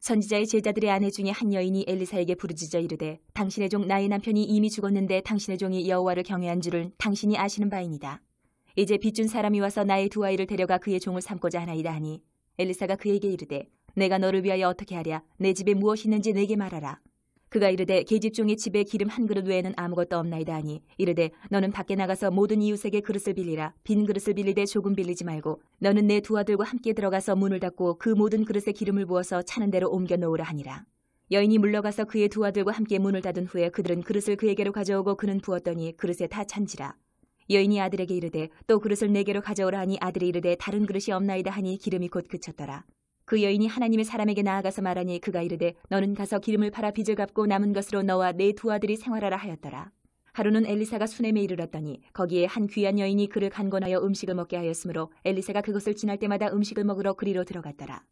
선지자의 제자들의 아내 중에 한 여인이 엘리사에게 부르짖어 이르되 당신의 종 나의 남편이 이미 죽었는데 당신의 종이 여호와를 경외한 줄을 당신이 아시는 바이니이다. 이제 빚준 사람이 와서 나의 두 아이를 데려가 그의 종을 삼고자 하나이다 하니 엘리사가 그에게 이르되 내가 너를 위하여 어떻게 하랴? 내 집에 무엇이 있는지 내게 말하라. 그가 이르되 계집종의 집에 기름 한 그릇 외에는 아무것도 없나이다 하니 이르되 너는 밖에 나가서 모든 이웃에게 그릇을 빌리라. 빈 그릇을 빌리되 조금 빌리지 말고 너는 내 두 아들과 함께 들어가서 문을 닫고 그 모든 그릇에 기름을 부어서 차는 대로 옮겨 놓으라 하니라. 여인이 물러가서 그의 두 아들과 함께 문을 닫은 후에 그들은 그릇을 그에게로 가져오고 그는 부었더니 그릇에 다 찬지라. 여인이 아들에게 이르되 또 그릇을 내게로 가져오라 하니 아들이 이르되 다른 그릇이 없나이다 하니 기름이 곧 그쳤더라. 그 여인이 하나님의 사람에게 나아가서 말하니 그가 이르되 너는 가서 기름을 팔아 빚을 갚고 남은 것으로 너와 내 두 아들이 생활하라 하였더라. 하루는 엘리사가 수넴에 이르렀더니 거기에 한 귀한 여인이 그를 간권하여 음식을 먹게 하였으므로 엘리사가 그것을 지날 때마다 음식을 먹으러 그리로 들어갔더라.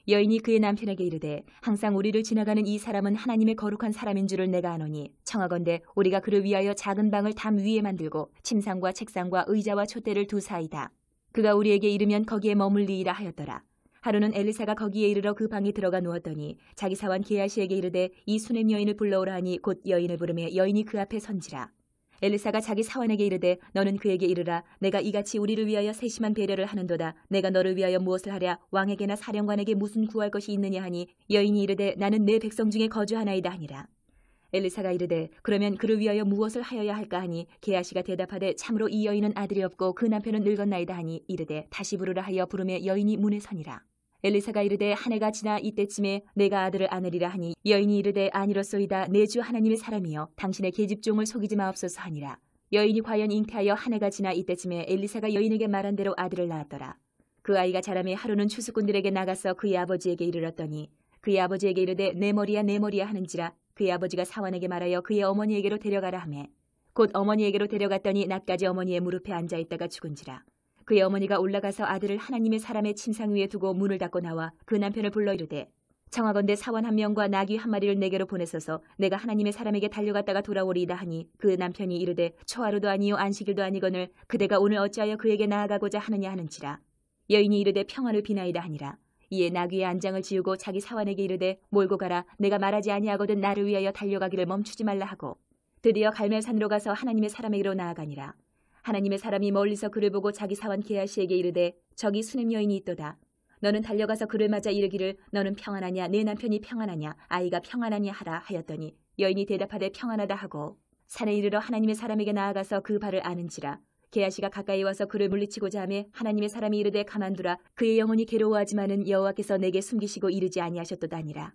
여인이 그의 남편에게 이르되 항상 우리를 지나가는 이 사람은 하나님의 거룩한 사람인 줄을 내가 아노니 청하건대 우리가 그를 위하여 작은 방을 담 위에 만들고 침상과 책상과 의자와 촛대를 두사이다. 그가 우리에게 이르면 거기에 머물리이라 하였더라. 하루는 엘리사가 거기에 이르러 그 방에 들어가 누웠더니 자기 사환 게하시에게 이르되 이 수넴 여인을 불러오라 하니 곧 여인을 부르매 여인이 그 앞에 선지라. 엘리사가 자기 사환에게 이르되 너는 그에게 이르라. 내가 이같이 우리를 위하여 세심한 배려를 하는도다. 내가 너를 위하여 무엇을 하랴? 왕에게나 사령관에게 무슨 구할 것이 있느냐 하니 여인이 이르되 나는 내 백성 중에 거주하나이다 하니라. 엘리사가 이르되 그러면 그를 위하여 무엇을 하여야 할까 하니 게하시가 대답하되 참으로 이 여인은 아들이 없고 그 남편은 늙었나이다 하니 이르되 다시 부르라 하여 부르매 여인이 문에 서니라. 엘리사가 이르되 한 해가 지나 이때쯤에 내가 아들을 안으리라 하니 여인이 이르되 아니로소이다. 내 주 하나님의 사람이여 당신의 계집종을 속이지 마옵소서 하니라. 여인이 과연 잉태하여 한 해가 지나 이때쯤에 엘리사가 여인에게 말한 대로 아들을 낳았더라. 그 아이가 자라매 하루는 추수꾼들에게 나가서 그의 아버지에게 이르렀더니 그의 아버지에게 이르되 내 머리야 내 머리야 하는지라. 그의 아버지가 사환에게 말하여 그의 어머니에게로 데려가라 하매 곧 어머니에게로 데려갔더니 낮까지 어머니의 무릎에 앉아있다가 죽은지라. 그의 어머니가 올라가서 아들을 하나님의 사람의 침상 위에 두고 문을 닫고 나와 그 남편을 불러 이르되 청하건대 사원 한 명과 나귀 한 마리를 내게로 보내소서. 내가 하나님의 사람에게 달려갔다가 돌아오리이다 하니 그 남편이 이르되 초하루도 아니요 안식일도 아니거늘 그대가 오늘 어찌하여 그에게 나아가고자 하느냐 하는지라. 여인이 이르되 평안을 비나이다 하니라. 이에 나귀의 안장을 지우고 자기 사환에게 이르되 몰고 가라. 내가 말하지 아니하거든 나를 위하여 달려가기를 멈추지 말라 하고 드디어 갈멜산으로 가서 하나님의 사람에게로 나아가니라. 하나님의 사람이 멀리서 그를 보고 자기 사환 게하시에게 이르되 저기 수넴 여인이 있도다. 너는 달려가서 그를 맞아 이르기를 너는 평안하냐 내 남편이 평안하냐 아이가 평안하냐 하라 하였더니 여인이 대답하되 평안하다 하고 산에 이르러 하나님의 사람에게 나아가서 그 발을 아는지라. 게하시가 가까이 와서 그를 물리치고자 하매 하나님의 사람이 이르되 가만두라. 그의 영혼이 괴로워하지만은 여호와께서 내게 숨기시고 이르지 아니하셨도다니라.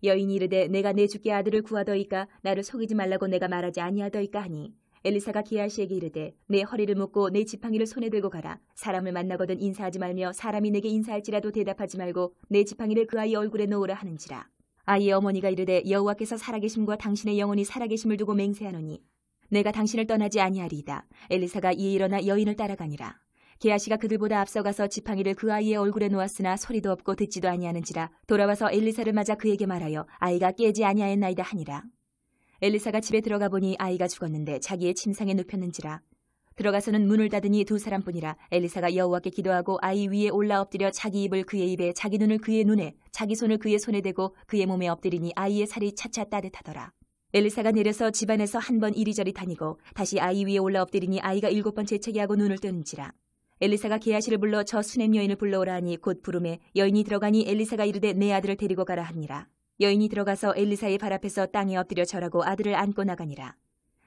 여인이 이르되 내가 내 주께 아들을 구하더이까 나를 속이지 말라고 내가 말하지 아니하더이까 하니 엘리사가 게하시에게 이르되 내 허리를 묶고 내 지팡이를 손에 들고 가라. 사람을 만나거든 인사하지 말며 사람이 내게 인사할지라도 대답하지 말고 내 지팡이를 그 아이 얼굴에 놓으라 하는지라. 아이의 어머니가 이르되 여호와께서 살아계심과 당신의 영혼이 살아계심을 두고 맹세하노니 내가 당신을 떠나지 아니하리이다. 엘리사가 이에 일어나 여인을 따라가니라. 게하시가 그들보다 앞서가서 지팡이를 그 아이의 얼굴에 놓았으나 소리도 없고 듣지도 아니하는지라. 돌아와서 엘리사를 맞아 그에게 말하여 아이가 깨지 아니하였나이다 하니라. 엘리사가 집에 들어가 보니 아이가 죽었는데 자기의 침상에 눕혔는지라. 들어가서는 문을 닫으니 두 사람뿐이라. 엘리사가 여호와께 기도하고 아이 위에 올라 엎드려 자기 입을 그의 입에 자기 눈을 그의 눈에 자기 손을 그의 손에 대고 그의 몸에 엎드리니 아이의 살이 차차 따뜻하더라. 엘리사가 내려서 집안에서 한 번 이리저리 다니고 다시 아이 위에 올라 엎드리니 아이가 7번 재채기하고 눈을 뜨는지라. 엘리사가 게하시를 불러 저 수넴 여인을 불러오라 하니 곧 부르매 여인이 들어가니 엘리사가 이르되 내 아들을 데리고 가라 하니라. 여인이 들어가서 엘리사의 발 앞에서 땅에 엎드려 절하고 아들을 안고 나가니라.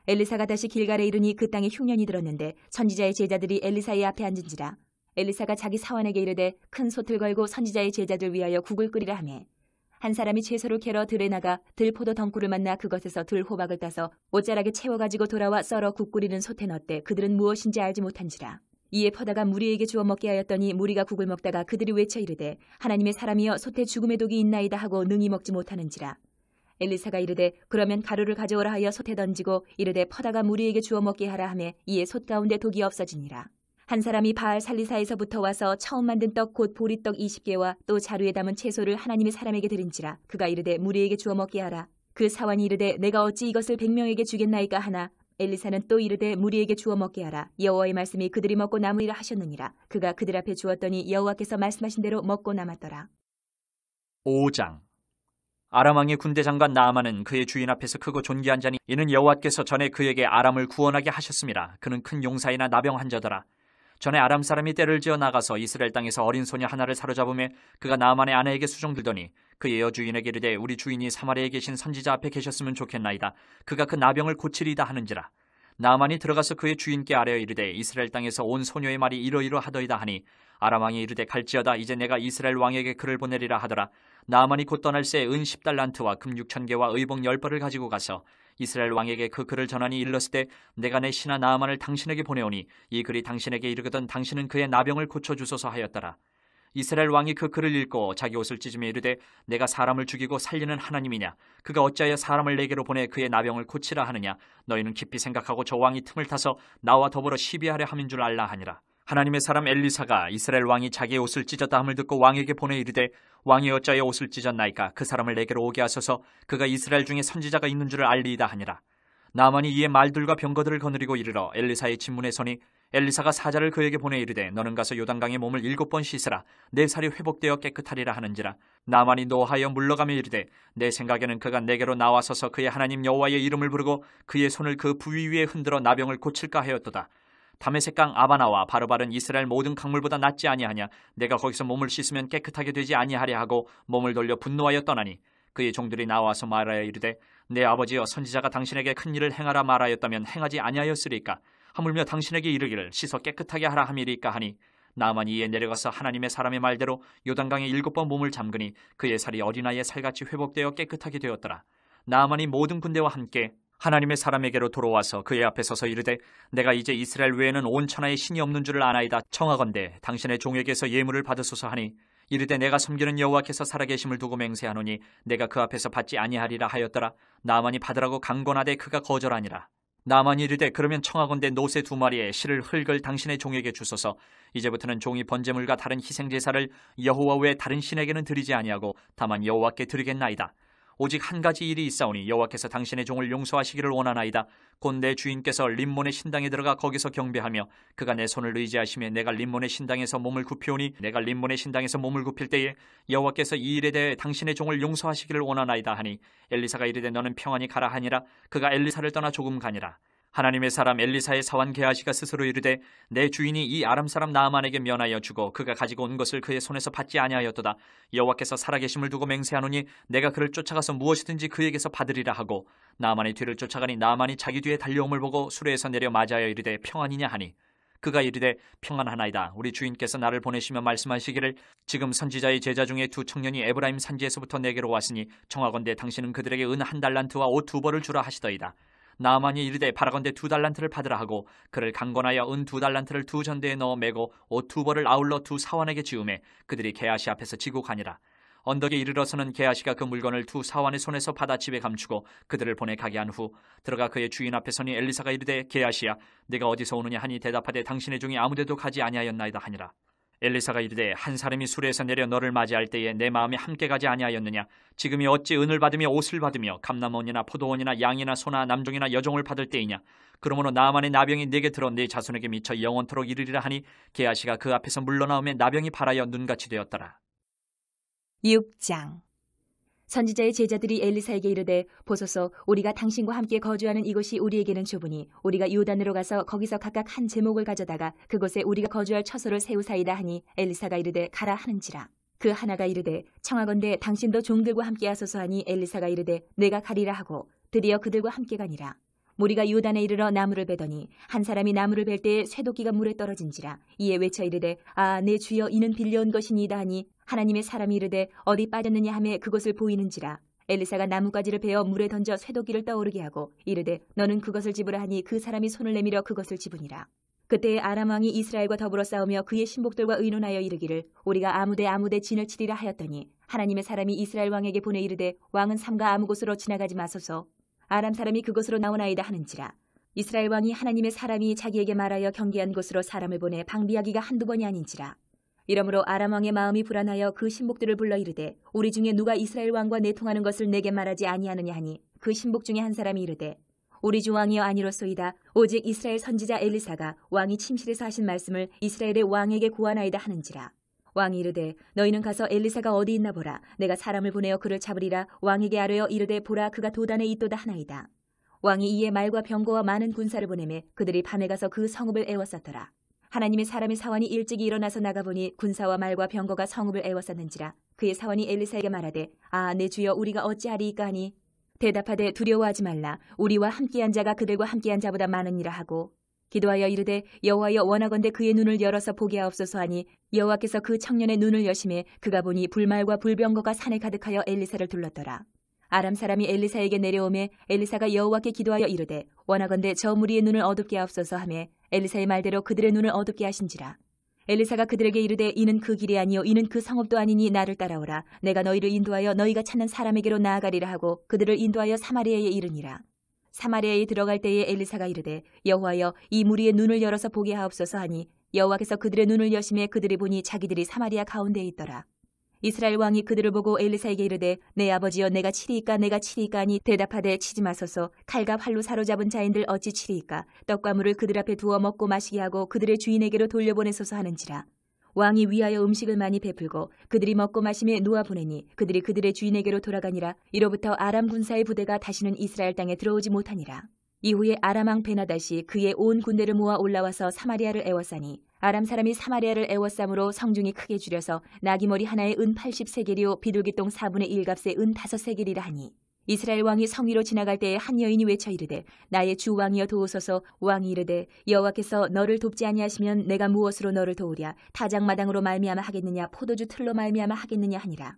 엘리사가 다시 길갈에 이르니 그 땅에 흉년이 들었는데 선지자의 제자들이 엘리사의 앞에 앉은지라. 엘리사가 자기 사환에게 이르되 큰 솥을 걸고 선지자의 제자들 위하여 국을 끓이라 하매 한 사람이 채소를 캐러 들에 나가 들포도 덩굴을 만나 그것에서 들호박을 따서 옷자락에 채워가지고 돌아와 썰어 국 끓이는 솥에 넣었대. 그들은 무엇인지 알지 못한지라. 이에 퍼다가 무리에게 주어 먹게 하였더니 무리가 국을 먹다가 그들이 외쳐 이르되 하나님의 사람이여 솥에 죽음의 독이 있나이다 하고 능히 먹지 못하는지라. 엘리사가 이르되 그러면 가루를 가져오라 하여 솥에 던지고 이르되 퍼다가 무리에게 주어 먹게 하라 하매 이에 솥 가운데 독이 없어지니라. 한 사람이 바알 살리사에서부터 와서 처음 만든 떡 곧 보리떡 20개와 또 자루에 담은 채소를 하나님의 사람에게 드린지라. 그가 이르되 무리에게 주어 먹게 하라. 그 사환이 이르되 내가 어찌 이것을 100명에게 주겠나이까 하나 엘리사는 또 이르되 무리에게 주어 먹게 하라. 여호와의 말씀이 그들이 먹고 남으리라 하셨느니라. 그가 그들 앞에 주었더니 여호와께서 말씀하신 대로 먹고 남았더라. 5장 아람 왕의 군대 장관 나아만은 그의 주인 앞에서 크고 존귀한 자니 이는 여호와께서 전에 그에게 아람을 구원하게 하셨습니다. 그는 큰 용사이나 나병한 자더라. 전에 아람 사람이 떼를 지어 나가서 이스라엘 땅에서 어린 소녀 하나를 사로잡으며 그가 나아만의 아내에게 수종들더니 그의 여주인에게 이르되 우리 주인이 사마리아에 계신 선지자 앞에 계셨으면 좋겠나이다. 그가 그 나병을 고치리다 하는지라. 나아만이 들어가서 그의 주인께 아뢰어 이르되 이스라엘 땅에서 온 소녀의 말이 이러이러하더이다 하니 아람 왕이 이르되 갈지어다. 이제 내가 이스라엘 왕에게 글을 보내리라 하더라. 나아만이 곧 떠날 새 은 10달란트와 금 6,000개와 의복 10벌을 가지고 가서 이스라엘 왕에게 그 글을 전하니 일렀으되 내가 내 신하 나아만을 당신에게 보내오니 이 글이 당신에게 이르거든 당신은 그의 나병을 고쳐주소서 하였더라. 이스라엘 왕이 그 글을 읽고 자기 옷을 찢으며 이르되 내가 사람을 죽이고 살리는 하나님이냐? 그가 어찌하여 사람을 내게로 보내 그의 나병을 고치라 하느냐? 너희는 깊이 생각하고 저 왕이 틈을 타서 나와 더불어 시비하려 함인 줄 알라 하니라. 하나님의 사람 엘리사가 이스라엘 왕이 자기의 옷을 찢었다 함을 듣고 왕에게 보내 이르되 왕이 어찌하여 옷을 찢었나이까? 그 사람을 내게로 오게 하소서. 그가 이스라엘 중에 선지자가 있는 줄을 알리이다 하니라. 나아만이 이에 말들과 병거들을 거느리고 이르러 엘리사의 진문에 서니 엘리사가 사자를 그에게 보내 이르되 너는 가서 요단강에 몸을 7번 씻으라. 내 살이 회복되어 깨끗하리라 하는지라. 나아만이 노하여 물러가며 이르되 내 생각에는 그가 내게로 나와서서 그의 하나님 여호와의 이름을 부르고 그의 손을 그 부위 위에 흔들어 나병을 고칠까 하였도다. 다메섹강 아바나와 바르바른 이스라엘 모든 강물보다 낫지 아니하냐? 내가 거기서 몸을 씻으면 깨끗하게 되지 아니하랴 하고 몸을 돌려 분노하여 떠나니 그의 종들이 나와서 말하여 이르되 내 아버지여 선지자가 당신에게 큰 일을 행하라 말하였다면 행하지 아니하였으리까? 하물며 당신에게 이르기를 씻어 깨끗하게 하라 함이리까 하니 나아만이 이에 내려가서 하나님의 사람의 말대로 요단강에 7번 몸을 잠그니 그의 살이 어린아이의 살같이 회복되어 깨끗하게 되었더라. 나아만이 모든 군대와 함께 하나님의 사람에게로 돌아와서 그의 앞에 서서 이르되 내가 이제 이스라엘 외에는 온 천하에 신이 없는 줄을 아나이다. 청하건대 당신의 종에게서 예물을 받으소서 하니 이르되 내가 섬기는 여호와께서 살아계심을 두고 맹세하노니 내가 그 앞에서 받지 아니하리라 하였더라. 나아만이 받으라고 강권하되 그가 거절하니라. 나아만이 이르되 그러면 청하건대 노새 2마리에 실을 흙을 당신의 종에게 주소서. 이제부터는 종이 번제물과 다른 희생제사를 여호와 외에 다른 신에게는 드리지 아니하고 다만 여호와께 드리겠나이다. 오직 한 가지 일이 있사오니 여호와께서 당신의 종을 용서하시기를 원하나이다. 곧 내 주인께서 림몬의 신당에 들어가 거기서 경배하며 그가 내 손을 의지하시며 내가 림몬의 신당에서 몸을 굽히오니 내가 림몬의 신당에서 몸을 굽힐 때에 여호와께서 이 일에 대해 당신의 종을 용서하시기를 원하나이다 하니 엘리사가 이르되 너는 평안히 가라 하니라. 그가 엘리사를 떠나 조금 가니라. 하나님의 사람 엘리사의 사환 게하시가 스스로 이르되 내 주인이 이 아람 사람 나아만에게 면하여 주고 그가 가지고 온 것을 그의 손에서 받지 아니하였도다. 여호와께서 살아계심을 두고 맹세하노니 내가 그를 쫓아가서 무엇이든지 그에게서 받으리라 하고 나아만의 뒤를 쫓아가니 나아만이 자기 뒤에 달려옴을 보고 수레에서 내려 맞아여 이르되 평안이냐 하니 그가 이르되 평안하나이다. 우리 주인께서 나를 보내시며 말씀하시기를 지금 선지자의 제자 중에 2 청년이 에브라임 산지에서부터 내게로 왔으니 청하건대 당신은 그들에게 은 1달란트와 옷 2벌을 주라 하시더이다. 나아만이 이르되 바라건대 2달란트를 받으라 하고 그를 강권하여 은 2달란트를 2 전대에 넣어 매고 옷 2벌을 아울러 2 사환에게 지우매 그들이 게하시 앞에서 지고 가니라. 언덕에 이르러서는 게하시가 그 물건을 2 사환의 손에서 받아 집에 감추고 그들을 보내 가게 한 후 들어가 그의 주인 앞에 서니 엘리사가 이르되 게하시야 네가 어디서 오느냐 하니 대답하되 당신의 종이 아무데도 가지 아니하였나이다 하니라. 엘리사가 이르되 한 사람이 수레에서 내려 너를 맞이할 때에 내 마음이 함께 가지 아니하였느냐? 지금이 어찌 은을 받으며 옷을 받으며 감람원이나 포도원이나 양이나 소나 남종이나 여종을 받을 때이냐? 그러므로 나아만의 나병이 내게 들어 네 자손에게 미쳐 영원토록 이르리라 하니 게하시가 그 앞에서 물러나오며 나병이 발하여 눈같이 되었더라. 6장. 선지자의 제자들이 엘리사에게 이르되 보소서 우리가 당신과 함께 거주하는 이곳이 우리에게는 좁으니 우리가 요단으로 가서 거기서 각각 한 제목을 가져다가 그곳에 우리가 거주할 처소를 세우사이다 하니 엘리사가 이르되 가라 하는지라. 그 하나가 이르되 청하건대 당신도 종들과 함께 하소서 하니 엘리사가 이르되 내가 가리라 하고 드디어 그들과 함께 가니라. 무리가 요단에 이르러 나무를 베더니 한 사람이 나무를 벨 때에 쇠도끼가 물에 떨어진지라. 이에 외쳐 이르되 아 내 주여 이는 빌려온 것이니이다 하니 하나님의 사람이 이르되 어디 빠졌느냐 하매 그것을 보이는지라. 엘리사가 나무가지를 베어 물에 던져 쇠도끼를 떠오르게 하고 이르되 너는 그것을 집으라 하니 그 사람이 손을 내밀어 그것을 집으니라. 그때에 아람 왕이 이스라엘과 더불어 싸우며 그의 신복들과 의논하여 이르기를 우리가 아무데 진을 치리라 하였더니 하나님의 사람이 이스라엘 왕에게 보내 이르되 왕은 삼가 아무 곳으로 지나가지 마소서. 아람 사람이 그곳으로 나오나이다 하는지라. 이스라엘 왕이 하나님의 사람이 자기에게 말하여 경계한 곳으로 사람을 보내 방비하기가 한두 번이 아닌지라. 이러므로 아람 왕의 마음이 불안하여 그 신복들을 불러 이르되 우리 중에 누가 이스라엘 왕과 내통하는 것을 내게 말하지 아니하느냐 하니 그 신복 중에 한 사람이 이르되 우리 주 왕이여 아니로소이다. 오직 이스라엘 선지자 엘리사가 왕이 침실에서 하신 말씀을 이스라엘의 왕에게 고하나이다 하는지라. 왕이 이르되 너희는 가서 엘리사가 어디 있나 보라. 내가 사람을 보내어 그를 잡으리라. 왕에게 아뢰어 이르되 보라 그가 도단에 있도다 하나이다. 왕이 이에 말과 병거와 많은 군사를 보내매 그들이 밤에 가서 그 성읍을 에워쌌더라. 하나님의 사람의 사환이 일찍이 일어나서 나가보니 군사와 말과 병거가 성읍을 에워쌌는지라. 그의 사환이 엘리사에게 말하되 아 내 주여 우리가 어찌하리이까 하니 대답하되 두려워하지 말라. 우리와 함께한 자가 그들과 함께한 자보다 많으니라 하고 기도하여 이르되 여호와여 원하건대 그의 눈을 열어서 보게 하옵소서 하니 여호와께서 그 청년의 눈을 여심해 그가 보니 불말과 불병거가 산에 가득하여 엘리사를 둘렀더라. 아람 사람이 엘리사에게 내려오매 엘리사가 여호와께 기도하여 이르되 원하건대 저 무리의 눈을 어둡게 하옵소서 하매 엘리사의 말대로 그들의 눈을 어둡게 하신지라. 엘리사가 그들에게 이르되 이는 그 길이 아니요 이는 그 성읍도 아니니 나를 따라오라. 내가 너희를 인도하여 너희가 찾는 사람에게로 나아가리라 하고 그들을 인도하여 사마리아에 이르니라. 사마리아에 들어갈 때에 엘리사가 이르되 여호와여 이 무리의 눈을 열어서 보게 하옵소서 하니 여호와께서 그들의 눈을 여심해 그들이 보니 자기들이 사마리아 가운데에 있더라. 이스라엘 왕이 그들을 보고 엘리사에게 이르되 내 아버지여 내가 치리이까 내가 치리이까 하니 대답하되 치지 마소서. 칼과 활로 사로잡은 자인들 어찌 치리이까. 떡과 물을 그들 앞에 두어 먹고 마시게 하고 그들의 주인에게로 돌려보내소서 하는지라. 왕이 위하여 음식을 많이 베풀고 그들이 먹고 마심에 놓아 보내니 그들이 그들의 주인에게로 돌아가니라. 이로부터 아람 군사의 부대가 다시는 이스라엘 땅에 들어오지 못하니라. 이후에 아람 왕 베나다시 그의 온 군대를 모아 올라와서 사마리아를 에워싸니 아람 사람이 사마리아를 에워싸므로 성중이 크게 줄여서 나귀머리 하나에 은 80세겔이요 비둘기똥 4분의 1값에 은 5세겔이라 하니 이스라엘 왕이 성 위로 지나갈 때에 한 여인이 외쳐 이르되 나의 주 왕이여 도우소서. 왕이 이르되 여호와께서 너를 돕지 아니하시면 내가 무엇으로 너를 도우랴. 타작마당으로 말미암아 하겠느냐 포도주 틀로 말미암아 하겠느냐 하니라.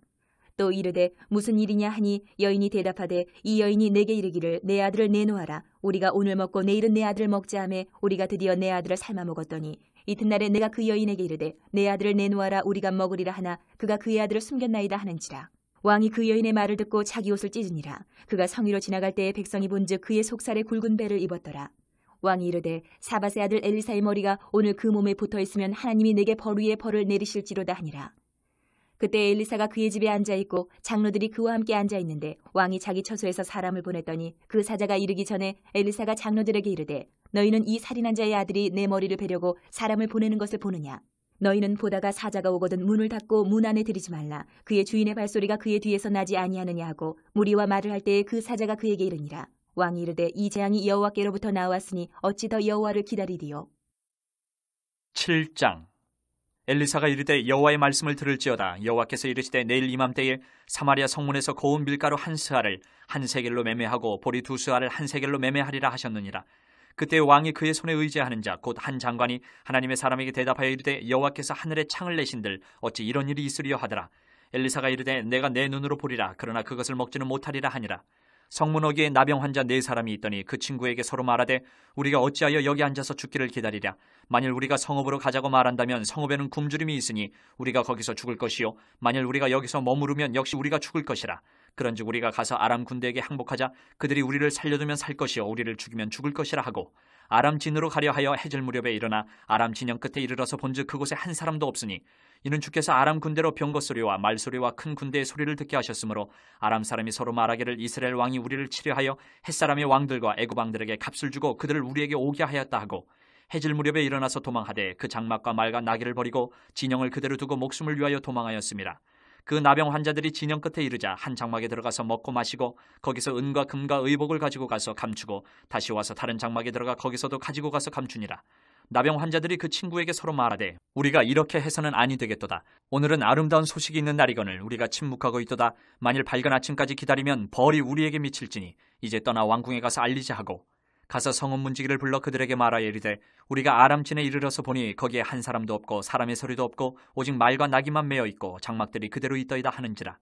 또 이르되 무슨 일이냐 하니 여인이 대답하되 이 여인이 내게 이르기를 내 아들을 내놓아라. 우리가 오늘 먹고 내일은 내 아들을 먹자 하매 우리가 드디어 내 아들을 삶아 먹었더니 이튿날에 내가 그 여인에게 이르되 내 아들을 내놓아라 우리가 먹으리라 하나 그가 그의 아들을 숨겼나이다 하는지라. 왕이 그 여인의 말을 듣고 자기 옷을 찢으니라. 그가 성 위로 지나갈 때에 백성이 본즉 그의 속살에 굵은 배를 입었더라. 왕이 이르되 사밧의 아들 엘리사의 머리가 오늘 그 몸에 붙어있으면 하나님이 내게 벌 위에 벌을 내리실지로다 하니라. 그때 엘리사가 그의 집에 앉아있고 장로들이 그와 함께 앉아있는데 왕이 자기 처소에서 사람을 보냈더니 그 사자가 이르기 전에 엘리사가 장로들에게 이르되 너희는 이 살인한 자의 아들이 내 머리를 베려고 사람을 보내는 것을 보느냐. 너희는 보다가 사자가 오거든 문을 닫고 문 안에 들이지 말라. 그의 주인의 발소리가 그의 뒤에서 나지 아니하느냐 하고 무리와 말을 할 때에 그 사자가 그에게 이르니라. 왕이 이르되 이 재앙이 여호와께로부터 나왔으니 어찌 더 여호와를 기다리리요. 7장. 엘리사가 이르되 여호와의 말씀을 들을지어다. 여호와께서 이르시되 내일 이맘때에 사마리아 성문에서 고운 밀가루 한 스아를 한 세겔로 매매하고 보리 두 스아를 한 세겔로 매매하리라 하셨느니라. 그때 왕이 그의 손에 의지하는 자 곧 한 장관이 하나님의 사람에게 대답하여 이르되 여호와께서 하늘에 창을 내신들 어찌 이런 일이 있으리요 하더라. 엘리사가 이르되 내가 내 눈으로 보리라. 그러나 그것을 먹지는 못하리라 하니라. 성문 어귀에 나병 환자 4사람이 있더니 그 친구에게 서로 말하되 우리가 어찌하여 여기 앉아서 죽기를 기다리랴. 만일 우리가 성읍으로 가자고 말한다면 성읍에는 굶주림이 있으니 우리가 거기서 죽을 것이요 만일 우리가 여기서 머무르면 역시 우리가 죽을 것이라. 그런즉 우리가 가서 아람 군대에게 항복하자. 그들이 우리를 살려두면 살 것이요 우리를 죽이면 죽을 것이라 하고 아람 진으로 가려 하여 해질 무렵에 일어나 아람 진영 끝에 이르러서 본즉 그곳에 한 사람도 없으니 이는 주께서 아람 군대로 병거 소리와 말소리와 큰 군대의 소리를 듣게 하셨으므로 아람 사람이 서로 말하기를 이스라엘 왕이 우리를 치려하여 햇사람의 왕들과 애굽 왕들에게 값을 주고 그들을 우리에게 오게 하였다 하고 해질 무렵에 일어나서 도망하되 그 장막과 말과 나귀를 버리고 진영을 그대로 두고 목숨을 위하여 도망하였습니다. 그 나병 환자들이 진영 끝에 이르자 한 장막에 들어가서 먹고 마시고 거기서 은과 금과 의복을 가지고 가서 감추고 다시 와서 다른 장막에 들어가 거기서도 가지고 가서 감추니라. 나병 환자들이 그 친구에게 서로 말하되 우리가 이렇게 해서는 아니 되겠도다. 오늘은 아름다운 소식이 있는 날이거늘 우리가 침묵하고 있도다. 만일 밝은 아침까지 기다리면 벌이 우리에게 미칠지니 이제 떠나 왕궁에 가서 알리자 하고 가서 성읍 문지기를 불러 그들에게 말하여 이르되 우리가 아람진에 이르러서 보니 거기에 한 사람도 없고 사람의 소리도 없고 오직 말과 나귀만 매어 있고 장막들이 그대로 있더이다 하는지라.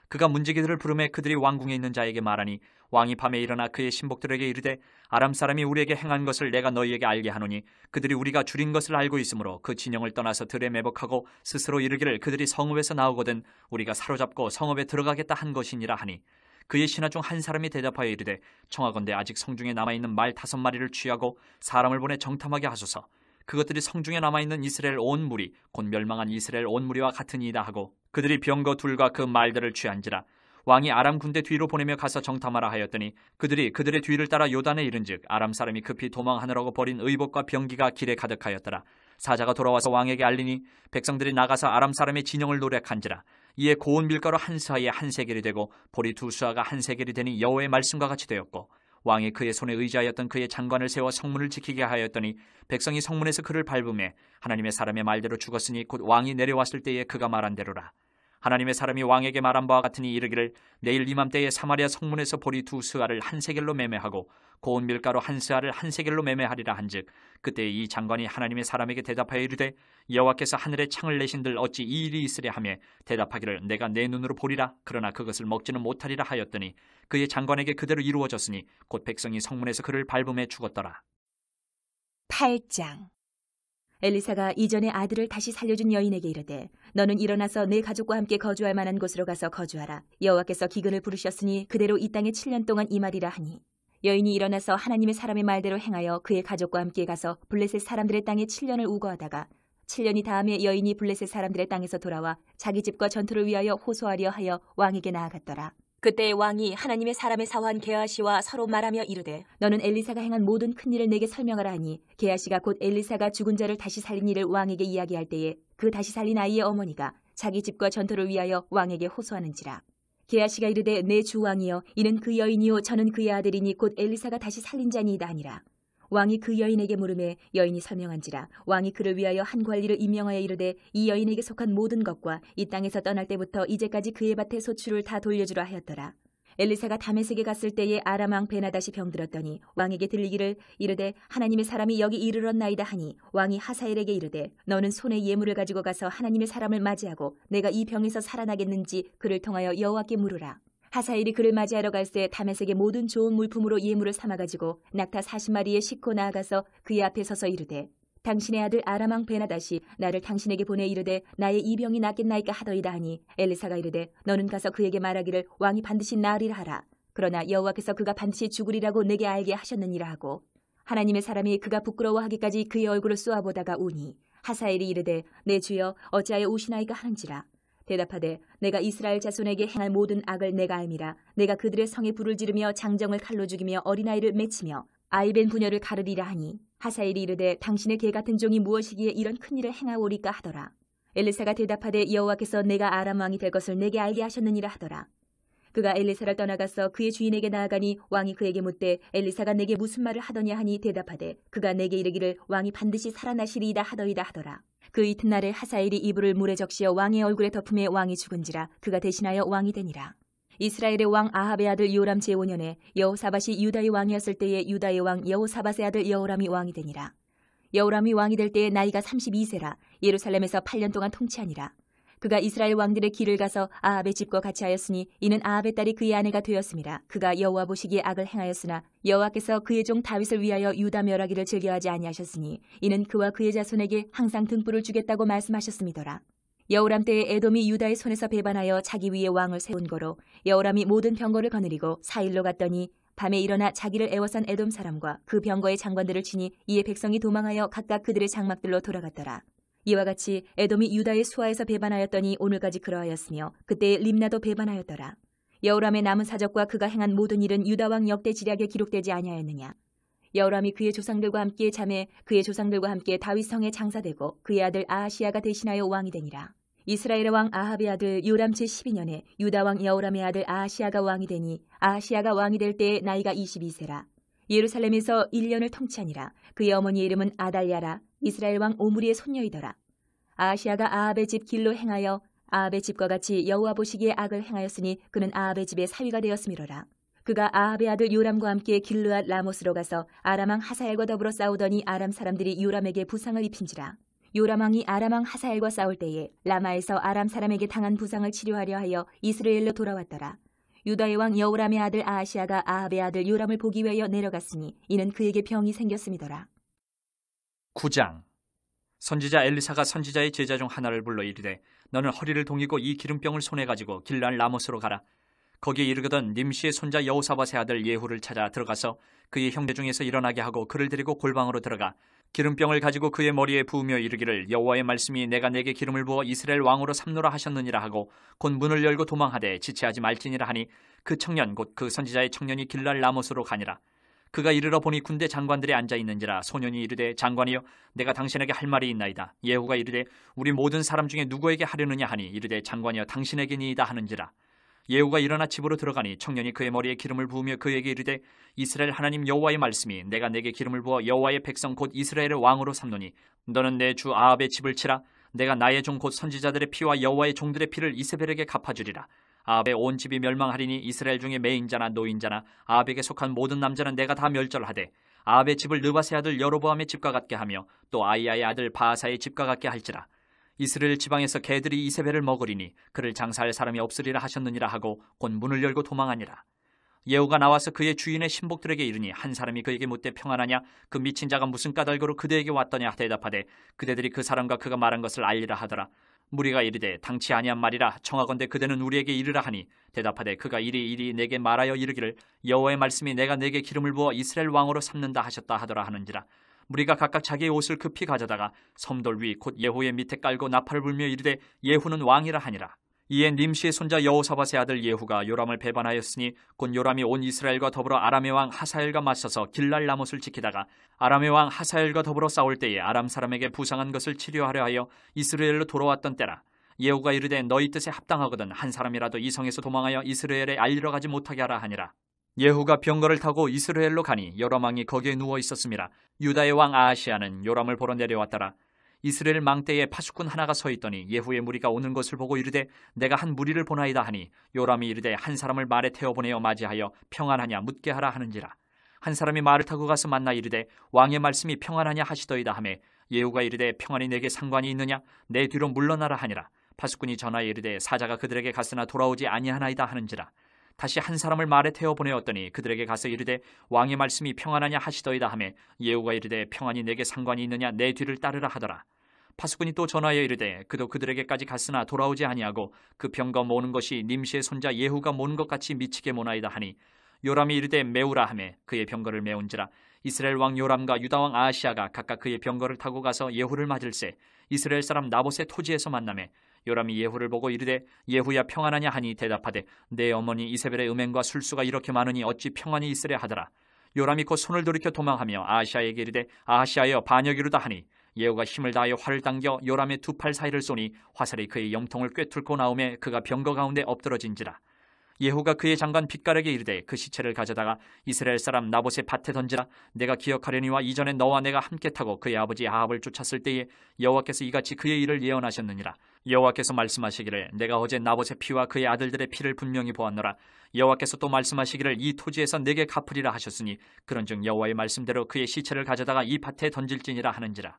그가 문지기들을 부르매 그들이 왕궁에 있는 자에게 말하니 왕이 밤에 일어나 그의 신복들에게 이르되 아람 사람이 우리에게 행한 것을 내가 너희에게 알게 하노니 그들이 우리가 줄인 것을 알고 있으므로 그 진영을 떠나서 들에 매복하고 스스로 이르기를 그들이 성읍에서 나오거든 우리가 사로잡고 성읍에 들어가겠다 한 것이니라 하니 그의 신하 중 한 사람이 대답하여 이르되 청하건대 아직 성중에 남아있는 말 5마리를 취하고 사람을 보내 정탐하게 하소서. 그것들이 성중에 남아있는 이스라엘 온 무리 곧 멸망한 이스라엘 온 무리와 같으니이다 하고 그들이 병거 둘과 그 말들을 취한지라. 왕이 아람 군대 뒤로 보내며 가서 정탐하라 하였더니 그들이 그들의 뒤를 따라 요단에 이른즉 아람 사람이 급히 도망하느라고 버린 의복과 병기가 길에 가득하였더라. 사자가 돌아와서 왕에게 알리니 백성들이 나가서 아람 사람의 진영을 노략한지라. 이에 고운 밀가루 한 스하에 한 세겔이 되고 보리 두 수하가 한 세겔이 되니 여호와의 말씀과 같이 되었고, 왕이 그의 손에 의지하였던 그의 장관을 세워 성문을 지키게 하였더니 백성이 성문에서 그를 밟음에 하나님의 사람의 말대로 죽었으니 곧 왕이 내려왔을 때에 그가 말한 대로라. 하나님의 사람이 왕에게 말한 바와 같으니 이르기를 내일 이맘때에 사마리아 성문에서 보리 두 스하를 한 세겔로 매매하고 고운 밀가루 한 스하를 한 세겔로 매매하리라 한즉, 그때 이 장관이 하나님의 사람에게 대답하여 이르되 여호와께서 하늘에 창을 내신들 어찌 이 일이 있으랴 하며 대답하기를 내가 내 눈으로 보리라. 그러나 그것을 먹지는 못하리라 하였더니 그의 장관에게 그대로 이루어졌으니 곧 백성이 성문에서 그를 밟음에 죽었더라. 8장. 엘리사가 이전에 아들을 다시 살려준 여인에게 이르되 너는 일어나서 내 가족과 함께 거주할 만한 곳으로 가서 거주하라. 여호와께서 기근을 부르셨으니 그대로 이 땅에 7년 동안 임하리라 하니, 여인이 일어나서 하나님의 사람의 말대로 행하여 그의 가족과 함께 가서 블레셋 사람들의 땅에 7년을 우거하다가 7년이 다음에 여인이 블레셋 사람들의 땅에서 돌아와 자기 집과 전투를 위하여 호소하려 하여 왕에게 나아갔더라. 그때 왕이 하나님의 사람의 사환 게하시와 서로 말하며 이르되 너는 엘리사가 행한 모든 큰 일을 내게 설명하라 하니, 게하시가 곧 엘리사가 죽은 자를 다시 살린 일을 왕에게 이야기할 때에 그 다시 살린 아이의 어머니가 자기 집과 전투를 위하여 왕에게 호소하는지라. 게하시가 이르되 내 주 왕이여, 이는 그 여인이요 저는 그의 아들이니 곧 엘리사가 다시 살린 자니이다 하니라. 왕이 그 여인에게 물으매 여인이 설명한지라. 왕이 그를 위하여 한 관리를 임명하여 이르되 이 여인에게 속한 모든 것과 이 땅에서 떠날 때부터 이제까지 그의 밭의 소출을 다 돌려주라 하였더라. 엘리사가 다메섹에 갔을 때에 아람 왕 베나닷이 병들었더니 왕에게 들리기를 이르되 하나님의 사람이 여기 이르렀나이다 하니, 왕이 하사엘에게 이르되 너는 손에 예물을 가지고 가서 하나님의 사람을 맞이하고 내가 이 병에서 살아나겠는지 그를 통하여 여호와께 물으라. 하사엘이 그를 맞이하러 갈새 다메섹의 모든 좋은 물품으로 예물을 삼아가지고 낙타 40마리에 싣고 나아가서 그의 앞에 서서 이르되 당신의 아들 아람 왕 베나닷이 나를 당신에게 보내 이르되 나의 이 병이 낫겠나이까 하더이다 하니, 엘리사가 이르되 너는 가서 그에게 말하기를 왕이 반드시 나으리라 하라. 그러나 여호와께서 그가 반드시 죽으리라고 내게 알게 하셨느니라 하고, 하나님의 사람이 그가 부끄러워하기까지 그의 얼굴을 쏘아보다가 우니, 하사엘이 이르되 내 주여 어찌하여 우시나이까 하는지라. 대답하되 내가 이스라엘 자손에게 행할 모든 악을 내가 알미라. 내가 그들의 성에 불을 지르며 장정을 칼로 죽이며 어린아이를 맺히며 아이벤 부녀를 가르리라 하니, 하사엘이 이르되 당신의 개 같은 종이 무엇이기에 이런 큰일을 행하오리까 하더라. 엘리사가 대답하되 여호와께서 내가 아람 왕이 될 것을 내게 알게 하셨느니라 하더라. 그가 엘리사를 떠나가서 그의 주인에게 나아가니 왕이 그에게 묻되 엘리사가 내게 무슨 말을 하더냐 하니, 대답하되 그가 내게 이르기를 왕이 반드시 살아나시리이다 하더이다 하더라. 그 이튿날에 하사엘이 이불을 물에 적시어 왕의 얼굴에 덮음에 왕이 죽은지라. 그가 대신하여 왕이 되니라. 이스라엘의 왕 아합의 아들 요람 제5년에 여호사밧이 유다의 왕이었을 때에 유다의 왕 여호사밧의 아들 여호람이 왕이 되니라. 여호람이 왕이 될 때에 나이가 32세라. 예루살렘에서 8년 동안 통치하니라. 그가 이스라엘 왕들의 길을 가서 아합의 집과 같이 하였으니 이는 아합의 딸이 그의 아내가 되었음이라. 그가 여호와 보시기에 악을 행하였으나 여호와께서 그의 종 다윗을 위하여 유다 멸하기를 즐겨하지 아니하셨으니 이는 그와 그의 자손에게 항상 등불을 주겠다고 말씀하셨음이더라. 여호람 때에 에돔이 유다의 손에서 배반하여 자기 위에 왕을 세운 거로 여호람이 모든 병거를 거느리고 사일로 갔더니 밤에 일어나 자기를 애워싼 에돔 사람과 그 병거의 장관들을 치니 이에 백성이 도망하여 각각 그들의 장막들로 돌아갔더라. 이와 같이 에돔이 유다의 수하에서 배반하였더니 오늘까지 그러하였으며 그때에 림나도 배반하였더라. 여호람의 남은 사적과 그가 행한 모든 일은 유다 왕 역대 지략에 기록되지 아니하였느냐. 여호람이 그의 조상들과 함께 잠에 그의 조상들과 함께 다윗 성에 장사되고 그의 아들 아하시야가 대신하여 왕이 되니라. 이스라엘의 왕 아합의 아들 요람 제12년에 유다 왕 여호람의 아들 아하시야가 왕이 되니 아하시야가 왕이 될 때에 나이가 22세라. 예루살렘에서 1년을 통치하니라. 그의 어머니의 이름은 아달랴라. 이스라엘 왕 오므리의 손녀이더라. 아하시야가 아합의 집 길로 행하여 아합의 집과 같이 여호와 보시기에 악을 행하였으니 그는 아합의 집의 사위가 되었음이로라. 그가 아합의 아들 요람과 함께 길르앗 라못으로 가서 아람 왕 하사엘과 더불어 싸우더니 아람 사람들이 요람에게 부상을 입힌지라. 요람 왕이 아람 왕 하사엘과 싸울 때에 라마에서 아람 사람에게 당한 부상을 치료하려 하여 이스라엘로 돌아왔더라. 유다의 왕 여호람의 아들 아하시야가 아합의 아들 요람을 보기 위하여 내려갔으니 이는 그에게 병이 생겼음이더라. 9장. 선지자 엘리사가 선지자의 제자 중 하나를 불러 이르되 너는 허리를 동이고 이 기름병을 손에 가지고 길르앗 라못으로 가라. 거기에 이르거든 님시의 손자 여호사밧의 아들 예후를 찾아 들어가서 그의 형제 중에서 일어나게 하고 그를 데리고 골방으로 들어가 기름병을 가지고 그의 머리에 부으며 이르기를 여호와의 말씀이 내가 내게 기름을 부어 이스라엘 왕으로 삼노라 하셨느니라 하고 곧 문을 열고 도망하되 지체하지 말지니라 하니 그 청년 곧 그 선지자의 청년이 길르앗 라못으로 가니라. 그가 이르러 보니 군대 장관들이 앉아 있는지라 소년이 이르되 장관이여 내가 당신에게 할 말이 있나이다. 예후가 이르되 우리 모든 사람 중에 누구에게 하려느냐 하니 이르되 장관이여 당신에게니이다 하는지라. 예후가 일어나 집으로 들어가니 청년이 그의 머리에 기름을 부으며 그에게 이르되 이스라엘 하나님 여호와의 말씀이 내가 내게 기름을 부어 여호와의 백성 곧 이스라엘의 왕으로 삼노니 너는 내 주 아합의 집을 치라. 내가 나의 종 곧 선지자들의 피와 여호와의 종들의 피를 이세벨에게 갚아주리라. 아합의 온 집이 멸망하리니 이스라엘 중에 매인자나 노인자나 아합에게 속한 모든 남자는 내가 다 멸절하되 아합의 집을 느바세 아들 여로보암의 집과 같게 하며 또 아이야의 아들 바하사의 집과 같게 할지라. 이스라엘 지방에서 개들이 이세벨을 먹으리니 그를 장사할 사람이 없으리라 하셨느니라 하고 곧 문을 열고 도망하니라. 예후가 나와서 그의 주인의 신복들에게 이르니 한 사람이 그에게 묻되 평안하냐 그 미친 자가 무슨 까닭으로 그대에게 왔더냐 대답하되 그대들이 그 사람과 그가 말한 것을 알리라 하더라. 무리가 이르되 당치 아니한 말이라 청하건대 그대는 우리에게 이르라 하니 대답하되 그가 이리 내게 말하여 이르기를 여호와의 말씀이 내가 내게 기름을 부어 이스라엘 왕으로 삼는다 하셨다 하더라 하는지라. 무리가 각각 자기의 옷을 급히 가져다가 섬돌 위 곧 예후의 밑에 깔고 나팔을 불며 이르되 예후는 왕이라 하니라. 이에 님시의 손자 여호사밧의 아들 예후가 요람을 배반하였으니 곧 요람이 온 이스라엘과 더불어 아람의 왕 하사엘과 맞서서 길랄 라못을 지키다가 아람의 왕 하사엘과 더불어 싸울 때에 아람 사람에게 부상한 것을 치료하려 하여 이스라엘로 돌아왔던 때라. 예후가 이르되 너희 뜻에 합당하거든 한 사람이라도 이 성에서 도망하여 이스라엘에 알리러 가지 못하게 하라 하니라. 예후가 병거를 타고 이스라엘로 가니 요람 왕이 거기에 누워 있었음이라. 유다의 왕 아하시야는 요람을 보러 내려왔더라. 이스라엘 망대에 파수꾼 하나가 서 있더니 예후의 무리가 오는 것을 보고 이르되 내가 한 무리를 보나이다 하니 요람이 이르되 한 사람을 말에 태워보내어 맞이하여 평안하냐 묻게 하라 하는지라. 한 사람이 말을 타고 가서 만나 이르되 왕의 말씀이 평안하냐 하시더이다 하매 예후가 이르되 평안이 내게 상관이 있느냐 내 뒤로 물러나라 하니라. 파수꾼이 전하여 이르되 사자가 그들에게 갔으나 돌아오지 아니하나이다 하는지라. 다시 한 사람을 말에 태워 보내었더니 그들에게 가서 이르되 왕의 말씀이 평안하냐 하시더이다 하매 예후가 이르되 평안이 내게 상관이 있느냐 내 뒤를 따르라 하더라. 파수꾼이 또 전하여 이르되 그도 그들에게까지 갔으나 돌아오지 아니하고 그 병거 모는 것이 님시의 손자 예후가 모는 것 같이 미치게 모나이다 하니 요람이 이르되 메우라 하매 그의 병거를 메운지라. 이스라엘 왕 요람과 유다 왕 아하시야가 각각 그의 병거를 타고 가서 예후를 맞을새 이스라엘 사람 나봇의 토지에서 만나매 요람이 예후를 보고 이르되 예후야 평안하냐 하니 대답하되 내 어머니 이세벨의 음행과 술수가 이렇게 많으니 어찌 평안이 있으랴 하더라. 요람이 곧 손을 돌이켜 도망하며 아하시야에게 이르되 아하시야여 반역이로다 하니 예후가 힘을 다하여 활을 당겨 요람의 두 팔 사이를 쏘니 화살이 그의 영통을 꿰뚫고 나오매 그가 병거 가운데 엎드러진지라. 예후가 그의 장관 빗갈에게 이르되 그 시체를 가져다가 이스라엘 사람 나봇의 밭에 던지라. 내가 기억하려니와 이전에 너와 내가 함께 타고 그의 아버지 아합을 쫓았을 때에 여호와께서 이같이 그의 일을 예언하셨느니라. 여호와께서 말씀하시기를 내가 어제 나봇의 피와 그의 아들들의 피를 분명히 보았노라. 여호와께서 또 말씀하시기를 이 토지에서 내게 갚으리라 하셨으니 그런즉 여호와의 말씀대로 그의 시체를 가져다가 이 밭에 던질지니라 하는지라.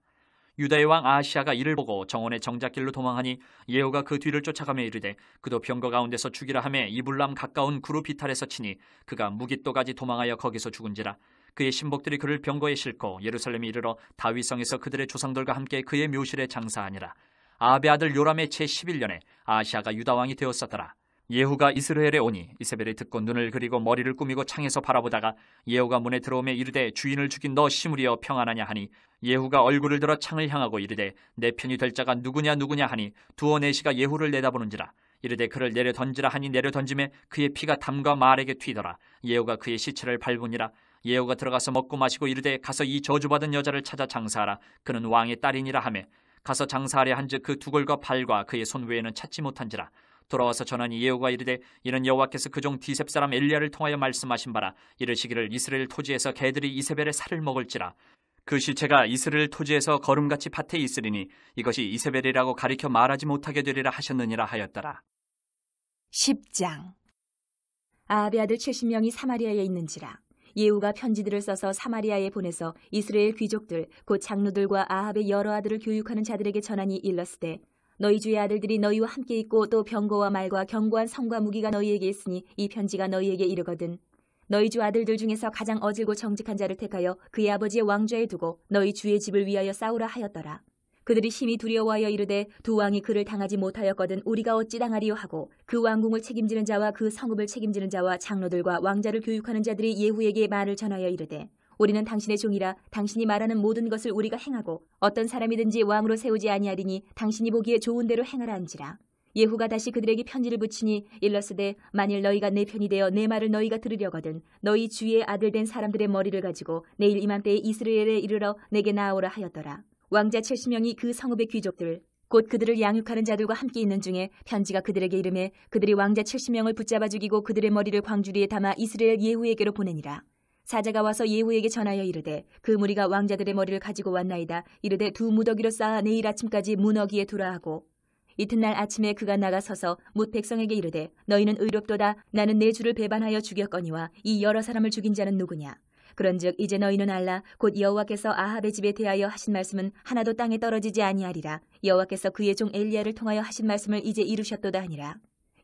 유다의 왕 아하시야가 이를 보고 정원의 정작길로 도망하니 예후가 그 뒤를 쫓아가며 이르되 그도 병거 가운데서 죽이라 하매 이불람 가까운 구루 비탈에서 치니 그가 무깃도까지 도망하여 거기서 죽은지라. 그의 신복들이 그를 병거에 싣고 예루살렘에 이르러 다윗성에서 그들의 조상들과 함께 그의 묘실에 장사하니라. 아합의 아들 요람의 제11년에 아하시야가 유다 왕이 되었었더라. 예후가 이스라엘에 오니 이세벨이 듣고 눈을 그리고 머리를 꾸미고 창에서 바라보다가 예후가 문에 들어오매 이르되 주인을 죽인 너 시므리여 평안하냐 하니 예후가 얼굴을 들어 창을 향하고 이르되 내 편이 될 자가 누구냐 하니 두어 내시가 예후를 내다보는지라. 이르되 그를 내려 던지라 하니 내려 던짐에 그의 피가 담과 말에게 튀더라. 예후가 그의 시체를 밟으니라. 예후가 들어가서 먹고 마시고 이르되 가서 이 저주받은 여자를 찾아 장사하라. 그는 왕의 딸이니라 하매 가서 장사하려 한즉 그 두골과 발과 그의 손 외에는 찾지 못한지라. 돌아와서 전하니 예후가 이르되 이는 여호와께서 그 종 디셉 사람 엘리야를 통하여 말씀하신 바라. 이르시기를 이스라엘 토지에서 개들이 이세벨의 살을 먹을지라. 그 시체가 이스라엘 토지에서 거름같이 밭에 있으리니 이것이 이세벨이라고 가리켜 말하지 못하게 되리라 하셨느니라 하였더라. 10장. 아합의 아들 70명이 사마리아에 있는지라. 예후가 편지들을 써서 사마리아에 보내서 이스라엘 귀족들 곧 장로들과 아합의 여러 아들을 교육하는 자들에게 전하니 일렀으되 너희 주의 아들들이 너희와 함께 있고 또 병거와 말과 견고한 성과 무기가 너희에게 있으니 이 편지가 너희에게 이르거든 너희 주 아들들 중에서 가장 어질고 정직한 자를 택하여 그의 아버지의 왕좌에 두고 너희 주의 집을 위하여 싸우라 하였더라. 그들이 심히 두려워하여 이르되 두 왕이 그를 당하지 못하였거든 우리가 어찌 당하리요 하고 그 왕궁을 책임지는 자와 그 성읍을 책임지는 자와 장로들과 왕자를 교육하는 자들이 예후에게 말을 전하여 이르되 우리는 당신의 종이라 당신이 말하는 모든 것을 우리가 행하고 어떤 사람이든지 왕으로 세우지 아니하리니 당신이 보기에 좋은 대로 행하라 한지라. 예후가 다시 그들에게 편지를 붙이니 일러스되 만일 너희가 내 편이 되어 내 말을 너희가 들으려거든 너희 주의 아들 된 사람들의 머리를 가지고 내일 이맘때에 이스라엘에 이르러 내게 나아오라 하였더라. 왕자 70명이 그 성읍의 귀족들 곧 그들을 양육하는 자들과 함께 있는 중에 편지가 그들에게 이르매 그들이 왕자 70명을 붙잡아 죽이고 그들의 머리를 광주리에 담아 이스라엘 예후에게로 보내니라. 사자가 와서 예후에게 전하여 이르되 그 무리가 왕자들의 머리를 가지고 왔나이다. 이르되 두 무더기로 쌓아 내일 아침까지 문어기에 두라 하고 이튿날 아침에 그가 나가서서 뭇 백성에게 이르되 너희는 의롭도다. 나는 내 주를 배반하여 죽였거니와 이 여러 사람을 죽인 자는 누구냐. 그런즉 이제 너희는 알라. 곧 여호와께서 아합의 집에 대하여 하신 말씀은 하나도 땅에 떨어지지 아니하리라. 여호와께서 그의 종 엘리야를 통하여 하신 말씀을 이제 이루셨도다 하니라.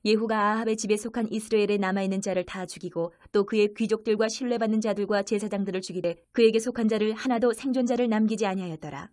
예후가 아합의 집에 속한 이스라엘에 남아있는 자를 다 죽이고 또 그의 귀족들과 신뢰받는 자들과 제사장들을 죽이되 그에게 속한 자를 하나도 생존자를 남기지 아니하였더라.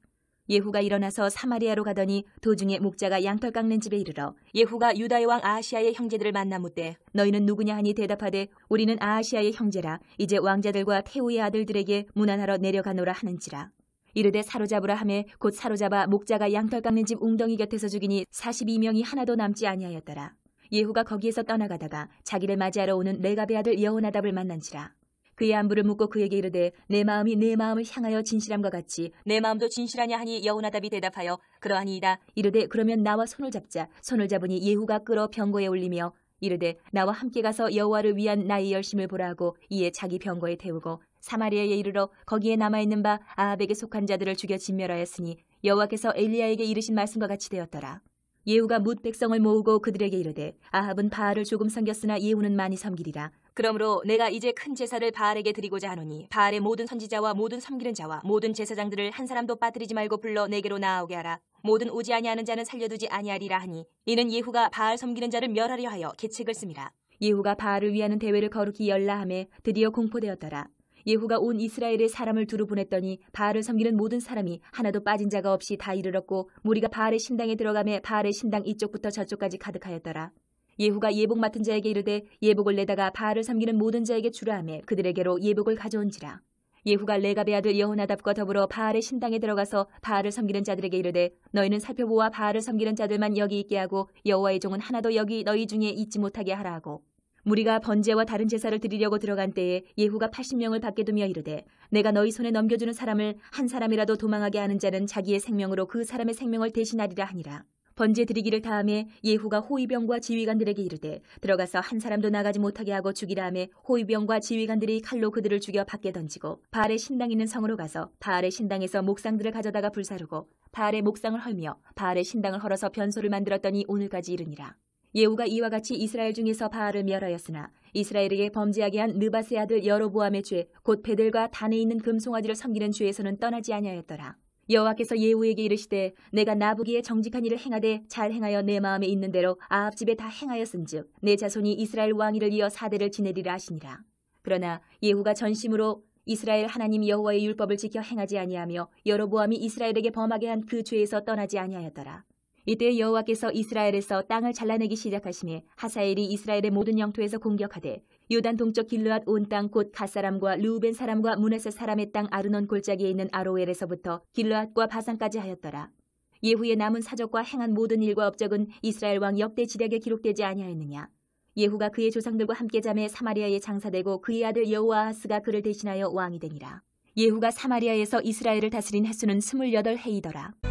예후가 일어나서 사마리아로 가더니 도중에 목자가 양털 깎는 집에 이르러 예후가 유다의 왕 아하시아의 형제들을 만나 묻되 너희는 누구냐 하니 대답하되 우리는 아하시아의 형제라. 이제 왕자들과 태우의 아들들에게 문안하러 내려가노라 하는지라. 이르되 사로잡으라 하매 곧 사로잡아 목자가 양털 깎는 집 웅덩이 곁에서 죽이니 42명이 하나도 남지 아니하였더라. 예후가 거기에서 떠나가다가 자기를 맞이하러 오는 레갑의 아들 여호나답을 만난지라. 그의 안부를 묻고 그에게 이르되 내 마음이 내 마음을 향하여 진실함과 같이 내 마음도 진실하냐 하니 여호나답이 대답하여 그러하니이다. 이르되 그러면 나와 손을 잡자. 손을 잡으니 예후가 끌어 병거에 올리며 이르되 나와 함께 가서 여호와를 위한 나의 열심을 보라 하고 이에 자기 병거에 태우고 사마리아에 이르러 거기에 남아있는 바 아합에게 속한 자들을 죽여 진멸하였으니 여호와께서 엘리야에게 이르신 말씀과 같이 되었더라. 예후가 뭇 백성을 모으고 그들에게 이르되 아합은 바알을 조금 섬겼으나 예후는 많이 섬기리라. 그러므로 내가 이제 큰 제사를 바알에게 드리고자 하노니 바알의 모든 선지자와 모든 섬기는 자와 모든 제사장들을 한 사람도 빠뜨리지 말고 불러 내게로 나아오게 하라. 모든 오지 아니하는 자는 살려두지 아니하리라 하니 이는 예후가 바알 섬기는 자를 멸하려 하여 계책을 씁니다. 예후가 바알을 위하는 대회를 거룩히 열라 하매 드디어 공포되었더라. 예후가 온 이스라엘에 사람을 두루 보냈더니 바알을 섬기는 모든 사람이 하나도 빠진 자가 없이 다 이르렀고 무리가 바알의 신당에 들어가매 바알의 신당 이쪽부터 저쪽까지 가득하였더라. 예후가 예복 맡은 자에게 이르되 예복을 내다가 바알을 섬기는 모든 자에게 주라 하매 그들에게로 예복을 가져온지라. 예후가 레갑의 아들 여호나답과 더불어 바알의 신당에 들어가서 바알을 섬기는 자들에게 이르되 너희는 살펴보아 바알을 섬기는 자들만 여기 있게 하고 여호와의 종은 하나도 여기 너희 중에 있지 못하게 하라 하고 무리가 번제와 다른 제사를 드리려고 들어간 때에 예후가 80명을 밖에 두며 이르되 내가 너희 손에 넘겨주는 사람을 한 사람이라도 도망하게 하는 자는 자기의 생명으로 그 사람의 생명을 대신하리라 하니라. 번제 드리기를 다음에 예후가 호위병과 지휘관들에게 이르되 들어가서 한 사람도 나가지 못하게 하고 죽이라 하매 호위병과 지휘관들이 칼로 그들을 죽여 밖에 던지고 바알의 신당 있는 성으로 가서 바알의 신당에서 목상들을 가져다가 불사르고 바알의 목상을 헐며 바알의 신당을 헐어서 변소를 만들었더니 오늘까지 이르니라. 예후가 이와 같이 이스라엘 중에서 바알을 멸하였으나 이스라엘에게 범죄하게 한 느밧의 아들 여로보암의 죄 곧 베델과 단에 있는 금송아지를 섬기는 죄에서는 떠나지 아니하였더라. 여호와께서 예후에게 이르시되 내가 나보기에 정직한 일을 행하되 잘 행하여 내 마음에 있는 대로 아합 집에 다 행하였은즉 내 자손이 이스라엘 왕위를 이어 4대를 지내리라 하시니라. 그러나 예후가 전심으로 이스라엘 하나님 여호와의 율법을 지켜 행하지 아니하며 여로보암이 이스라엘에게 범하게 한 그 죄에서 떠나지 아니하였더라. 이때 여호와께서 이스라엘에서 땅을 잘라내기 시작하시니 하사엘이 이스라엘의 모든 영토에서 공격하되 요단 동쪽 길르앗 온 땅 곧 갓사람과 르우벤 사람과 므낫세 사람의 땅 아르논 골짜기에 있는 아로엘에서부터 길르앗과 바산까지 하였더라. 예후의 남은 사적과 행한 모든 일과 업적은 이스라엘 왕 역대 지략에 기록되지 아니하였느냐. 예후가 그의 조상들과 함께 잠에 사마리아에 장사되고 그의 아들 여호아하스가 그를 대신하여 왕이 되니라. 예후가 사마리아에서 이스라엘을 다스린 횟수는 28해이더라.